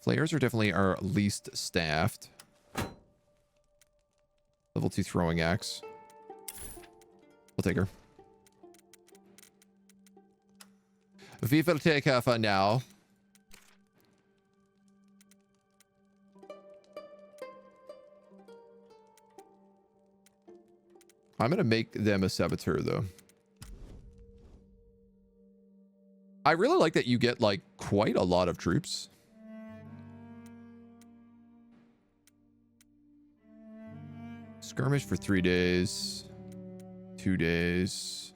Flayers are definitely our least staffed. Level 2 throwing axe. We'll take her. We will take her for now. I'm going to make them a saboteur, though. I really like that you get, like, quite a lot of troops. Skirmish for 3 days. 2 days.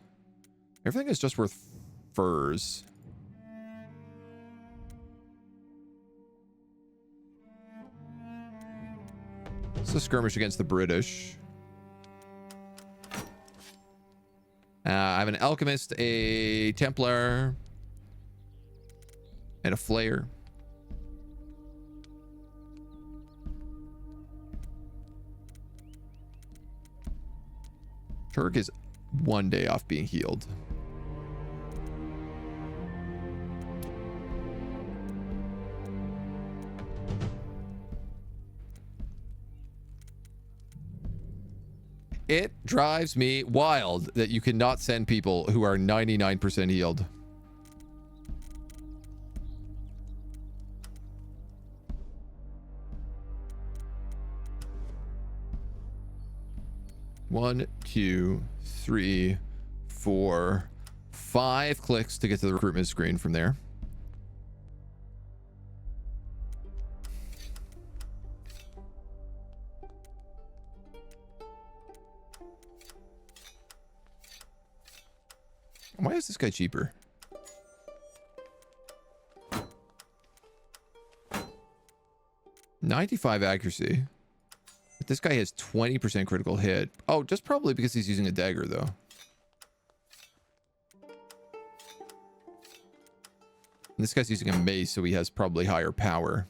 Everything is just worth furs. It's a skirmish against the British. I have an alchemist, a Templar, and a flayer. Turk is 1 day off being healed. It drives me wild that you cannot send people who are 99% healed. One, two, three, 4, 5 clicks to get to the recruitment screen from there. Why is this guy cheaper? .95 accuracy. But this guy has 20% critical hit. Oh, just probably because he's using a dagger, though. And this guy's using a mace, so he has probably higher power.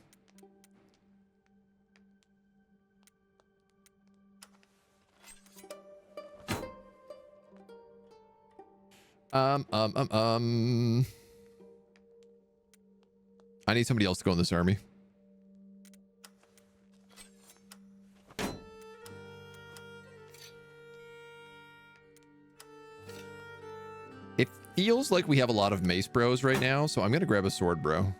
I need somebody else to go in this army. It feels like we have a lot of mace bros right now, so I'm gonna grab a sword bro.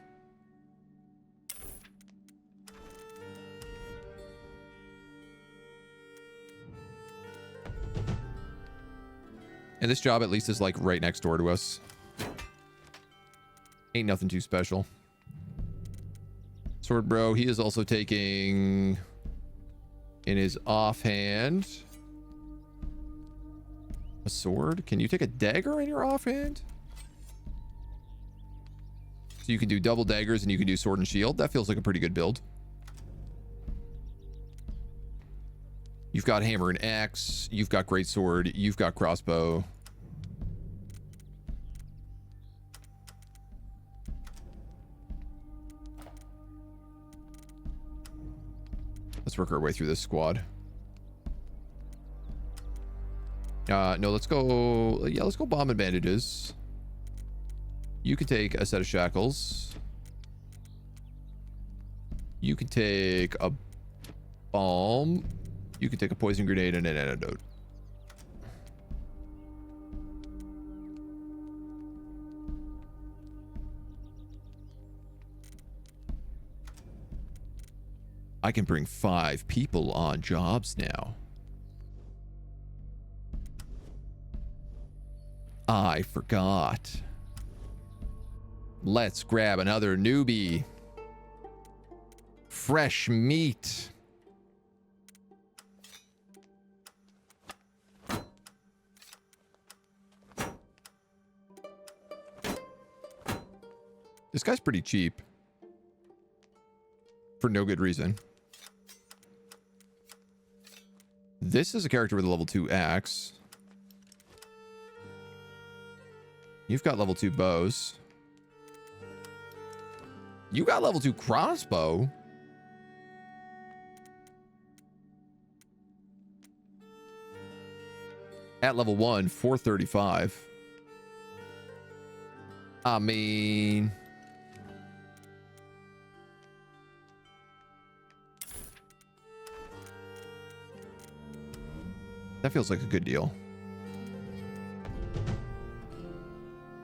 And this job at least is like right next door to us. Ain't nothing too special. Sword bro, he is also taking in his offhand a sword. Can you take a dagger in your offhand? So you can do double daggers and you can do sword and shield. That feels like a pretty good build. You've got hammer and axe. You've got great sword. You've got crossbow. Let's work our way through this squad. No, let's go. Yeah, let's go bomb and bandages. You can take a set of shackles. You can take a bomb. You can take a poison grenade and an antidote. I can bring 5 people on jobs now. I forgot. Let's grab another newbie. Fresh meat. This guy's pretty cheap. For no good reason. This is a character with a level 2 axe. You've got level 2 bows. You got level 2 crossbow. At level 1, 435. I mean... that feels like a good deal.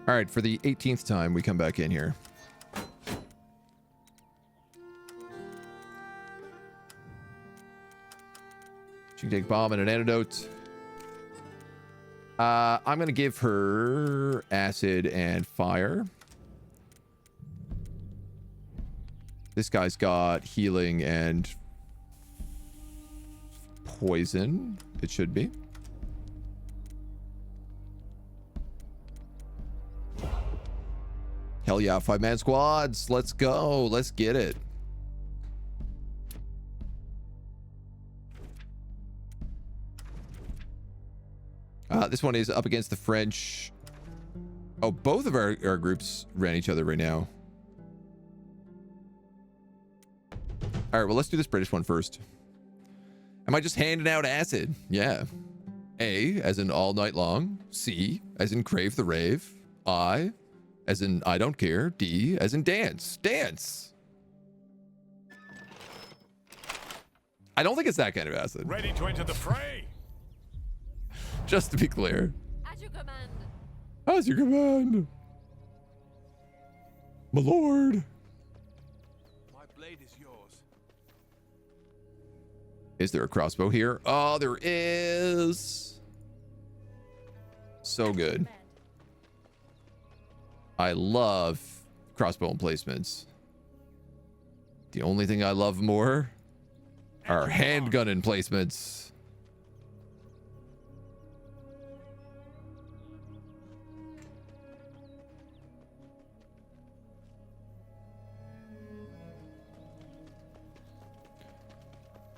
All right, for the 18th time, we come back in here. She can take bomb and an antidote. I'm going to give her acid and fire. This guy's got healing and poison. It should be. Hell yeah, 5-man squads. Let's go. Let's get it. This one is up against the French. Oh, both of our groups ran each other right now. All right, well, let's do this British one first. Am I just handing out acid? Yeah. A, as in all night long. C, as in crave the rave. I, as in I don't care. D, as in dance. Dance! I don't think it's that kind of acid. Ready to enter the fray. Just to be clear. At your command. As your command. My lord. My blade is yours. Is there a crossbow here? Oh, there is. So good. I love crossbow emplacements. The only thing I love more are handgun emplacements.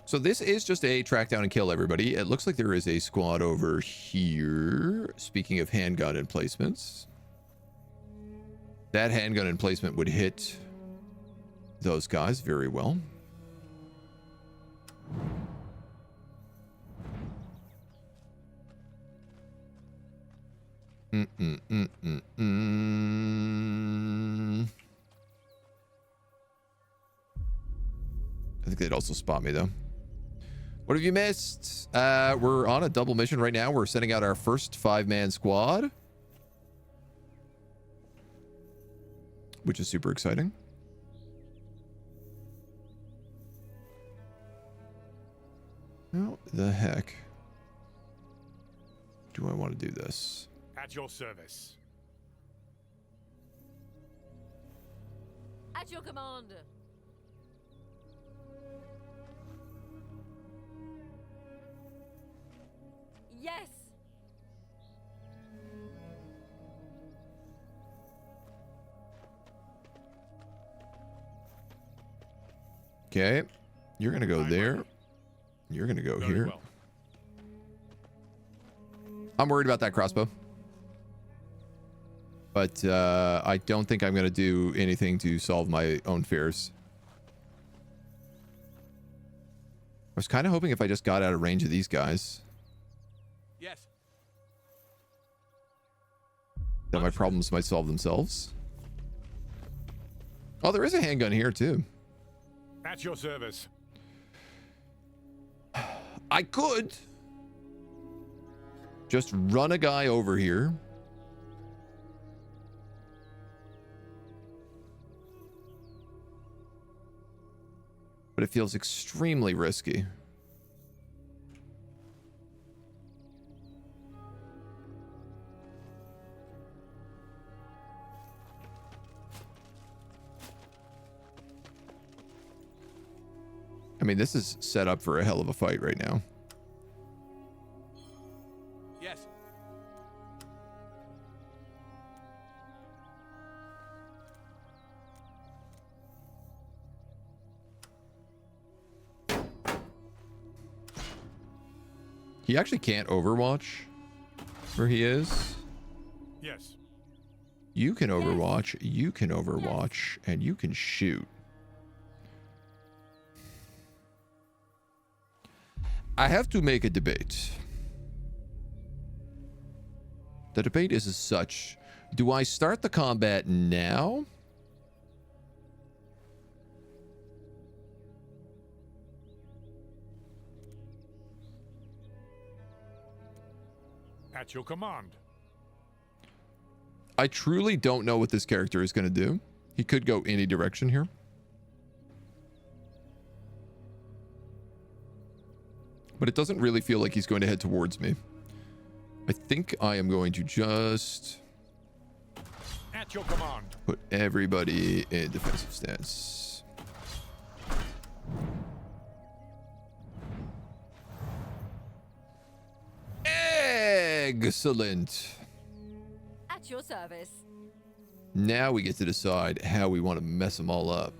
So this is just a track down and kill everybody. It looks like there is a squad over here. Speaking of handgun emplacements. That handgun emplacement would hit those guys very well. I think they'd also spot me though. What have you missed? We're on a double mission right now. We're sending out our first 5-man squad, which is super exciting. How the heck do I want to do this? At your service. At your command. Yes. Okay, you're gonna go there. You're gonna go Very here. well. I'm worried about that crossbow, but I don't think I'm gonna do anything to solve my own fears. was kind of hoping if I just got out of range of these guys Yes. that my problems might solve themselves. Oh, there is a handgun here too. At your service. I could just run a guy over here. But it feels extremely risky. I mean, this is set up for a hell of a fight right now. Yes. He actually can't overwatch where he is. Yes. You can overwatch, you can overwatch, and you can shoot. I have to make a debate. The debate is as such. Do I start the combat now? At your command. I truly don't know what this character is going to do. He could go any direction here. But it doesn't really feel like he's going to head towards me. I think I am going to just At your command. put everybody in defensive stance. Excellent. At your service. Now we get to decide how we want to mess them all up.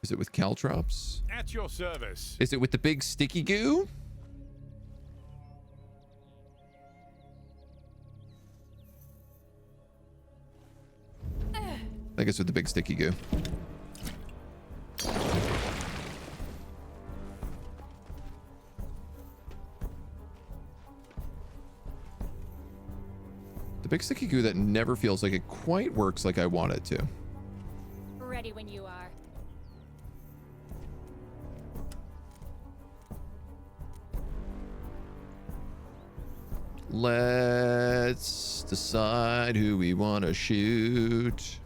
Is it with caltrops? At your service. Is it with the big sticky goo? I guess with the big sticky goo. The big sticky goo that never feels like it quite works like I want it to. Ready when you are. Let's decide who we want to shoot.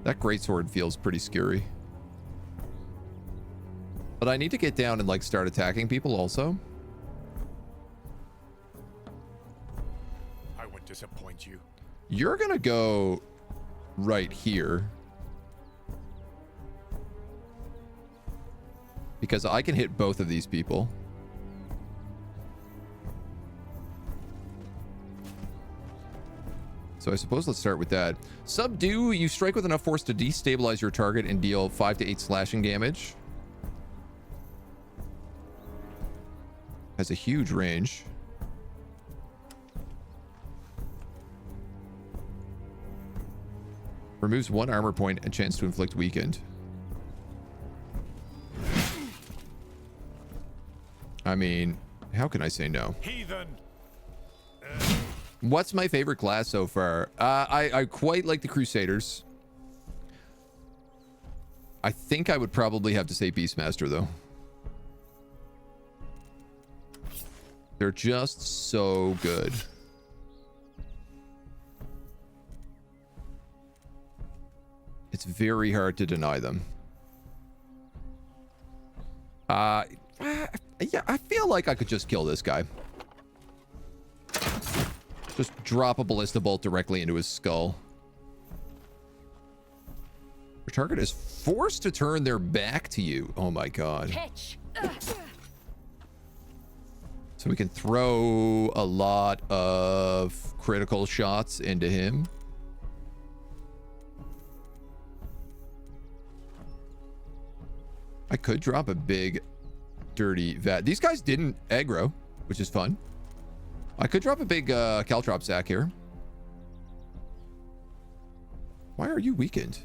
That greatsword feels pretty scary. But I need to get down and like start attacking people also. I won't disappoint you. You're gonna go right here. Because I can hit both of these people. So I suppose let's start with that. Subdue, you strike with enough force to destabilize your target and deal 5 to 8 slashing damage. Has a huge range. Removes 1 armor point and chance to inflict weakened. I mean, how can I say no? Heathen. What's my favorite class so far? I quite like the Crusaders. I think I would probably have to say Beastmaster, though. They're just so good. It's very hard to deny them. Yeah, I feel like I could just kill this guy. Just drop a ballista bolt directly into his skull. Your target is forced to turn their back to you. Oh my god. Catch. So we can throw a lot of critical shots into him. I could drop a big dirty vat. These guys didn't aggro, which is fun. I could drop a big caltrop sack here. Why are you weakened?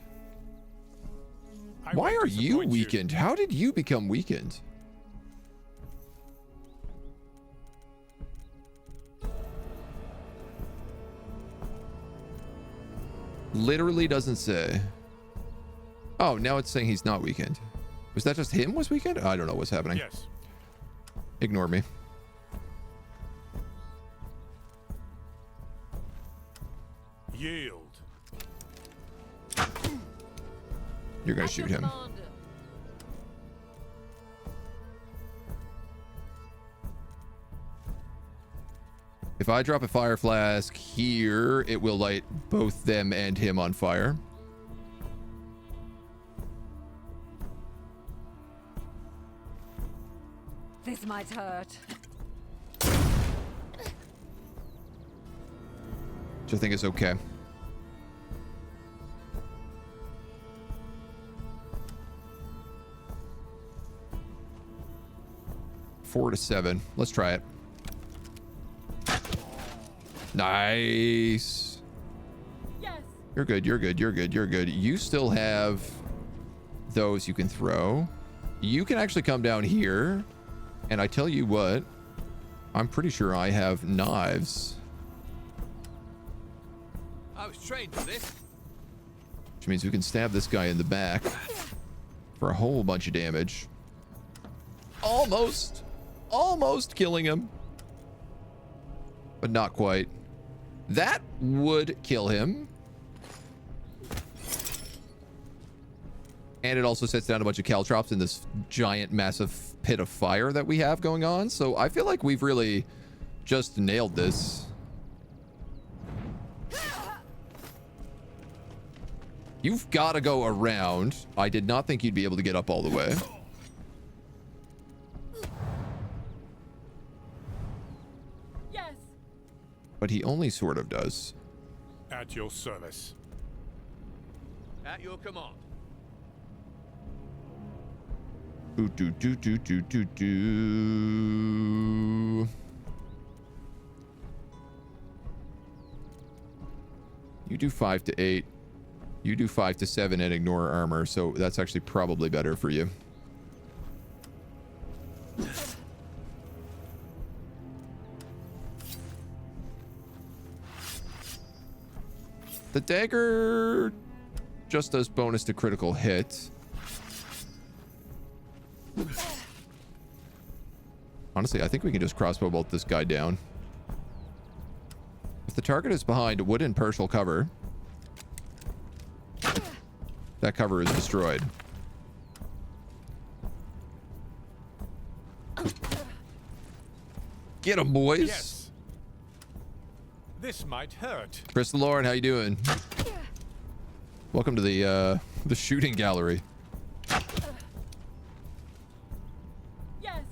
Why are you weakened? How did you become weakened? Literally doesn't say. Oh, now it's saying he's not weakened. Was that just him was weakened? I don't know what's happening. Yes. Ignore me. Yield. You're gonna At your shoot him. command. If I drop a fire flask here, it will light both them and him on fire. This might hurt. Which I think is okay. Four to 7. Let's try it. Nice. Yes. You're good. You're good. You're good. You're good. You still have those you can throw. You can actually come down here. And I tell you what, I'm pretty sure I have knives. I was trained for this. Which means we can stab this guy in the back for a whole bunch of damage. Almost killing him. But not quite. That would kill him. And it also sets down a bunch of caltrops in this giant, massive pit of fire that we have going on. So I feel like we've really just nailed this. You've got to go around. I did not think you'd be able to get up all the way. Yes. But he only sort of does. At your service. At your command. Do, do, do, do, do, do, do. You do 5 to 8. You do 5 to 7 and ignore armor, so that's actually probably better for you. The dagger just does bonus to critical hit. Honestly, I think we can just crossbow bolt this guy down. If the target is behind wood and partial cover, that cover is destroyed. Get him, boys. Yes. This might hurt. Chris the Lord, how you doing? Welcome to the shooting gallery. Yes.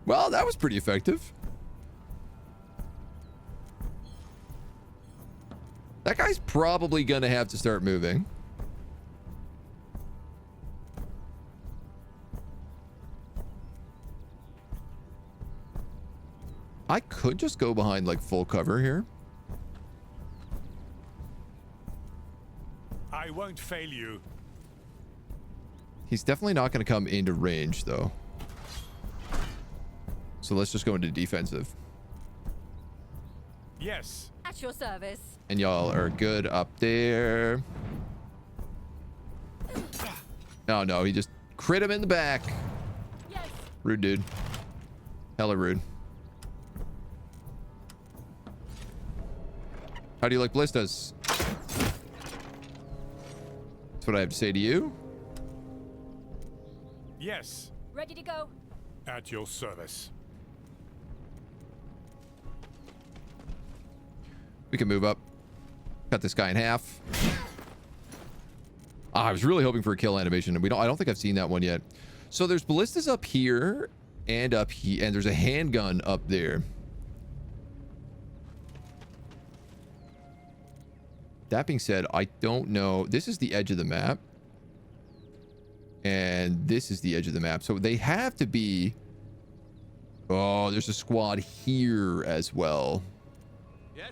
Well, that was pretty effective. That guy's probably gonna have to start moving. I could just go behind like full cover here. I won't fail you. He's definitely not going to come into range though. So let's just go into defensive. Yes. At your service. And y'all are good up there. Oh no, he just crit him in the back. Yes. Rude dude. Hella rude. How do you like ballistas? That's what I have to say to you. Yes. Ready to go. At your service. We can move up. Cut this guy in half. I was really hoping for a kill animation, and I don't think I've seen that one yet. So there's ballistas up here and up here, and there's a handgun up there. That being said, I don't know. This is the edge of the map. And this is the edge of the map. So they have to be... Oh, there's a squad here as well. Yes?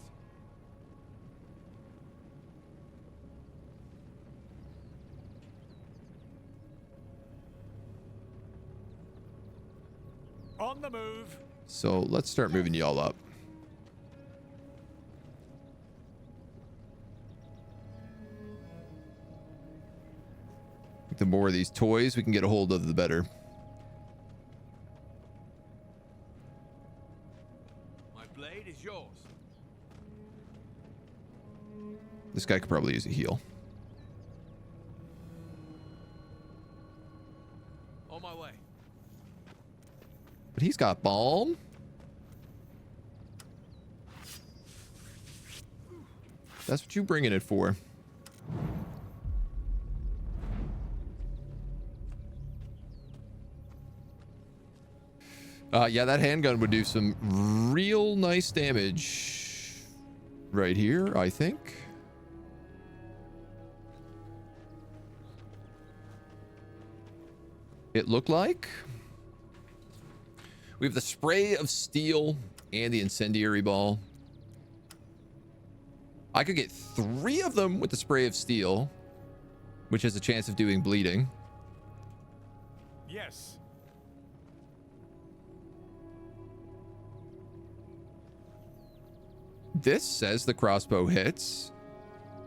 On the move. So let's start moving y'all up. The more of these toys we can get a hold of, the better. My blade is yours. This guy could probably use a heal. On my way. But he's got balm. That's what you bringing it for. Yeah, that handgun would do some real nice damage right here, I think. It looked like. We have the spray of steel and the incendiary ball. I could get 3 of them with the spray of steel, which has a chance of doing bleeding. Yes. This says the crossbow hits,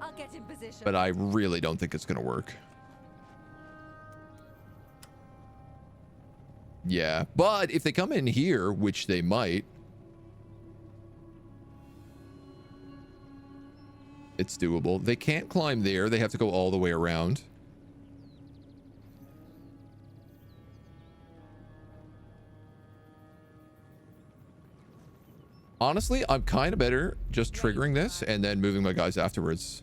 I'll get in position. but I really don't think it's going to work. Yeah, but if they come in here, which they might, it's doable. They can't climb there. They have to go all the way around. Honestly, I'm kind of better just triggering this and then moving my guys afterwards.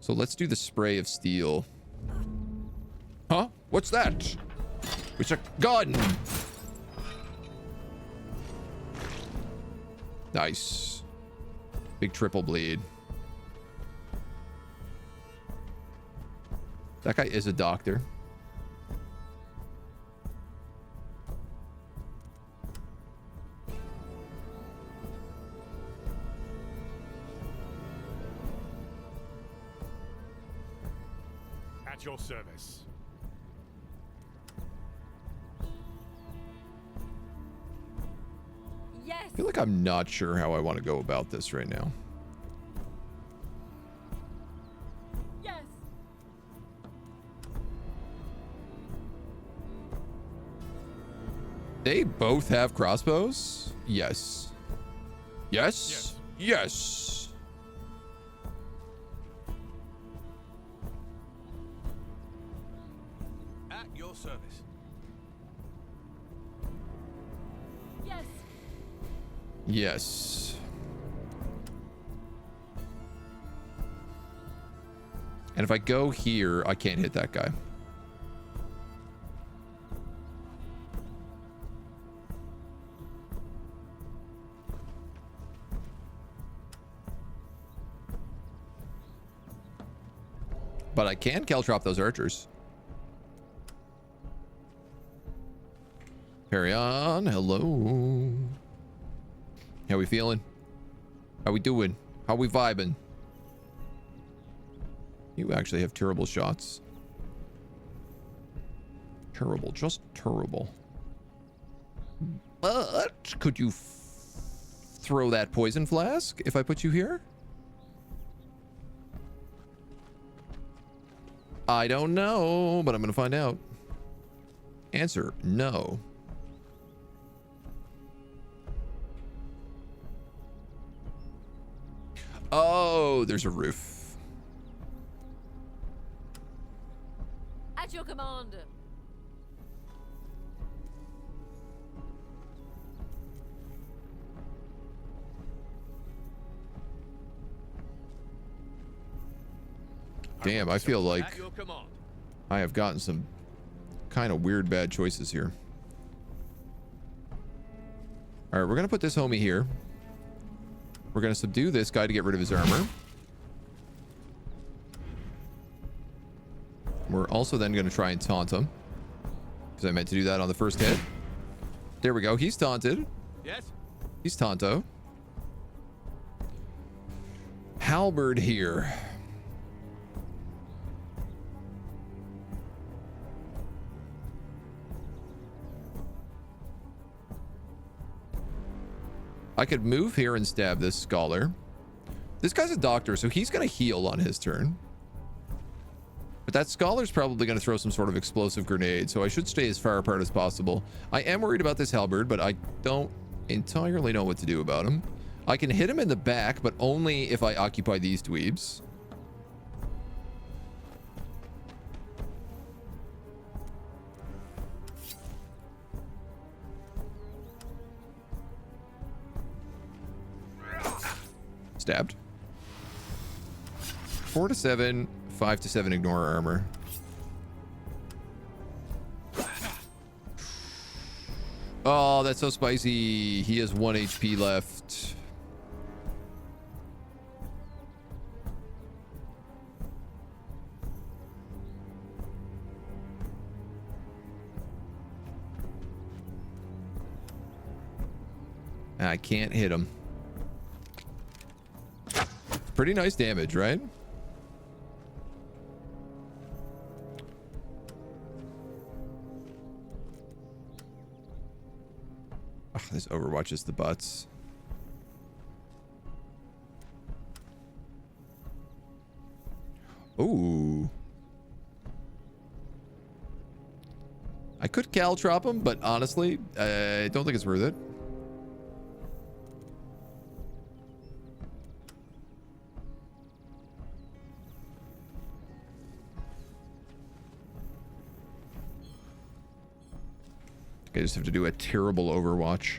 So let's do the spray of steel. Huh? What's that? It's a gun. Nice. Big triple bleed. That guy is a doctor. At your service. Yes. I feel like I'm not sure how I want to go about this right now. Yes. They both have crossbows? Yes. Yes. Yes. At your service. Yes. Yes. And if I go here, I can't hit that guy. But I can caltrop those archers. Carry on. Hello. How we feeling? How we doing? How we vibing? You actually have terrible shots. Terrible. Just terrible. But could you throw that poison flask if I put you here? I don't know, but I'm going to find out. Answer, no. Oh, there's a roof. At your command. Damn, I feel like At your command. I have gotten some kind of weird bad choices here. All right, we're going to put this homie here. We're going to subdue this guy to get rid of his armor. We're also then going to try and taunt him, because I meant to do that on the first hit. There we go. He's taunted. Yes? He's Tonto. Halberd here. I could move here and stab this scholar. This guy's a doctor, so he's going to heal on his turn. But that scholar's probably going to throw some sort of explosive grenade, so I should stay as far apart as possible. I am worried about this halberd, but I don't entirely know what to do about him. I can hit him in the back, but only if I occupy these dweebs. Stabbed. 4 to 7, 5 to 7 ignore armor. Oh, that's so spicy. He has 1 HP left. I can't hit him. Pretty nice damage, right? Ugh, this overwatches the butts. Ooh. I could caltrop him, but honestly, I don't think it's worth it. I just have to do a terrible overwatch.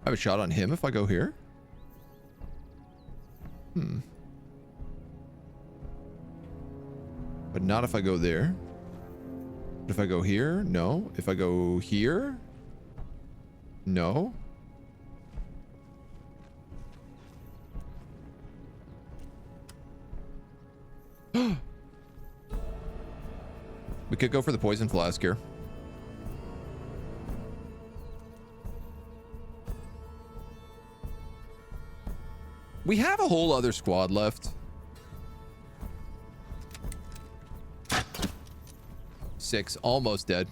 I have a shot on him if I go here. But not if I go there. But if I go here, no. If I go here, no. We could go for the poison flask here. We have a whole other squad left. 6, almost dead.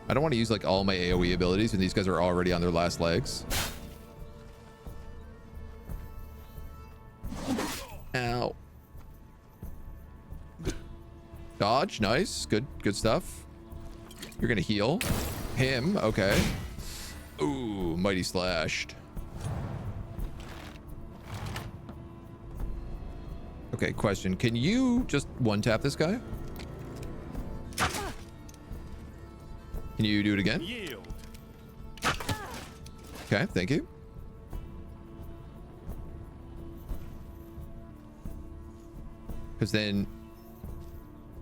I don't want to use like all my AoE abilities when these guys are already on their last legs. Ow. Dodge, nice. Good stuff. You're gonna heal him, okay. Ooh, mighty slashed. Okay, question. Can you just one-tap this guy? Can you do it again? Yield. Okay, thank you. Because then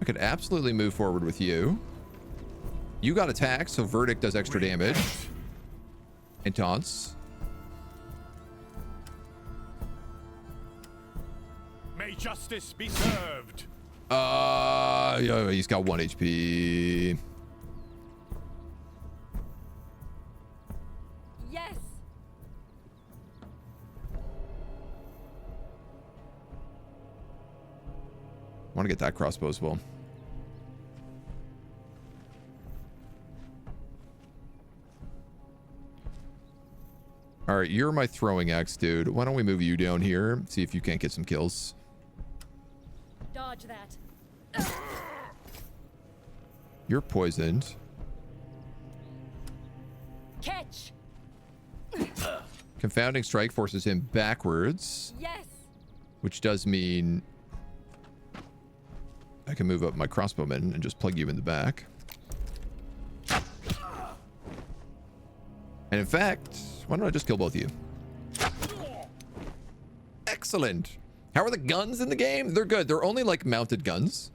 I could absolutely move forward with you. You got attacked, so Verdict does extra damage. And taunts. May justice be served. Yeah, he's got 1 HP. Yes. Want to get that crossbow as well. All right, you're my throwing axe, dude. Why don't we move you down here? See if you can't get some kills. Dodge that. You're poisoned. Catch. Confounding strike forces him backwards, Yes. which does mean I can move up my crossbowman and just plug you in the back. And in fact, why don't I just kill both of you? Excellent. How are the guns in the game? They're good. They're only like mounted guns.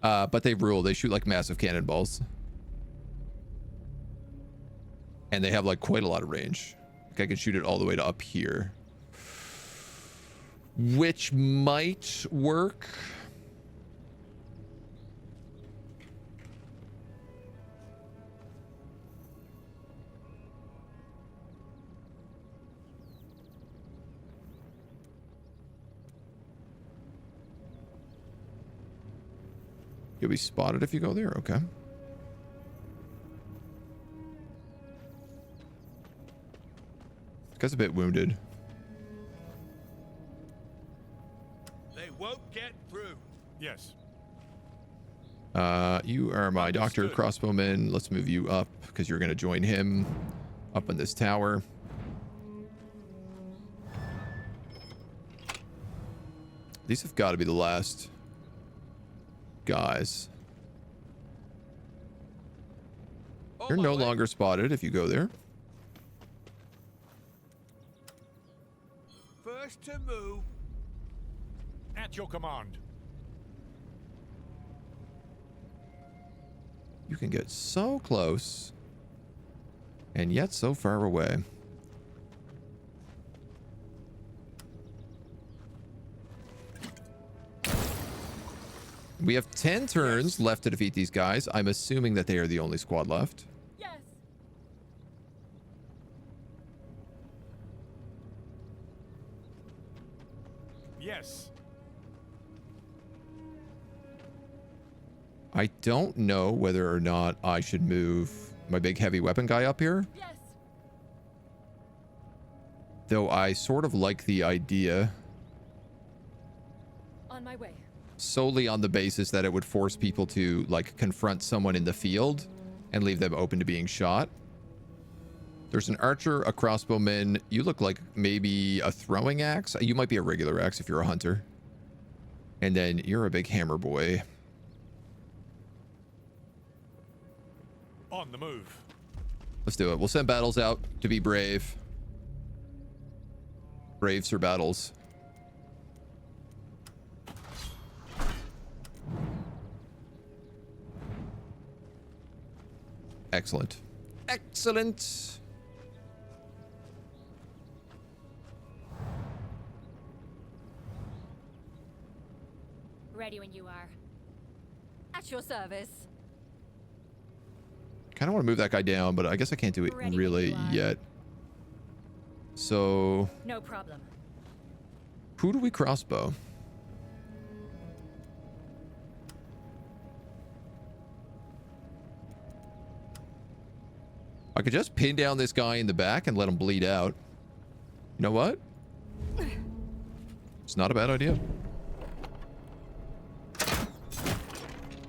But they rule. They shoot like massive cannonballs. And they have like quite a lot of range. Like I can shoot it all the way to up here. Which might work. You'll be spotted if you go there. Okay. Guy's a bit wounded. They won't get through. Yes. You are my doctor Understood. crossbowman. Let's move you up because you're going to join him up in this tower. These have got to be the last guys. On You're my no way. longer spotted if you go there. First to move. At your command. You can get so close and yet so far away. We have 10 turns left to defeat these guys. I'm assuming that they are the only squad left. Yes. Yes. I don't know whether or not I should move my big heavy weapon guy up here. Yes. Though I sort of like the idea On my way. solely on the basis that it would force people to like confront someone in the field and leave them open to being shot. There's an archer, a crossbowman. You look like maybe a throwing axe. You might be a regular axe if you're a hunter. And then you're a big hammer boy. On the move. Let's do it. We'll send battles out to be brave. Braves for battles. Excellent. Excellent. Ready when you are. At your service. Kind of want to move that guy down, but I guess I can't do it Ready when really you are. yet. So, No problem. who do we crossbow? I could just pin down this guy in the back and let him bleed out. You know what? It's not a bad idea.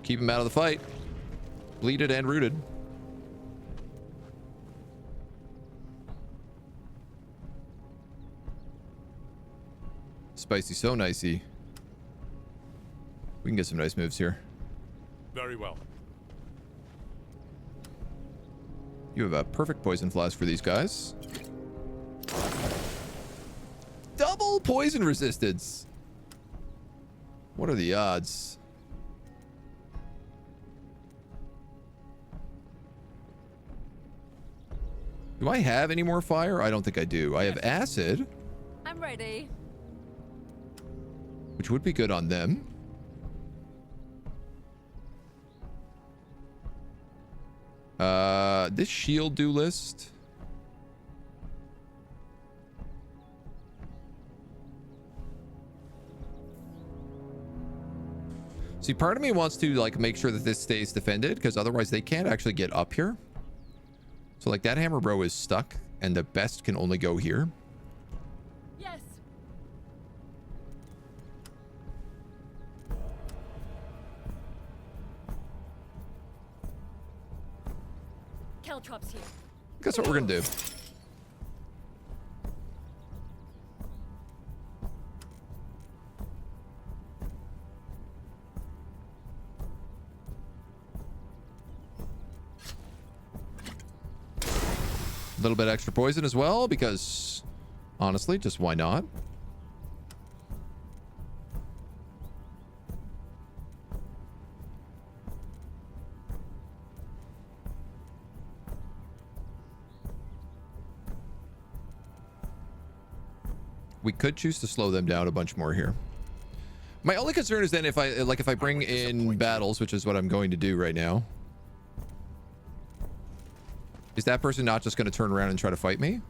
Keep him out of the fight. Bleeded and rooted. Spicy, so nicey. We can get some nice moves here. Very well. You have a perfect poison flask for these guys. Double poison resistance. What are the odds? Do I have any more fire? I don't think I do. I have acid, I'm ready. which would be good on them. This shield do list. See, part of me wants to like make sure that this stays defended because otherwise they can't actually get up here. So like that hammer bro is stuck and the best can only go here. Yes. Caltrops here. Guess what we're gonna do? A little bit extra poison as well because honestly, just why not? We could choose to slow them down a bunch more here. My only concern is then if I bring in battles, which is what I'm going to do right now. Is that person not just going to turn around and try to fight me?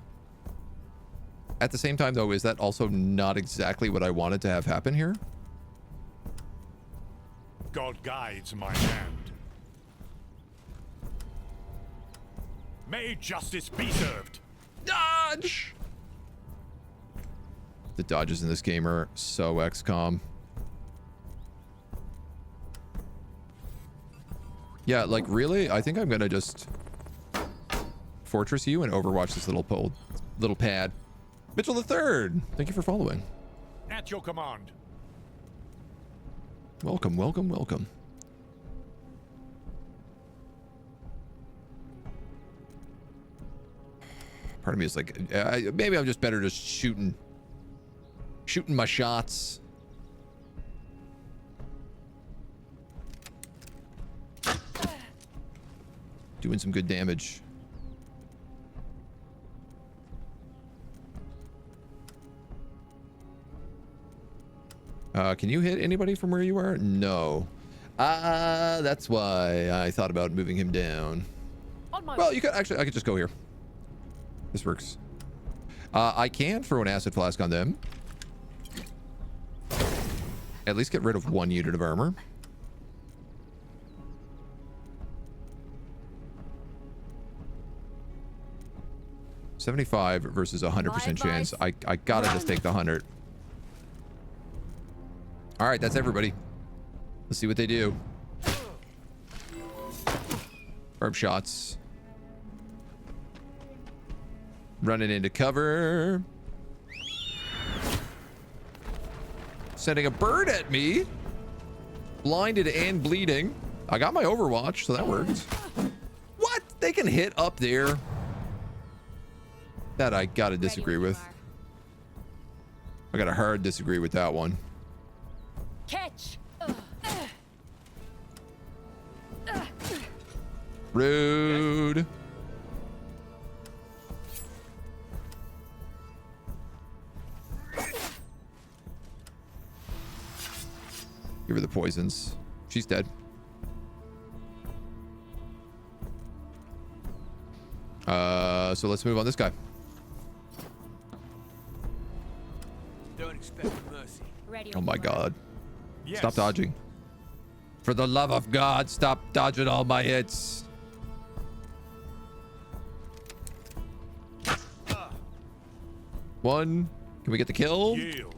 At the same time, though, is that also not exactly what I wanted to have happen here? God guides my hand. May justice be served. Dodge! The dodges in this game are so XCOM. Yeah, like, really? I think I'm gonna just fortress you and overwatch this little pad. Mitchell the Third, thank you for following. At your command. Welcome, welcome, welcome. Part of me is like, maybe I'm just better just shooting my shots. Doing some good damage. Can you hit anybody from where you are? No. That's why I thought about moving him down. Well, you could actually, I could just go here. This works. I can throw an acid flask on them. At least get rid of 1 unit of armor. $75 versus 100% chance. I gotta just take the 100. All right, that's everybody. Let's see what they do. Herb shots. Running into cover. Sending a bird at me. Blinded and bleeding. I got my Overwatch, so that works. What? They can hit up there? That I gotta disagree with. I gotta hard disagree with that one. Catch. Rude. Give her the poisons. She's dead. So let's move on this guy. Don't expect mercy. Ready Oh when my you are. god. Yes. Stop dodging. For the love of God, stop dodging all my hits. One. Can we get the kill? Yield.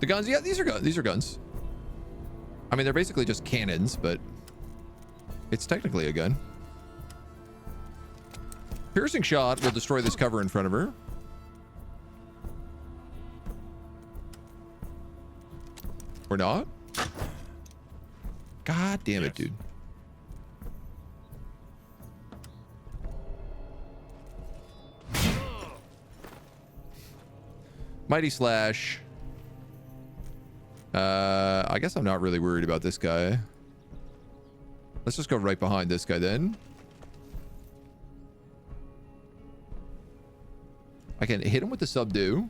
The guns? Yeah, these are guns. These are guns. I mean, they're basically just cannons, but it's technically a gun. Piercing shot will destroy this cover in front of her. Or not? God damn it, dude. Mighty Slash. I guess I'm not really worried about this guy. Let's just go right behind this guy then. I can hit him with the subdue,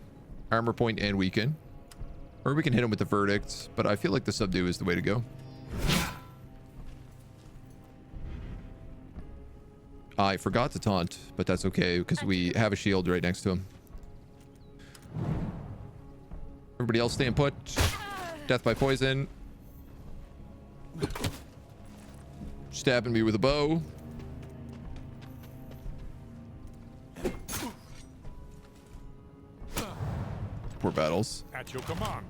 armor point, and weaken. Or we can hit him with the verdict, but I feel like the subdue is the way to go. I forgot to taunt, but that's okay because we have a shield right next to him. Everybody else staying put. Death by poison. Stabbing me with a bow. Poor battles. At your command.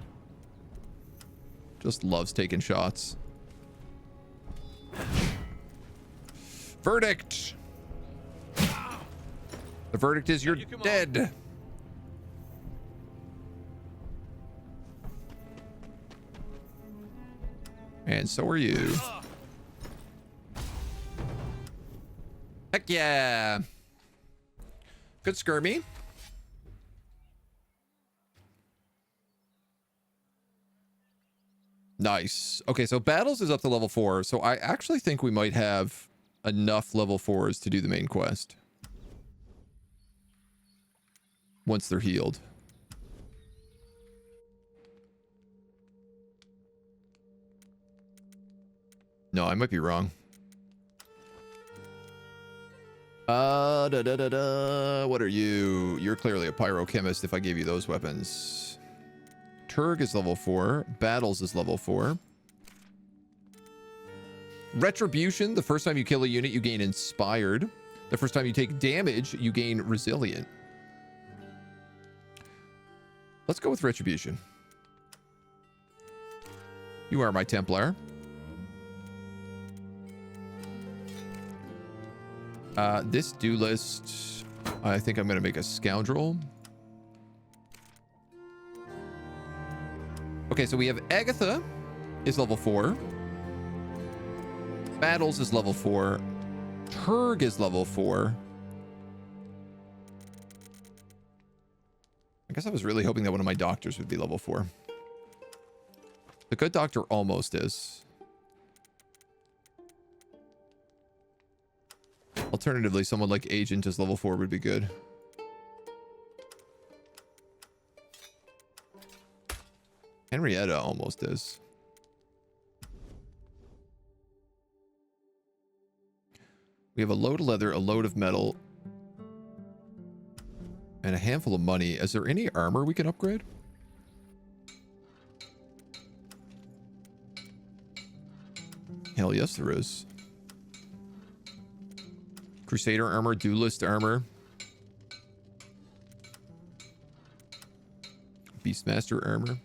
Just loves taking shots. Verdict. The verdict is you're dead. And so are you. Heck yeah. Good skirmy. Nice. Okay, so battles is up to level 4. So I actually think we might have enough level 4s to do the main quest. once they're healed. No, I might be wrong. What are you? You're clearly a pyrochemist if I gave you those weapons. Turg is level 4. Battles is level 4. Retribution. The first time you kill a unit, you gain inspired. The first time you take damage, you gain resilient. Let's go with retribution. You are my Templar. This duelist, I think I'm going to make a scoundrel. Okay, so we have Agatha is level 4. Battles is level 4. Turg is level 4. I guess I was really hoping that one of my doctors would be level 4. The good doctor almost is. Alternatively, someone like Agent as level 4 would be good. Henrietta almost is. We have a load of leather, a load of metal, and a handful of money. Is there any armor we can upgrade? Hell yes, there is. Crusader armor, duelist armor. Beastmaster armor.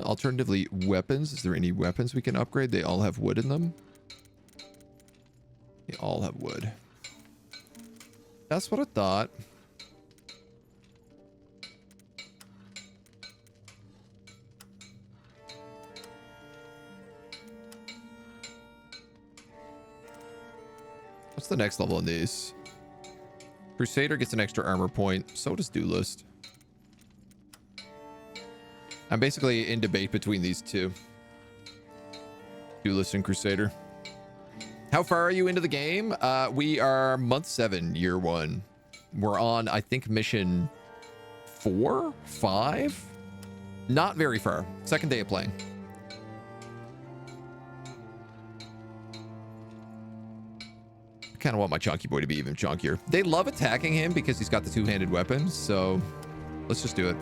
Alternatively, weapons. Is there any weapons we can upgrade? They all have wood in them. They all have wood. That's what I thought. What's the next level in these? Crusader gets an extra armor point. So does Duelist. I'm basically in debate between these two. Duelist and Crusader. How far are you into the game? We are month 7, year 1. We're on, I think, mission 4? 5? Not very far. Second day of playing. I kind of want my chunky boy to be even chunkier. They love attacking him because he's got the two-handed weapons, so let's just do it.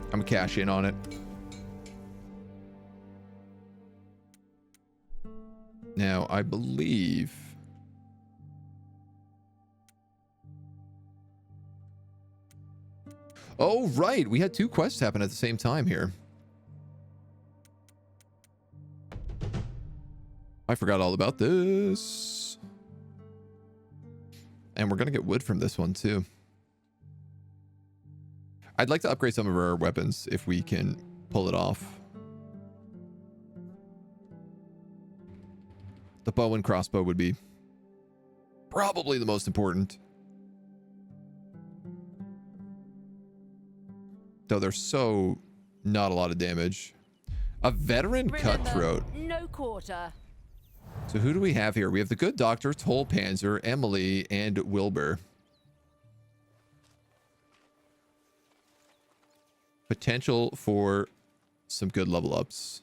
I'm gonna cash in on it. Now, I believe... Oh, right. We had 2 quests happen at the same time here. I forgot all about this. And we're going to get wood from this one, too. I'd like to upgrade some of our weapons if we can pull it off. The bow and crossbow would be probably the most important. Though they're so not a lot of damage. A veteran cutthroat. No quarter. So who do we have here? We have the good doctor, Toll Panzer, Emily, and Wilbur. Potential for some good level ups.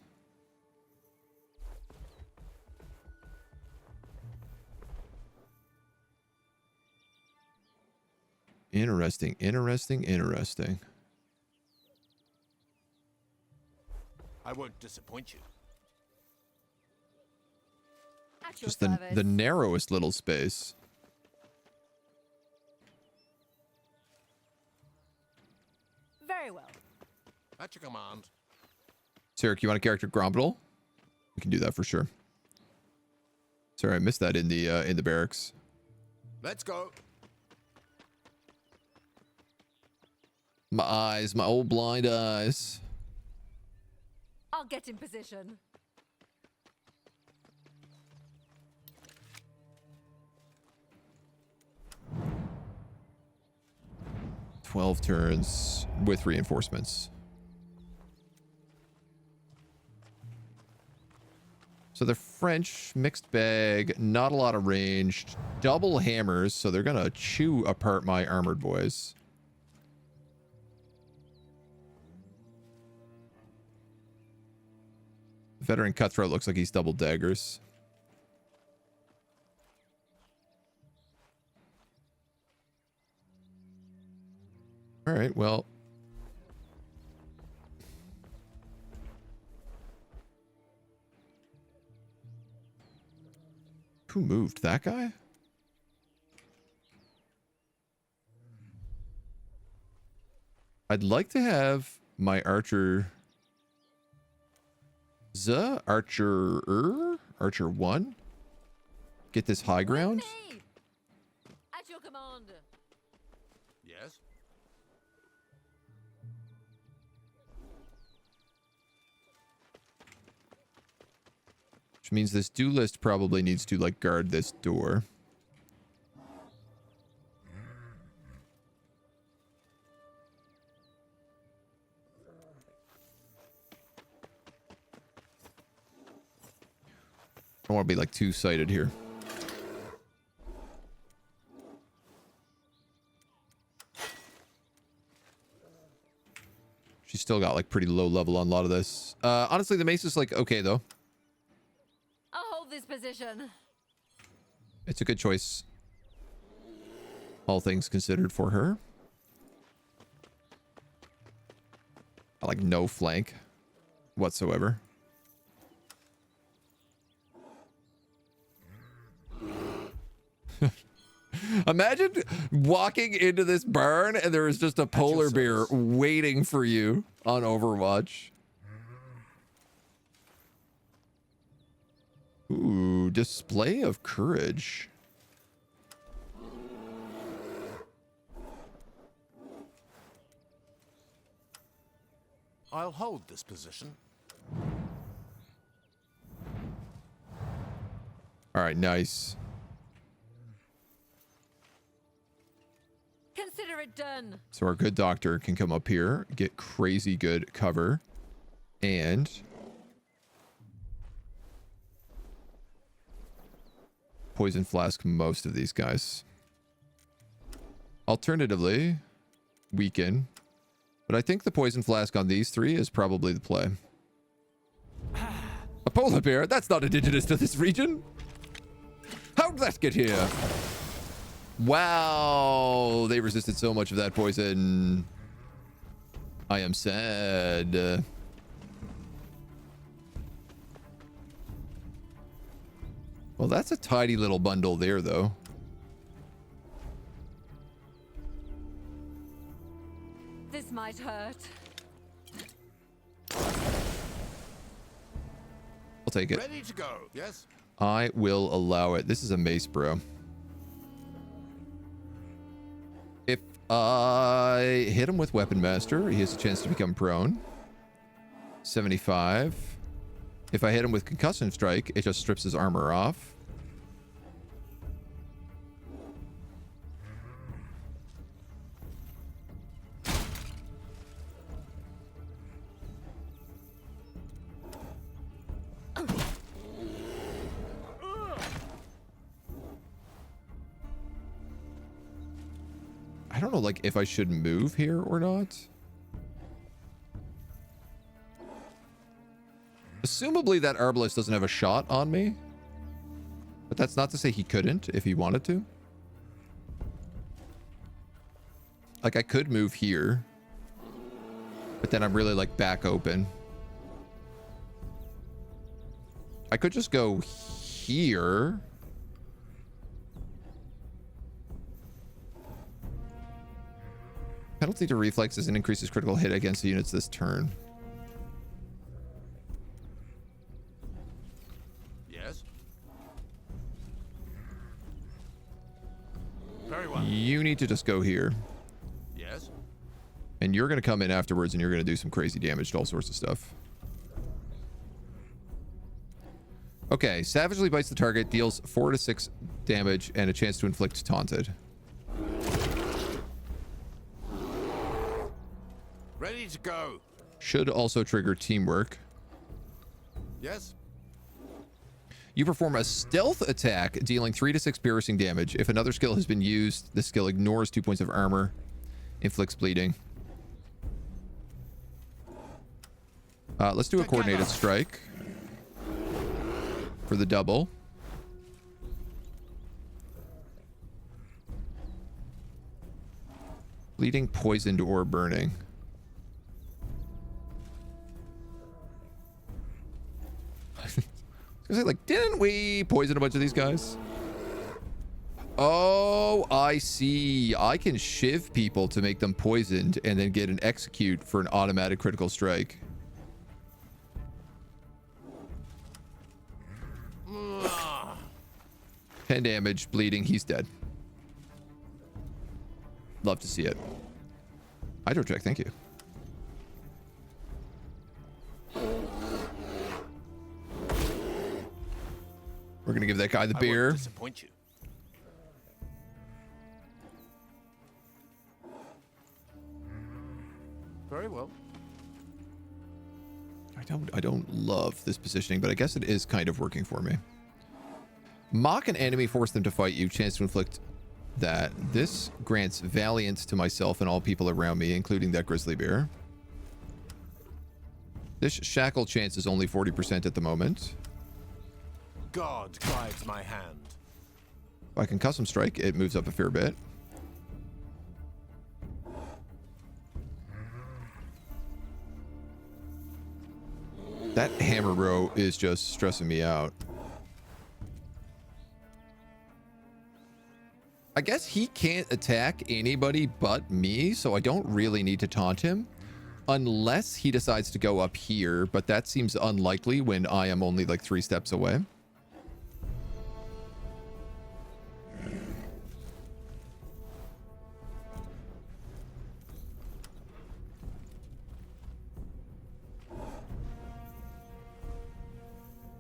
Interesting, interesting, interesting. I won't disappoint you. At your Just service. the narrowest little space. Very well. At your command. Sarek, you want a character Grombadel? We can do that for sure. Sorry, I missed that in the barracks. Let's go. My eyes, my old blind eyes. I'll get in position. "12 turns with reinforcements." So they're French, mixed bag, not a lot of ranged, double hammers, so they're gonna chew apart my armored boys. Veteran cutthroat looks like he's double daggers. All right, well. Who moved? That guy? I'd like to have my archer... Archer 1? Get this high ground? Me! At your command. Yes? Which means this duelist probably needs to, like, guard this door. I don't want to be, like, two-sided here. She's still got, like, pretty low level on a lot of this. Honestly, the mace is, like, okay, though. I'll hold this position. It's a good choice. All things considered for her. I like no flank whatsoever. Imagine walking into this barn and there is just a polar bear waiting for you on Overwatch. Ooh, display of courage. I'll hold this position. All right, nice. Consider it done. So our good doctor can come up here, get crazy good cover, and poison flask most of these guys. Alternatively, weaken. But I think the poison flask on these three is probably the play. A polar bear? That's not indigenous to this region. How'd that get here? Wow, they resisted so much of that poison. I am sad. Well, that's a tidy little bundle there, though. This might hurt. I'll take it. Ready to go. Yes? I will allow it. This is a mace, bro. If I hit him with Weapon Master, he has a chance to become prone. 75. If I hit him with Concussion Strike, it just strips his armor off. I don't know, like, if I should move here or not. Assumably that Arbalest doesn't have a shot on me. But that's not to say he couldn't if he wanted to. Like, I could move here. But then I'm really, like, back open. I could just go here. Penalty to reflexes and increases critical hit against the units this turn. Yes? Very well. You need to just go here. Yes? And you're going to come in afterwards and you're going to do some crazy damage to all sorts of stuff. Okay, savagely bites the target, deals 4 to 6 damage and a chance to inflict taunted. Ready to go. Should also trigger teamwork. Yes? You perform a stealth attack, dealing 3 to 6 piercing damage. If another skill has been used, the skill ignores 2 points of armor, inflicts bleeding. Let's do a coordinated strike for the double. Bleeding, poisoned, or burning. I was gonna say, like, didn't we poison a bunch of these guys? Oh, I see. I can shiv people to make them poisoned and then get an execute for an automatic critical strike. Ah. 10 damage, bleeding, he's dead. Love to see it. Hydro check, thank you. We're gonna give that guy the I beer. won't disappoint you. Very well. I don't love this positioning, but I guess it is kind of working for me. Mock an enemy, force them to fight you. Chance to inflict that. This grants valiance to myself and all people around me, including that grizzly bear. This shackle chance is only 40% at the moment. God guides my hand. If I can custom strike, it moves up a fair bit. That hammer row is just stressing me out. I guess he can't attack anybody but me, so I don't really need to taunt him. Unless he decides to go up here, but that seems unlikely when I am only like 3 steps away.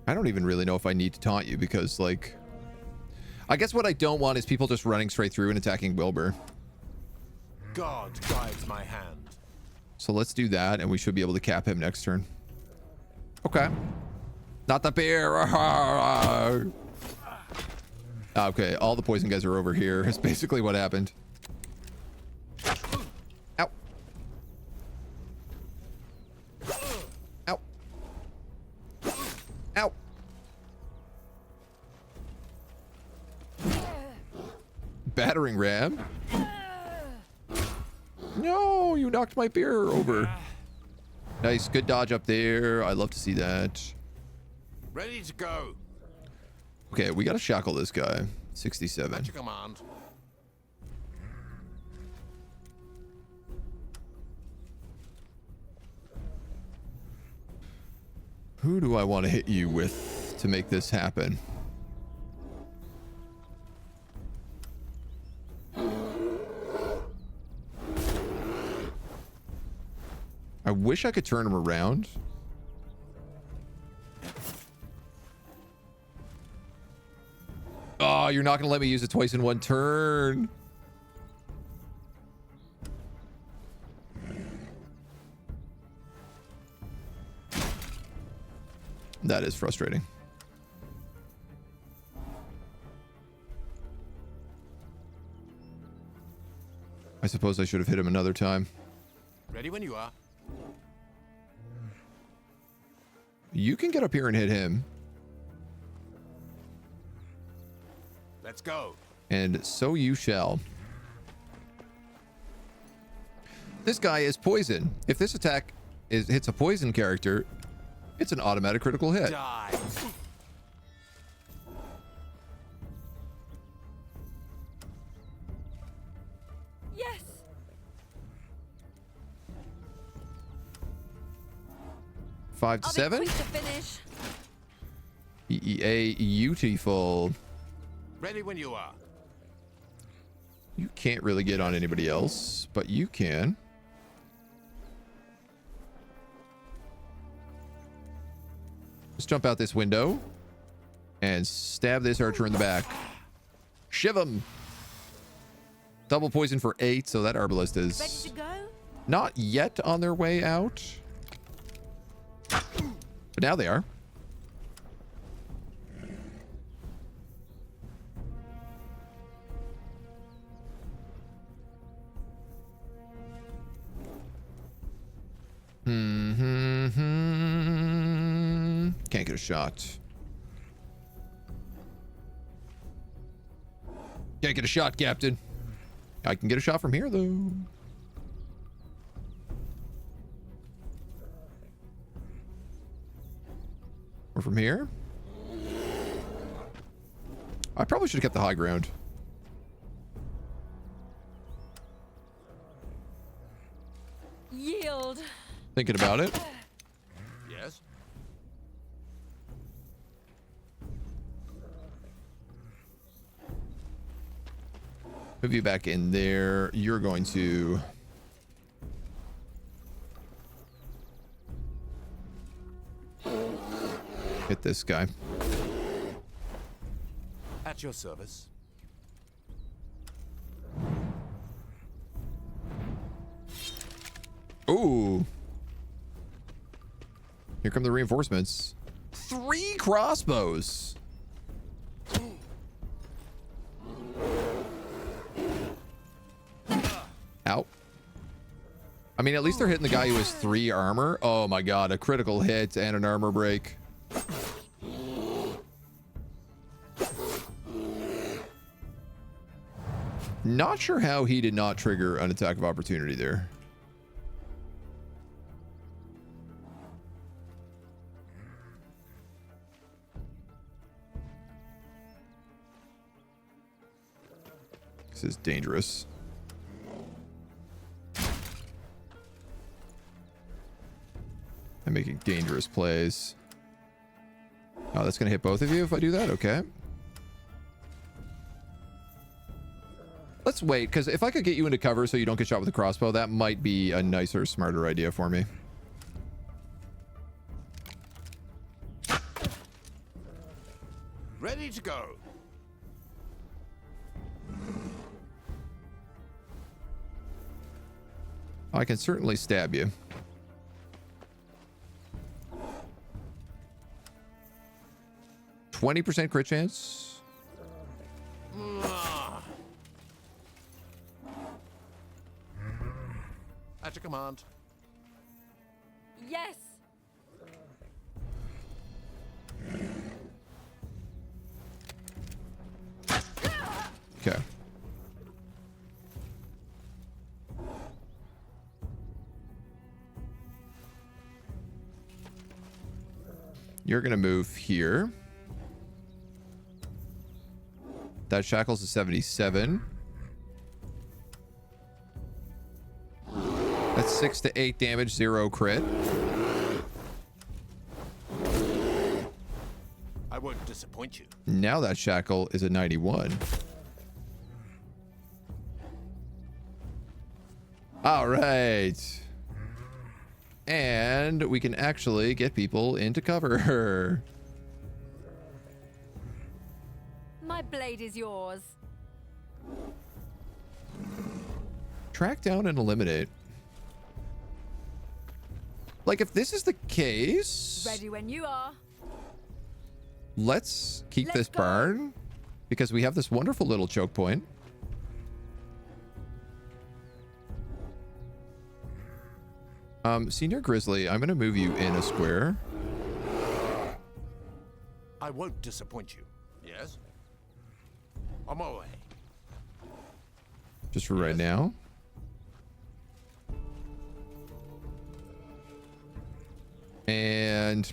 I don't even really know if I need to taunt you because, like, I guess what I don't want is people just running straight through and attacking Wilbur. God guides my hand. So let's do that, and we should be able to cap him next turn. Okay. Not the bear. Okay, all the poison guys are over here. It's basically what happened. Ow. Ow. Ow. Battering ram. No, you knocked my beer over. Nice, good dodge up there. I love to see that. Ready to go. Okay, we gotta shackle this guy. 67. At your command. Who do I want to hit you with to make this happen? I wish I could turn him around. Oh, you're not going to let me use it twice in one turn. That is frustrating. I suppose I should have hit him another time. Ready when you are. You can get up here and hit him. Let's go. And so you shall. This guy is poison. If this attack hits a poison character, it's an automatic critical hit. Die. Yes. 5 to 7. Quick to finish. EEA, beautiful. Ready when you are. You can't really get on anybody else, but you can. Just jump out this window and stab this archer in the back. Shiv him. Double poison for 8, so that arbalist Ready is to go? not yet on their way out. But now they are. Can't get a shot. Can't get a shot, Captain. I can get a shot from here, though. Or from here? I probably should have kept the high ground. Yield. Thinking about it. Yes? Move you back in there. You're going to... hit this guy. At your service. Ooh. Here come the reinforcements. 3 crossbows. Ow. I mean, at least they're hitting the guy who has 3 armor. Oh my god, a critical hit and an armor break. Not sure how he did not trigger an attack of opportunity there. This is dangerous. I'm making dangerous plays. Oh, that's going to hit both of you if I do that? Okay. Let's wait, because if I could get you into cover so you don't get shot with a crossbow, that might be a nicer, smarter idea for me. Ready to go. I can certainly stab you. %20 crit chance. At your command. Yes. Okay. You're going to move here. That shackles to 77. That's 6 to 8 damage, 0 crit. I won't disappoint you. Now that shackle is a 91. All right. And we can actually get people into cover. My blade is yours. Track down and eliminate. Like, if this is the case, Ready when you are. let's keep Let's this go. barn because we have this wonderful little choke point. Senior Grizzly, I'm going to move you in a square. I won't disappoint you. Yes? On my way. Just for right now. And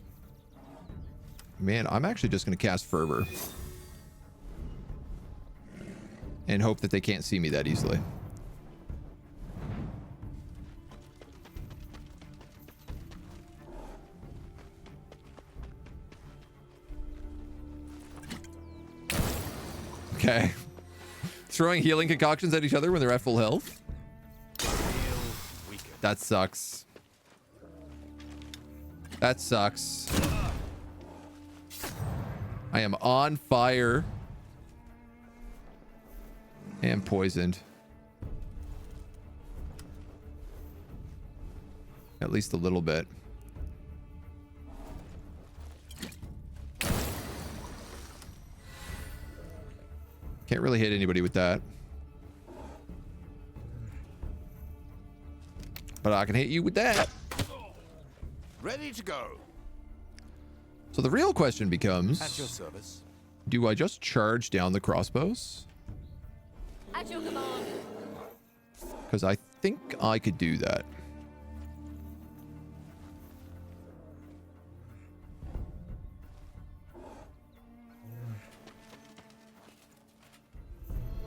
man, I'm actually just going to cast Fervor and hope that they can't see me that easily. Okay. Throwing healing concoctions at each other when they're at full health. That sucks. That sucks. I am on fire. And poisoned. At least a little bit. Can't really hit anybody with that. But I can hit you with that. Ready to go. So the real question At your becomes, service. do I just charge down the crossbows? At your command. Because I think I could do that.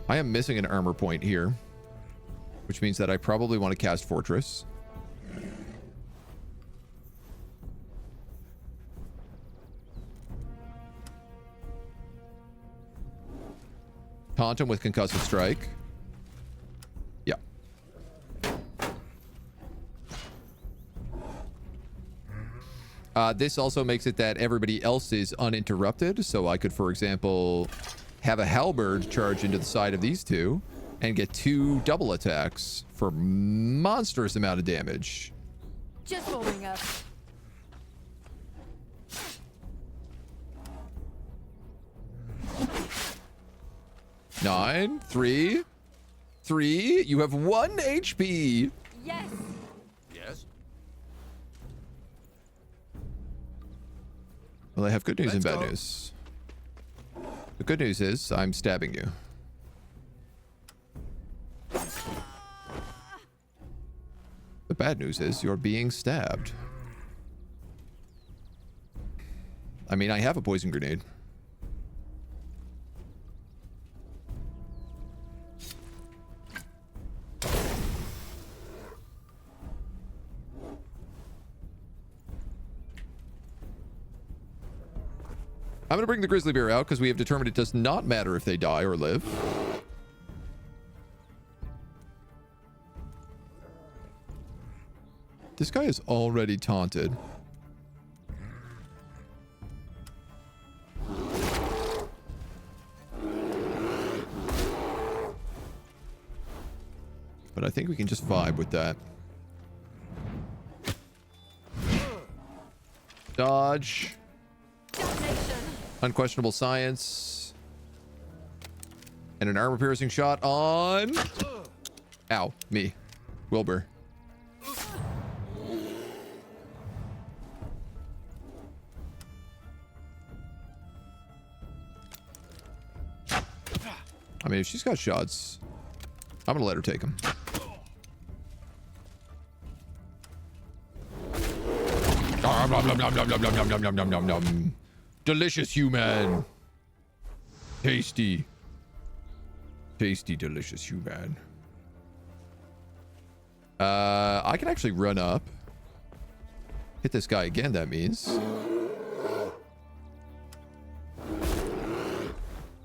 I am missing an armor point here, which means that I probably want to cast Fortress. Taunt him with Concussive Strike. Yeah. This also makes it that everybody else is uninterrupted. So I could, for example, have a halberd charge into the side of these two and get 2 double attacks for monstrous amount of damage. Just warming up. Nine, 3. You have 1 HP. Yes. Yes. Well, I have good news and Let's bad go. news. The good news is I'm stabbing you. The bad news is you're being stabbed. I mean, I have a poison grenade. I'm going to bring the grizzly bear out because we have determined it does not matter if they die or live. This guy is already taunted. But I think we can just vibe with that. Dodge. Damnation. Unquestionable science. And an armor piercing shot on... Ow, me. Wilbur. I mean, if she's got shots, I'm gonna let her take them. Delicious human. Tasty. Tasty, delicious human. I can actually run up. Hit this guy again, that means.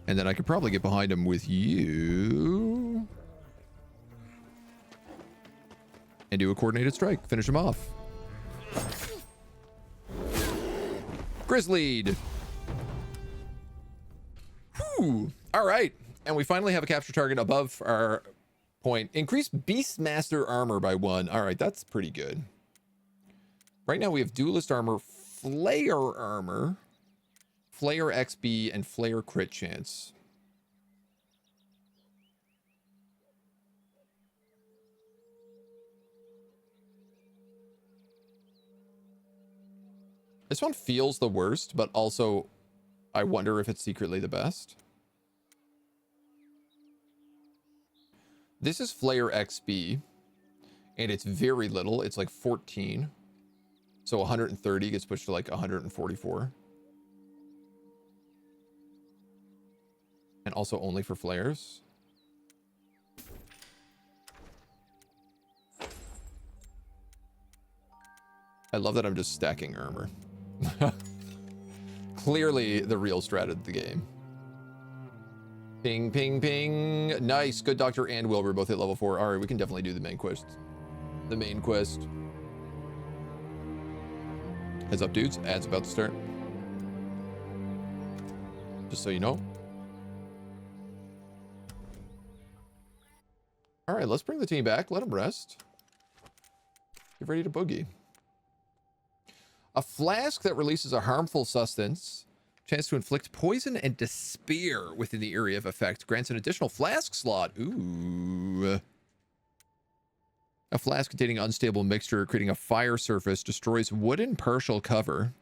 And then I could probably get behind him with you. And do a coordinated strike. Finish him off. Grizzlied. Whew. All right. And we finally have a capture target above our point. Increase Beastmaster armor by 1. All right. That's pretty good. Right now we have duelist armor, flayer armor, flayer XP, and flayer crit chance. This one feels the worst, but also I wonder if it's secretly the best. This is Flayer XP, and it's very little. It's like 14. So 130 gets pushed to like 144. And also only for flares. I love that I'm just stacking armor. Clearly the real strat of the game. Ping, ping, ping. Nice. Good Doctor and Wilbur both hit level 4. All right, we can definitely do the main quest. The main quest. Heads up, dudes. Ad's about to start. Just so you know. All right, let's bring the team back. Let them rest. Get ready to boogie. A flask that releases a harmful substance. Chance to inflict poison and despair within the area of effect. Grants an additional flask slot. Ooh. A flask containing unstable mixture creating a fire surface destroys wooden partial cover.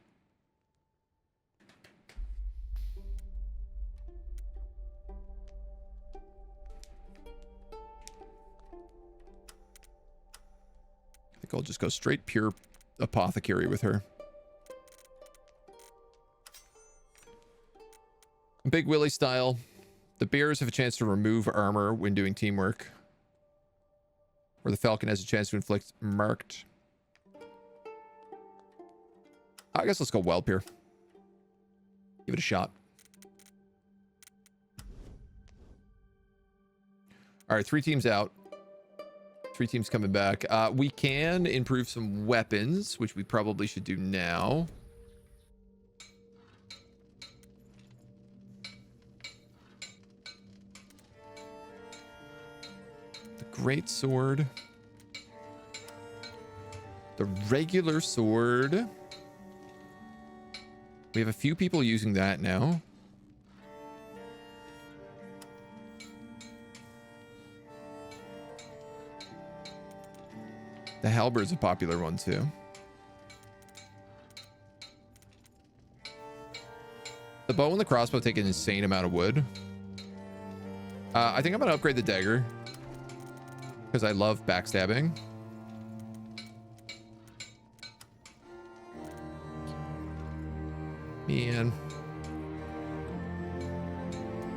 I think I'll just go straight pure apothecary with her. Big Willie style. The bears have a chance to remove armor when doing teamwork. Or the falcon has a chance to inflict marked. I guess let's go whelp here. Give it a shot. All right, 3 teams out. 3 teams coming back. We can improve some weapons, which we probably should do now. Great sword. The regular sword. We have a few people using that now. The halberd's a popular one too. The bow and the crossbow take an insane amount of wood. I think I'm gonna upgrade the dagger. Because I love backstabbing. Man.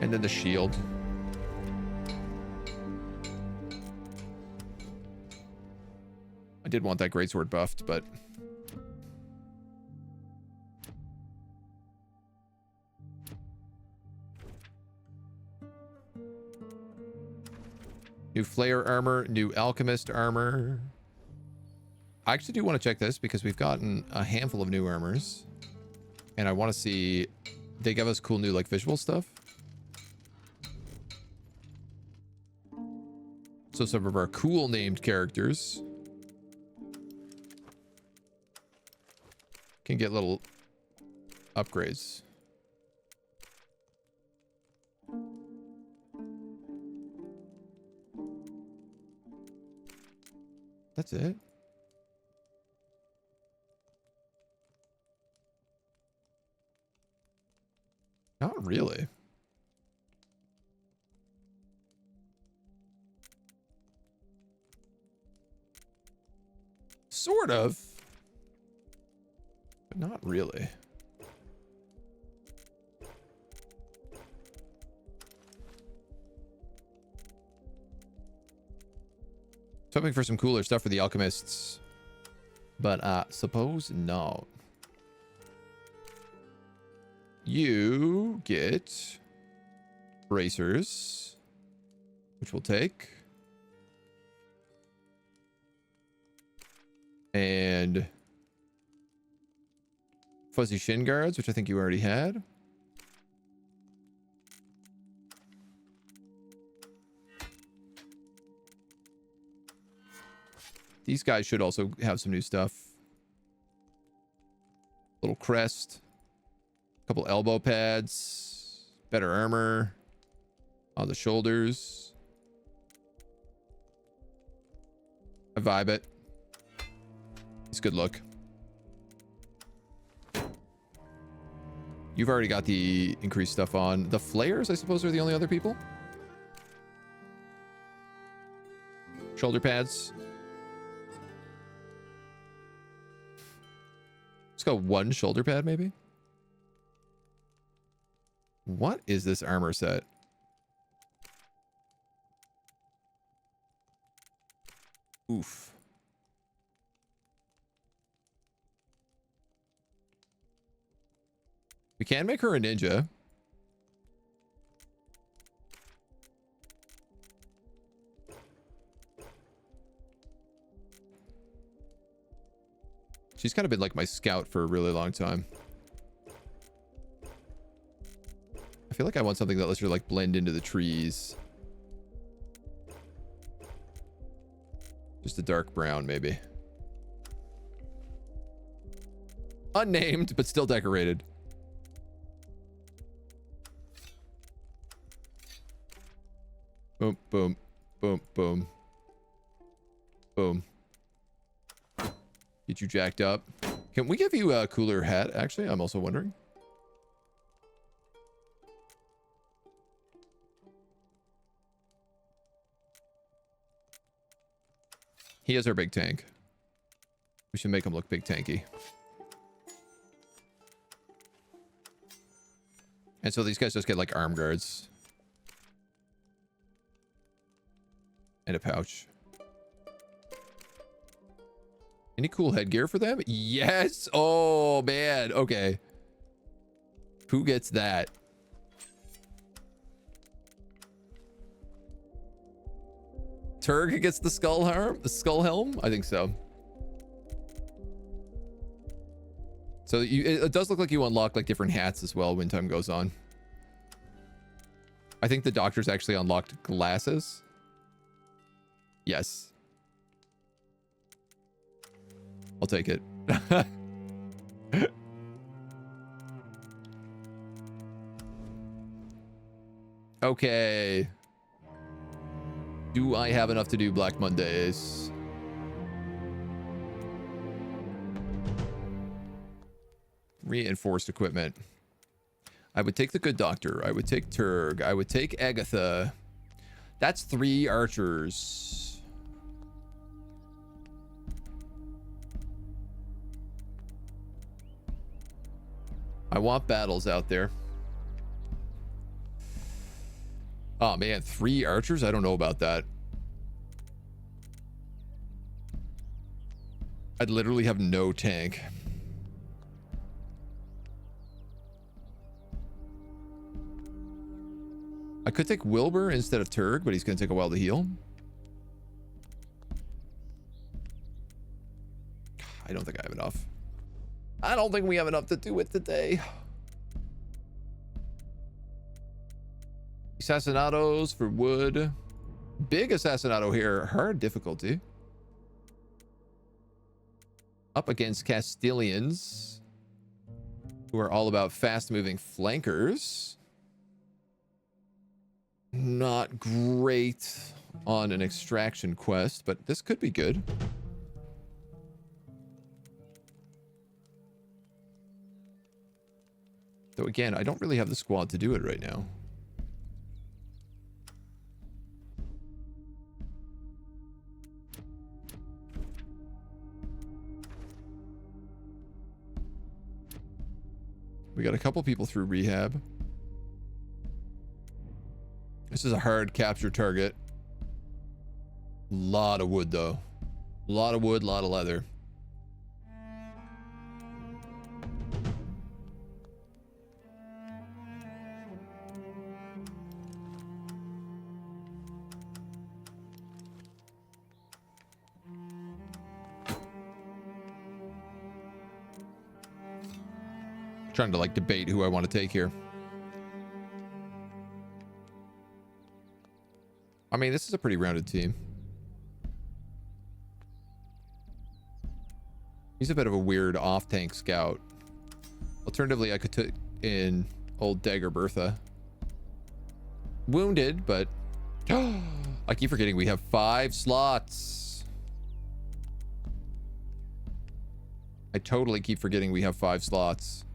And then the shield. I did want that greatsword buffed, but... New Flayer armor, new Alchemist armor. I actually do want to check this because we've gotten a handful of new armors. And I want to see... They give us cool new, like, visual stuff. So some of our cool named characters can get little upgrades. That's it. Not really. Sort of. But not really. Hoping for some cooler stuff for the alchemists, but suppose not. You get bracers, which we'll take, and fuzzy shin guards, which I think you already had. These guys should also have some new stuff. Little crest. A couple elbow pads. Better armor. On the shoulders. I vibe it. It's a good look. You've already got the increased stuff on. The flayers, I suppose, are the only other people. Shoulder pads. Let's go 1 shoulder pad, maybe. What is this armor set? Oof. We can make her a ninja. She's kind of been like my scout for a really long time. I feel like I want something that lets her like blend into the trees. Just a dark brown, maybe. Unnamed, but still decorated. Boom, boom, boom, boom. Boom. Get you jacked up. Can we give you a cooler hat, actually? I'm also wondering. He is our big tank. We should make him look big tanky. And so these guys just get like arm guards. And a pouch. Any cool headgear for them? Yes! Oh, man. Okay. Who gets that? Turg gets the skull helm? I think so. So it does look like you unlock like different hats as well when time goes on. I think the doctor's actually unlocked glasses. Yes. I'll take it. Okay. Do I have enough to do Black Mondays? Reinforced equipment. I would take the good doctor. I would take Turg. I would take Agatha. That's 3 archers. I want battles out there. Oh man, 3 archers? I don't know about that. I'd literally have no tank. I could take Wilbur instead of Turg, but he's going to take a while to heal. I don't think I have enough. I don't think we have enough to do it today. Assassinados for wood. Big assassinato here. Hard difficulty. Up against Castilians, who are all about fast-moving flankers. Not great on an extraction quest, but this could be good. Though again, I don't really have the squad to do it right now. We got a couple people through rehab. This is a hard capture target. Lot of wood though. Lot of wood, lot of leather. Trying to like debate who I want to take here. I mean, this is a pretty rounded team. He's a bit of a weird off-tank scout. Alternatively, I could take in old Dagger Bertha. Wounded, but I keep forgetting we have 5 slots. I totally keep forgetting we have 5 slots.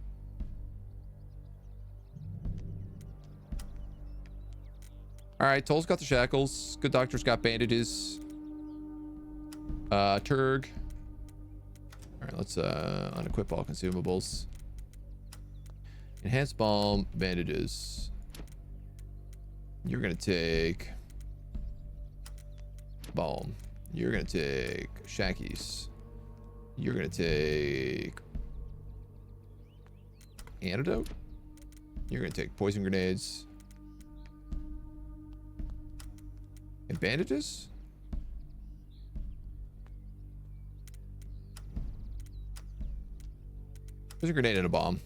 All right, Toll's got the shackles. Good doctor's got bandages. Turg. All right, let's unequip all consumables. Enhanced balm, bandages. You're gonna take balm. You're gonna take shackies. You're gonna take antidote. You're gonna take poison grenades. And bandages? There's a grenade and a bomb.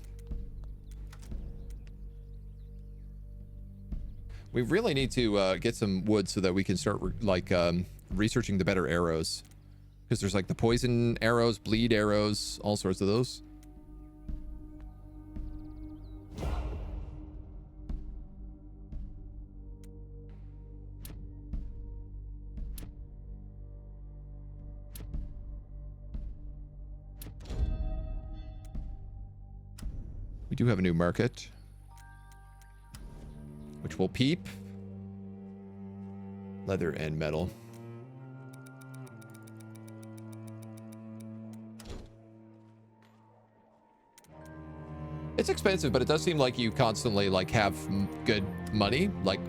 We really need to get some wood so that we can start researching the better arrows. Because there's like the poison arrows, bleed arrows, all sorts of those. We do have a new market, which will peep. Leather and metal. It's expensive, but it does seem like you constantly like have good money. Like,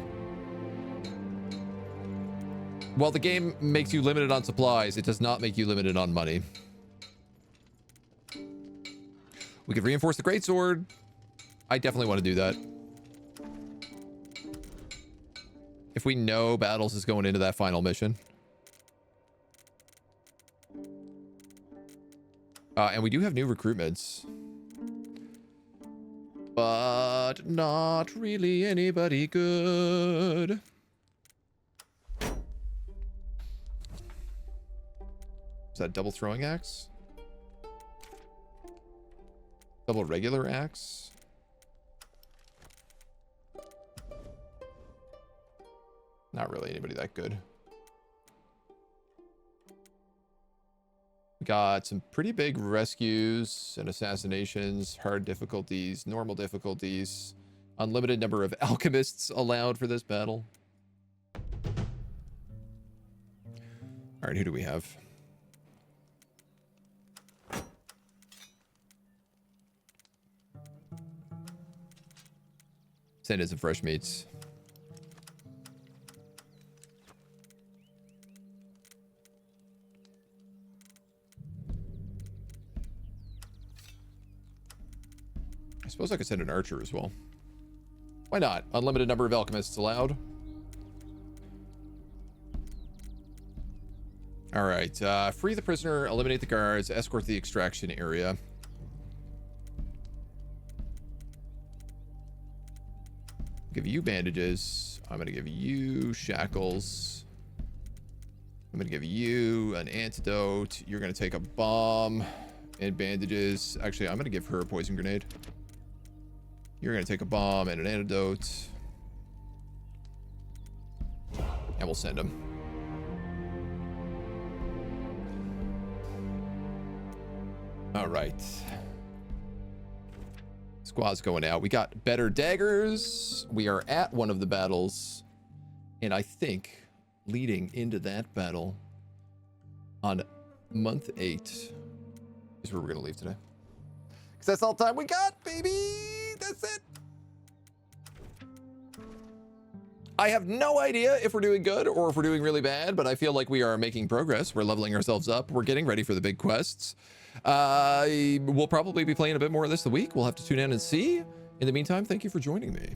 while the game makes you limited on supplies, it does not make you limited on money. We could reinforce the greatsword. I definitely want to do that. If we know battles is going into that final mission. And we do have new recruitments. But not really anybody good. Is that double throwing axe? Double regular axe? Not really anybody that good. We got some pretty big rescues and assassinations, hard difficulties, normal difficulties, unlimited number of alchemists allowed for this battle. All right, who do we have? Send in some fresh meats. I suppose I could send an archer as well. Why not? Unlimited number of alchemists allowed. All right. Free the prisoner, eliminate the guards, escort the extraction area. Give you bandages. I'm going to give you shackles. I'm going to give you an antidote. You're going to take a bomb and bandages. Actually, I'm going to give her a poison grenade. You're going to take a bomb and an antidote. And we'll send him. All right. Squad's going out. We got better daggers. We are at one of the battles. And I think leading into that battle on month 8 is where we're going to leave today. Because that's all the time we got, baby. That's it. I have no idea if we're doing good or if we're doing really bad, but I feel like we are making progress. We're leveling ourselves up. We're getting ready for the big quests. We'll probably be playing a bit more of this the week. We'll have to tune in and see. In the meantime, thank you for joining me.